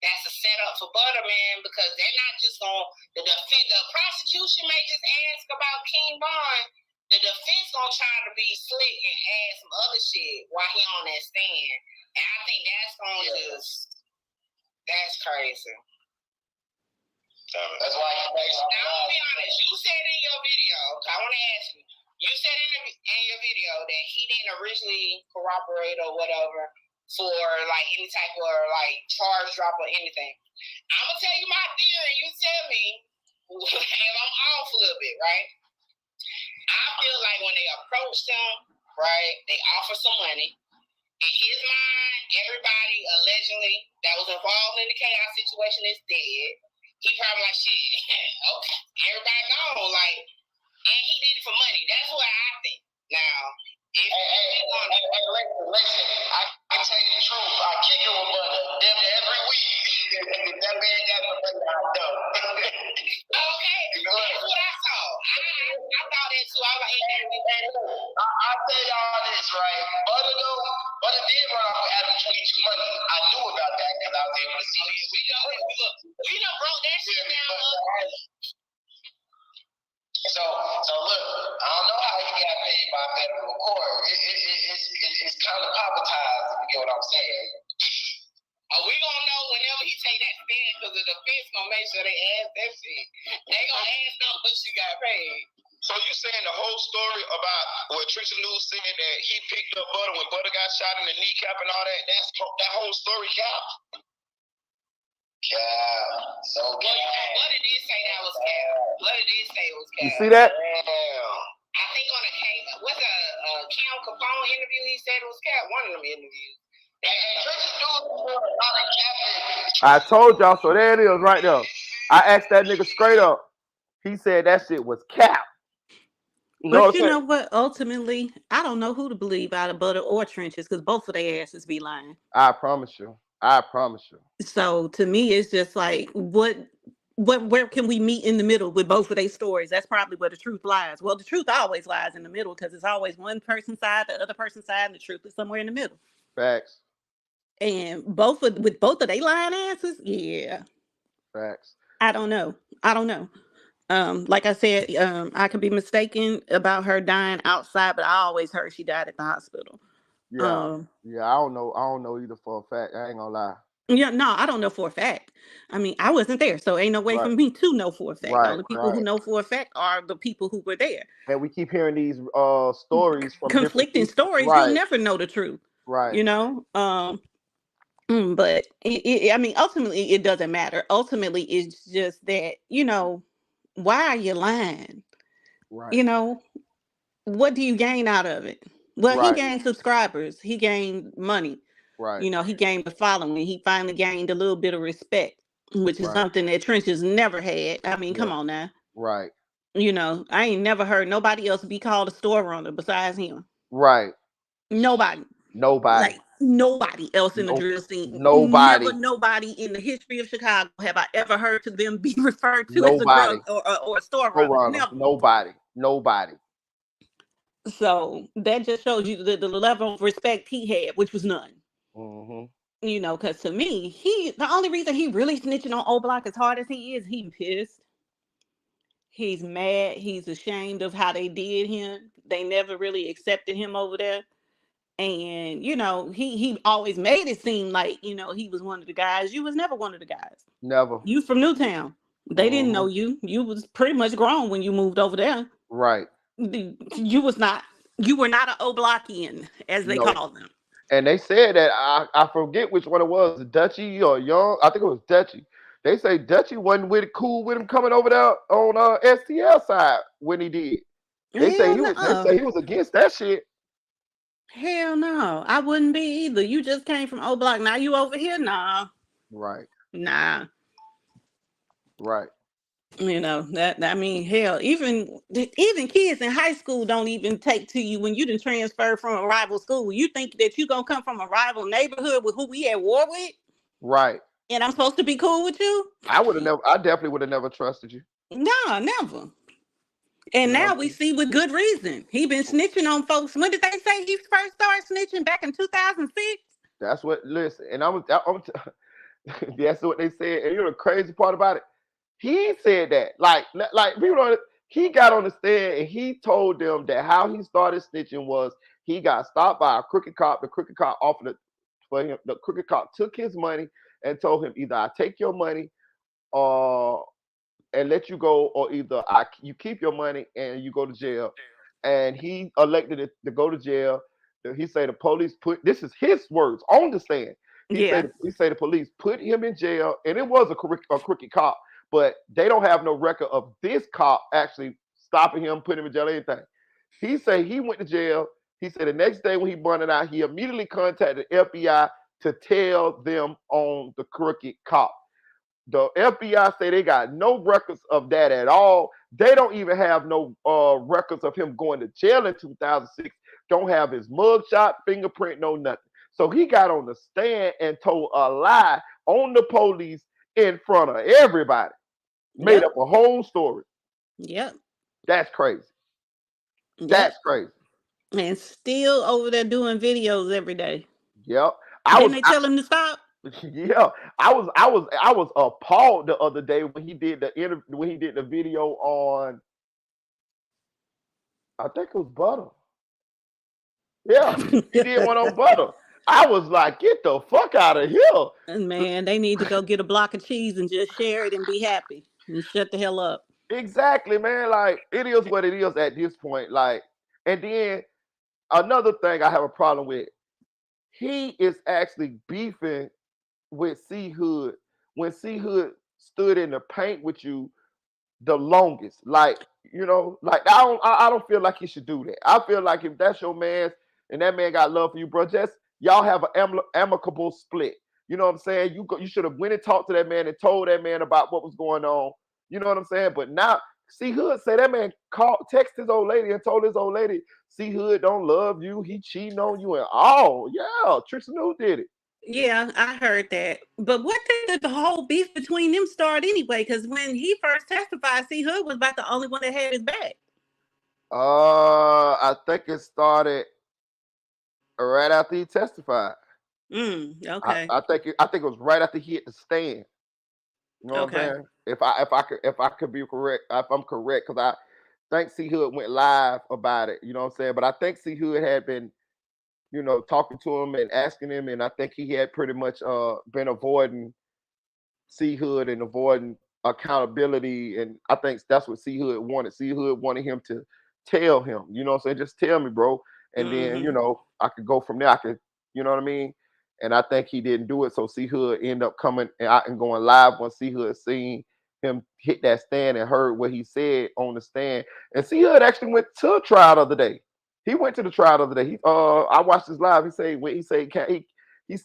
that's a setup for Butta, man, because they're not just gonna the prosecution may just ask about King Von. The defense gonna try to be slick and add some other shit while he on that stand. And I think that's gonna that's crazy. That's why he makes. Now, I'll be honest. You said in your video, I want to ask you. You said in your video that he didn't originally corroborate or whatever for like any type of like charge drop or anything. I'm gonna tell you my theory. You tell me if I'm off a little bit, right? I feel like when they approached him, right, they offer some money. In his mind, everybody allegedly that was involved in the chaos situation is dead. He probably like, shit, okay, everybody gone, like, and he did it for money. That's what I think. Now, if listen, I tell you the truth. I kick it with Butta damn near every week. That man got the money I know. Okay, that's what I saw. I thought that too. I was like, I'll tell y'all this, right? Butta did run off with Adam 22 money. I knew about that because I was able to see this. We done broke that shit down. So look, I don't know how he got paid by federal court. It's kind of privatized, if you get what I'm saying. We gonna know whenever he take that stand because the defense gonna make sure they ask that shit. They gonna ask how much you got paid. So you saying the whole story about what Trenches News said that he picked up Butta when Butta got shot in the kneecap and all that? That whole story cap? Yeah. So Butta did say that was cap. Butta did say it was cap. You see that? Yeah. I think on a case, what's a Cam Capone interview? He said it was cap. One of them interviews. I told y'all, so there it is right there. I asked that nigga straight up. He said that shit was cap. But you know what? Ultimately, I don't know who to believe out of Butta or Trenches because both of their asses be lying. I promise you. So to me, it's just like, where can we meet in the middle with both of their stories? That's probably where the truth lies. Well, the truth always lies in the middle because it's always one person's side, the other person's side, and the truth is somewhere in the middle. Facts. And both of they lying asses, yeah. Facts. I don't know. Like I said, I could be mistaken about her dying outside, but I always heard she died at the hospital. Yeah. I don't know either for a fact. I ain't gonna lie. Yeah, no, I don't know for a fact. I mean, I wasn't there, so ain't no way for me to know for a fact. The only people who know for a fact are the people who were there. And we keep hearing these stories from conflicting stories. You'll never know the truth. Right. You know? But I mean, ultimately, it doesn't matter. Ultimately, it's just that, why are you lying? Right. What do you gain out of it? Well, he gained subscribers. He gained money. Right. He gained a following. He finally gained a little bit of respect, which is something that Trenches never had. I mean, come on now. Right. I ain't never heard nobody else be called a store runner besides him. Right. Nobody. Like nobody else in the drill scene. Nobody. Never nobody in the history of Chicago have I ever heard to them be referred to as a drug or a store runner. Never. Nobody. So that just shows you the level of respect he had, which was none. Mm-hmm. Because to me, the only reason he really snitching on O Block as hard as he is, he's pissed. He's mad. He's ashamed of how they did him. They never really accepted him over there. And he always made it seem like he was one of the guys. You was never one of the guys. Never. You from Newtown. They didn't know Mhm. you. You was pretty much grown when you moved over there. Right. You was not. You were not an Oblockian, as they No. call them. And they said that I forget which one it was, Dutchy or Young. I think it was Dutchy. They say Dutchy wasn't with cool with him coming over there on STL side when he did. They say Hell he was. They no. say he was against that shit. Hell no. I wouldn't be either. You just came from O Block. Now you over here? Nah. Right. Nah. Right. That I mean, hell, even kids in high school don't even take to you when you done transferred from a rival school. You think that you gonna come from a rival neighborhood with who we at war with, Right. and I'm supposed to be cool with you? I would have never. I definitely would have never trusted you. Nah, never. And You know what now I'm we saying? see with good reason. He been snitching on folks. When did they say he first started snitching? Back in 2006? That's what. Listen, and that's what they said. And the crazy part about it, he said that. Like people don't. He got on the stand and he told them that how he started snitching was he got stopped by a crooked cop. The crooked cop offered it for him. The crooked cop took his money and told him either I take your money or and let you go, or either you keep your money and you go to jail. And he elected it to go to jail. He said the police put this is his words on the stand. Yeah. He said the police put him in jail, and it was a crooked cop, but they don't have no record of this cop actually stopping him, putting him in jail, anything. He said he went to jail. He said the next day when he burned it out, he immediately contacted the FBI to tell them on the crooked cop. The FBI say they got no records of that at all. They don't even have no records of him going to jail in 2006. Don't have his mugshot, fingerprint, no nothing. So he got on the stand and told a lie on the police in front of everybody. Made Yep. up a whole story. Yep. That's crazy. Yep. That's crazy. And still over there doing videos every day. Yep. I Didn't was they tell him to stop? yeah. I was appalled the other day when he did the interview when he did the video on I think it was Butter. Yeah, he did one on Butter. I was like, get the fuck out of here. And man, they need to go get a block of cheese and just share it and be happy and shut the hell up. Exactly, man. Like, it is what it is at this point. Like, and then another thing I have a problem with, he is actually beefing with C Hood when C Hood stood in the paint with you the longest. Like, like I don't feel like he should do that. I feel like if that's your man and that man got love for you, bro, just y'all have an amicable split. You know what I'm saying? You should have went and talked to that man and told that man about what was going on. You know what I'm saying? But now, C Hood say that man text his old lady and told his old lady, C Hood don't love you. He cheating on you and all. Yeah, Tristan New did it. Yeah, I heard that. But what did the whole beef between them start anyway? Because when he first testified, C Hood was about the only one that had his back. I think it started right after he testified. Okay. I think it was right after he hit the stand. You know what I'm Okay. saying? If I could be correct, if I'm correct, because I think C Hood went live about it. You know what I'm saying? But I think C Hood had been, talking to him and asking him, and I think he had pretty much been avoiding C Hood and avoiding accountability. And I think that's what C Hood wanted. C Hood wanted him to tell him, you know what I'm saying? Just tell me, bro. And then, Mm-hmm. I could go from there. I could, you know what I mean? And I think he didn't do it. So C Hood ended up coming out and going live when C Hood seen him hit that stand and heard what he said on the stand. And C Hood actually went to a trial the other day. He went to the trial the other day. I watched his live. He stayed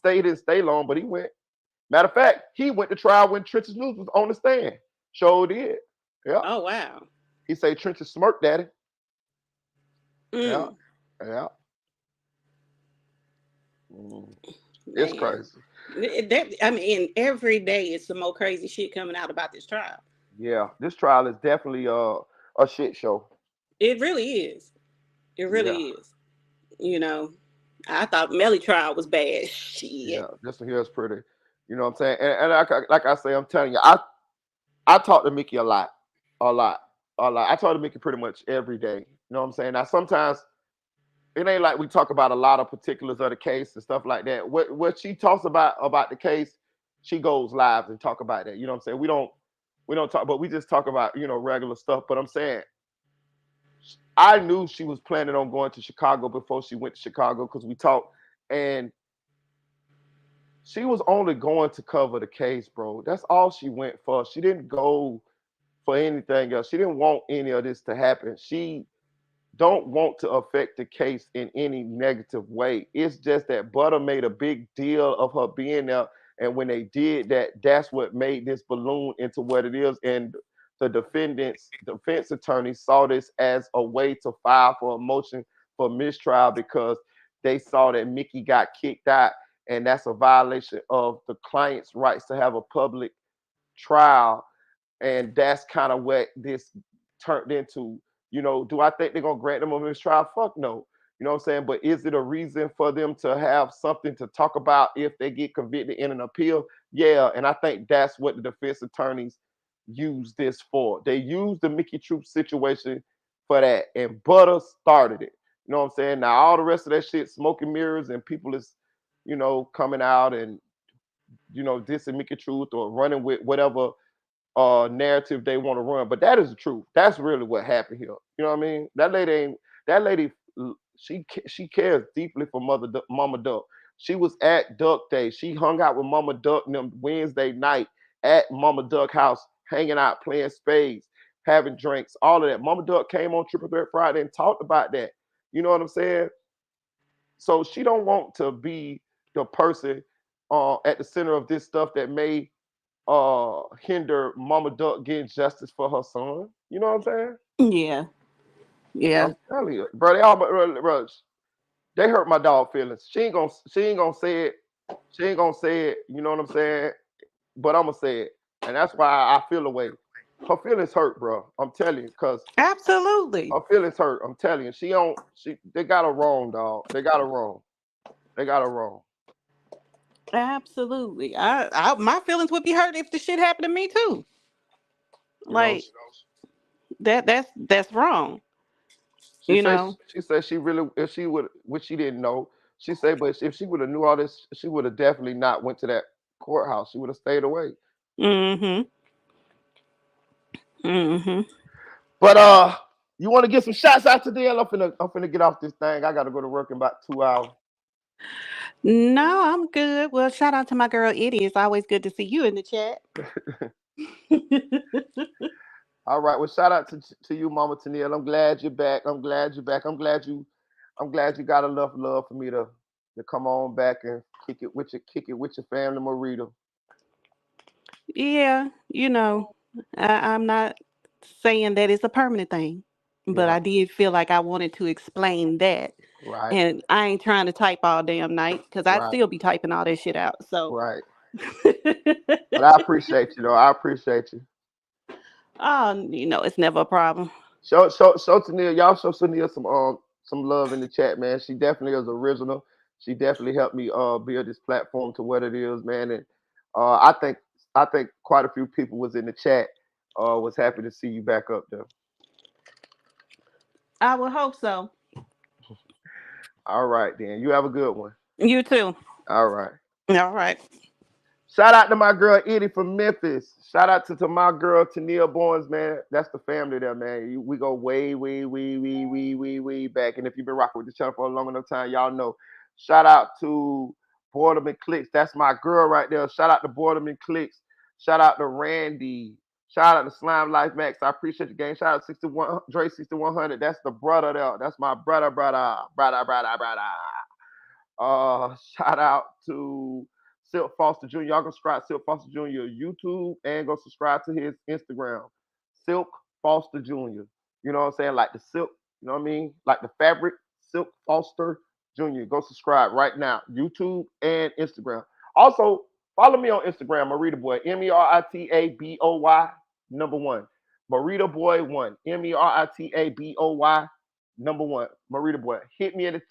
didn't stay long, but he went. Matter of fact, he went to trial when Trench's News was on the stand. Sure did. Yeah. Oh wow. He say Trench smirked at him. Yeah. Mm, Yeah. Mm. It's man. crazy. I mean, every day it's some more crazy shit coming out about this trial. Yeah. This trial is definitely a shit show. It really is. It Yeah. really is. You know, I thought Melly trial was bad. Yeah. Shit. This one here is pretty. You know what I'm saying? And like I say, I'm telling you, I talk to Mickey a lot. A lot. A lot. I talk to Mickey pretty much every day. You know what I'm saying? Now sometimes it ain't like we talk about a lot of particulars of the case and stuff like that. What she talks about the case, she goes live and talk about that. You know what I'm saying? We don't talk, but we just talk about regular stuff. But I'm saying I knew she was planning on going to Chicago before she went to Chicago because we talked, and she was only going to cover the case, bro. That's all she went for. She didn't go for anything else. She didn't want any of this to happen. She don't want to affect the case in any negative way. It's just that Butter made a big deal of her being there, and when they did that, that's what made this balloon into what it is. And the defense attorney saw this as a way to file for a motion for mistrial because they saw that Mickey got kicked out, and that's a violation of the client's rights to have a public trial, and that's kind of what this turned into. Do I think they're gonna grant them a mistrial? Fuck no. You know what I'm saying? But is it a reason for them to have something to talk about if they get convicted in an appeal? Yeah, and I think that's what the defense attorneys use this for. They use the Mickey Troop situation for that, and Butter started it. You know what I'm saying? Now all the rest of that shit, smoking mirrors, and people is, coming out and dissing Mickey Truth or running with whatever narrative they want to run. But that is the truth. That's really what happened here. You know what I mean? That lady she cares deeply for Mama Duck. She was at Duck Day. She hung out with Mama Duck them Wednesday night at Mama Duck house, hanging out, playing spades, having drinks, all of that. Mama Duck came on Triple Threat Friday and talked about that. You know what I'm saying? So she don't want to be the person at the center of this stuff that may hinder Mama Duck getting justice for her son. You know what I'm saying? Yeah. Yeah. I'm telling you, bro. Bro, they hurt my dog feelings. She ain't gonna say it. She ain't gonna say it. You know what I'm saying? But I'm gonna say it, and that's why I feel the way. Her feelings hurt, bro. I'm telling you, cause Absolutely. her feelings hurt. I'm telling you, she don't. They got her wrong, dog. They got her wrong. They got her wrong. Absolutely. My feelings would be hurt if the shit happened to me too. You know. Like that's wrong. She You said know. she said she really if she would which she didn't know. She said, but if she would have knew all this, she would have definitely not went to that courthouse. She would have stayed away. Mm-hmm. Mm-hmm. But you want to get some shots out today? I'm finna get off this thing. I gotta go to work in about 2 hours. No, I'm good. Well, shout out to my girl Eddie. It's always good to see you in the chat. All right. Well, shout out to you, Mama Tennille. I'm glad you're back. I'm glad you're back. I'm glad you got enough love for me to come on back and kick it with your family, Merita. Yeah, I'm not saying that it's a permanent thing, but Yeah. I did feel like I wanted to explain that. Right. And I ain't trying to type all damn night because I'd Right. still be typing all that shit out. So, Right. But I appreciate you though. I appreciate you. it's never a problem. Show Tennille, y'all show Tennille some love in the chat, man. She definitely is original. She definitely helped me build this platform to what it is, man. And I think quite a few people was in the chat was happy to see you back up there. I would hope so. All right, then. You have a good one. You too. All right. All right. Shout out to my girl Eddie from Memphis. Shout out to my girl Tennille Barnes, man. That's the family there, man. We go way, way, way, way, way, way, way back. And if you've been rocking with the channel for a long enough time, y'all know. Shout out to Boredom and Clicks. That's my girl right there. Shout out to Boredom and Clicks. Shout out to Randy. Shout out to Slime Life Max. I appreciate the game. Shout out to 61 Dre 6100. That's the brother there. That's my brother. Shout out to Silk Foster Jr. Y'all go subscribe to Silk Foster Jr. YouTube and go subscribe to his Instagram. Silk Foster Jr. You know what I'm saying? Like the silk, you know what I mean? Like the fabric, Silk Foster Jr. Go subscribe right now. YouTube and Instagram. Also, follow me on Instagram, Merita Boy. Meritaboy number one. Merita Boy one. Meritaboy number one, Merita Boy. Hit me in the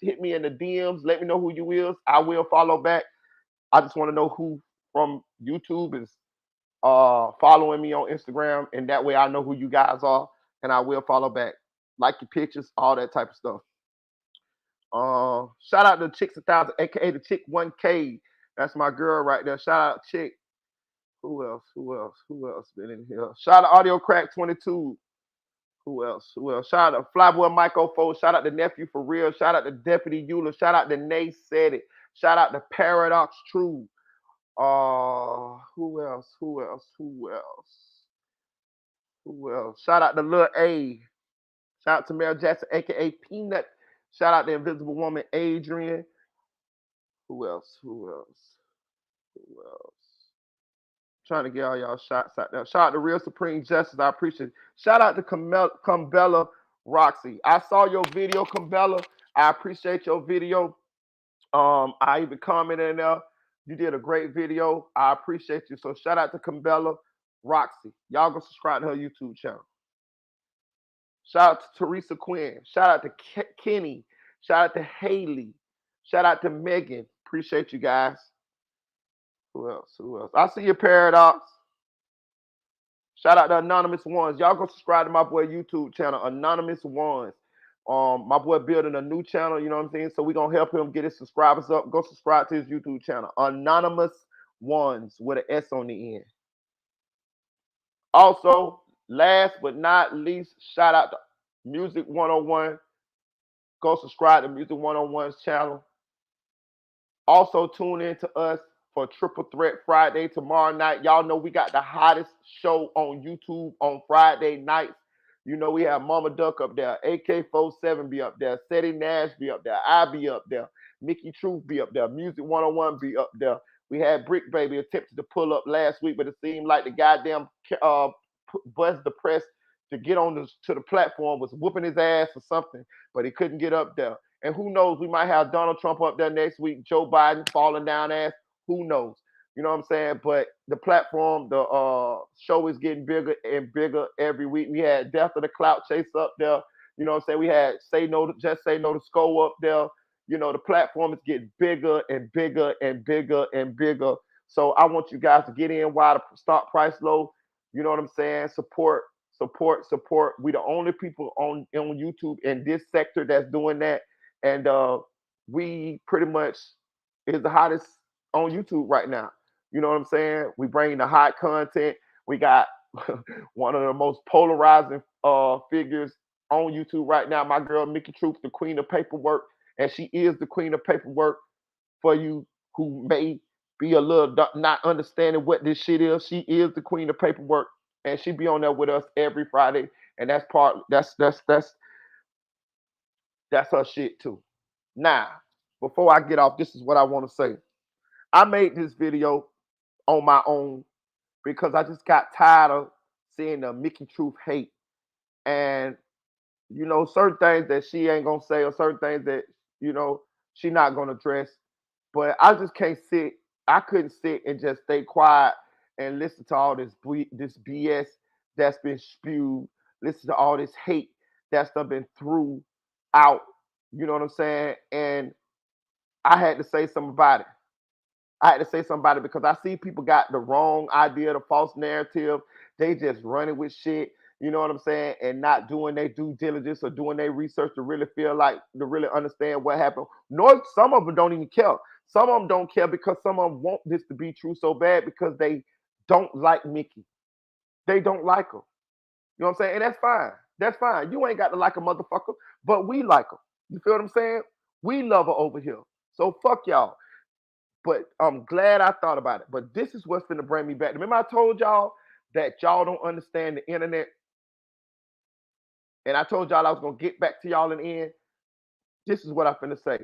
DMs. Let me know who you is. I will follow back. I just want to know who from YouTube is following me on Instagram, and that way I know who you guys are, and I will follow back. Like your pictures, all that type of stuff. Shout out to Chicks 1000, aka the Chick 1K. That's my girl right there. Shout out Chick. Who else? Who else? Who else been in here? Shout out Audio Crack 22. Who else? Who else? Shout out to Flyboy Michael Fo. Shout out to Nephew for Real. Shout out to Deputy Eula. Shout out to Nay Said It. Shout out to Paradox True. Who else? Who else? Who else? Who else? Shout out to Lil A. Shout out to Mel Jackson, aka Peanut. Shout out to Invisible Woman Adrian. Who else? Who else? Who else? Trying to get all y'all shots out there. Shout out to Real Supreme Justice. I appreciate it. Shout out to Cumbella Roxy. I saw your video, Cumbella. I appreciate your video. I even commented in there. You did a great video. I appreciate you. So shout out to Cumbella Roxy. Y'all go subscribe to her YouTube channel. Shout out to Teresa Quinn. Shout out to Kenny. Shout out to Haley. Shout out to Megan. Appreciate you guys. Who else? Who else? I see your Paradox. Shout out to Anonymous Ones. Y'all go subscribe to my boy YouTube channel, Anonymous Ones. My boy building a new channel, you know what I'm saying? So we're gonna help him get his subscribers up. Go subscribe to his YouTube channel, Anonymous Ones with an S on the end. Also, last but not least, shout out to Music 101. Go subscribe to Music 101's channel. Also, tune in to us for Triple Threat Friday tomorrow night. Y'all know we got the hottest show on YouTube on Friday nights. You know, we have Mama Duck up there, AK-47 be up there, Seti Nash be up there, I be up there, Mickey Truth be up there, Music 101 be up there. We had Brick Baby attempted to pull up last week, but it seemed like the goddamn Buzz the Press to get on to the platform was whooping his ass or something, but he couldn't get up there. And who knows, we might have Donald Trump up there next week, Joe Biden falling down ass. Who knows? You know what I'm saying? But the platform, the show is getting bigger and bigger every week. We had Death of the Clout Chase up there. You know what I'm saying? We had Just Say No to Skull up there. You know, the platform is getting bigger and bigger and bigger and bigger. So I want you guys to get in while the stock price low. You know what I'm saying? Support, support, support. We the only people on YouTube in this sector that's doing that. And we pretty much is the hottest on YouTube right now. You know what I'm saying? We bring the hot content. We got one of the most polarizing figures on YouTube right now. My girl Mickey Truth, the queen of paperwork, and she is the queen of paperwork for you who may be a little not understanding what this shit is. She is the queen of paperwork, and she be on there with us every Friday, and that's her shit too. Now, before I get off, this is what I want to say. I made this video on my own because I just got tired of seeing the Mickey Truth hate. And, you know, certain things that she ain't going to say or certain things that, you know, she not going to address. But I just can't sit. I couldn't sit and just stay quiet and listen to all this BS that's been spewed. Listen to all this hate that's been threw out. You know what I'm saying? And I had to say something about it. I had to say something about it because I see people got the wrong idea, the false narrative. They just running with shit, you know what I'm saying, and not doing their due diligence or doing their research to really feel like to really understand what happened. Nor some of them don't even care. Some of them don't care because some of them want this to be true so bad because they don't like Mickey. They don't like her. You know what I'm saying? And that's fine. That's fine. You ain't got to like a motherfucker, but we like her. You feel what I'm saying? We love her over here. So fuck y'all. But I'm glad I thought about it. But this is what's going to bring me back. Remember I told y'all that y'all don't understand the internet? And I told y'all I was going to get back to y'all in the end. This is what I'm finna say.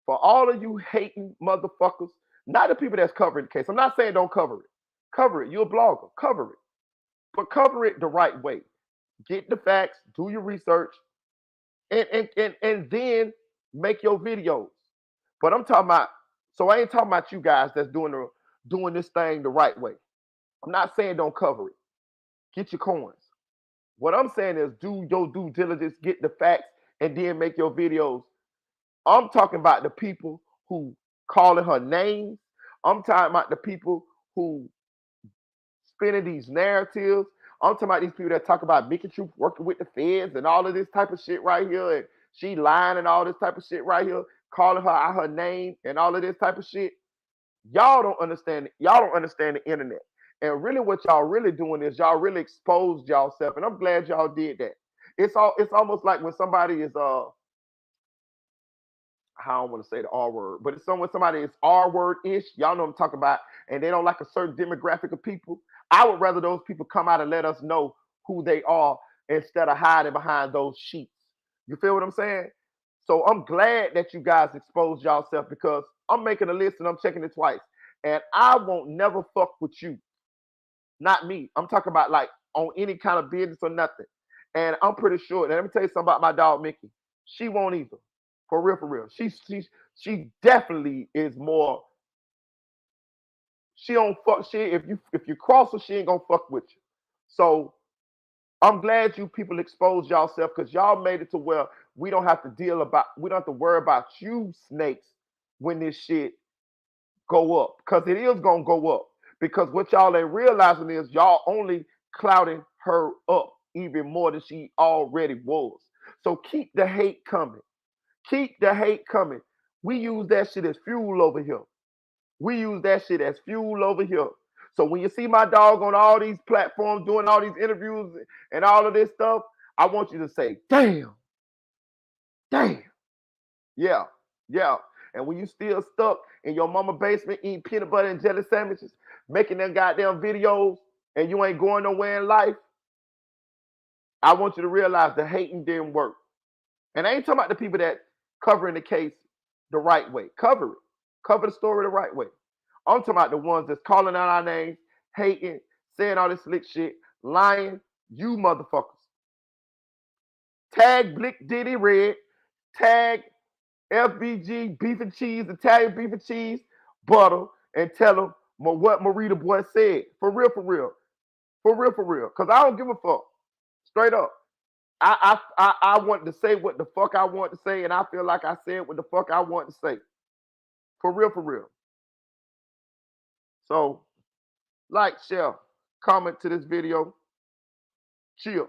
For all of you hating motherfuckers, not the people that's covering the case. I'm not saying don't cover it. Cover it. You're a blogger. Cover it. But cover it the right way. Get the facts. Do your research. And then make your videos. But I'm talking about, so I ain't talking about you guys that's doing this thing the right way. I'm not saying don't cover it. Get your coins. What I'm saying is do your due diligence, get the facts, and then make your videos. I'm talking about the people who calling her names. I'm talking about the people who spinning these narratives. I'm talking about these people that talk about Mickey Truth working with the feds and all of this type of shit right here. And she lying and all this type of shit right here. calling her out her name and all of this type of shit. Y'all don't understand. Y'all don't understand the internet. And really, what y'all really doing is y'all really exposed y'allself. And I'm glad y'all did that. It's almost like when somebody is I don't want to say the R word, but it's when somebody is R word ish. Y'all know what I'm talking about, and they don't like a certain demographic of people. I would rather those people come out and let us know who they are instead of hiding behind those sheets. You feel what I'm saying? So I'm glad that you guys exposed yourself because I'm making a list and I'm checking it twice. And I won't never fuck with you. Not me. I'm talking about like on any kind of business or nothing. And I'm pretty sure. And let me tell you something about my dog Mickey. She won't either. For real, for real. She definitely is more. She don't fuck. She if you cross her, she ain't gonna fuck with you. So I'm glad you people exposed yourself because y'all made it to where we don't have to worry about you snakes when this shit go up. Because it is gonna go up. Because what y'all ain't realizing is y'all only clouding her up even more than she already was. So keep the hate coming. Keep the hate coming. We use that shit as fuel over here. We use that shit as fuel over here. So when you see my dog on all these platforms doing all these interviews and all of this stuff, I want you to say, damn, damn, yeah, yeah. And when you still stuck in your mama basement eating peanut butter and jelly sandwiches, making them goddamn videos, and you ain't going nowhere in life, I want you to realize the hating didn't work. And I ain't talking about the people that covering the case the right way. Cover it. Cover the story the right way. I'm talking about the ones that's calling out our names, hating, saying all this slick shit, lying. You motherfuckers. Tag Blick Diddy Red. Tag FBG beef and cheese, Italian beef and cheese, butter, and tell them what Merita boy said. For real, for real. For real, for real. Because I don't give a fuck. Straight up. I want to say what the fuck I want to say, and I feel like I said what the fuck I want to say. For real, for real. So, like, share, comment to this video. Chill.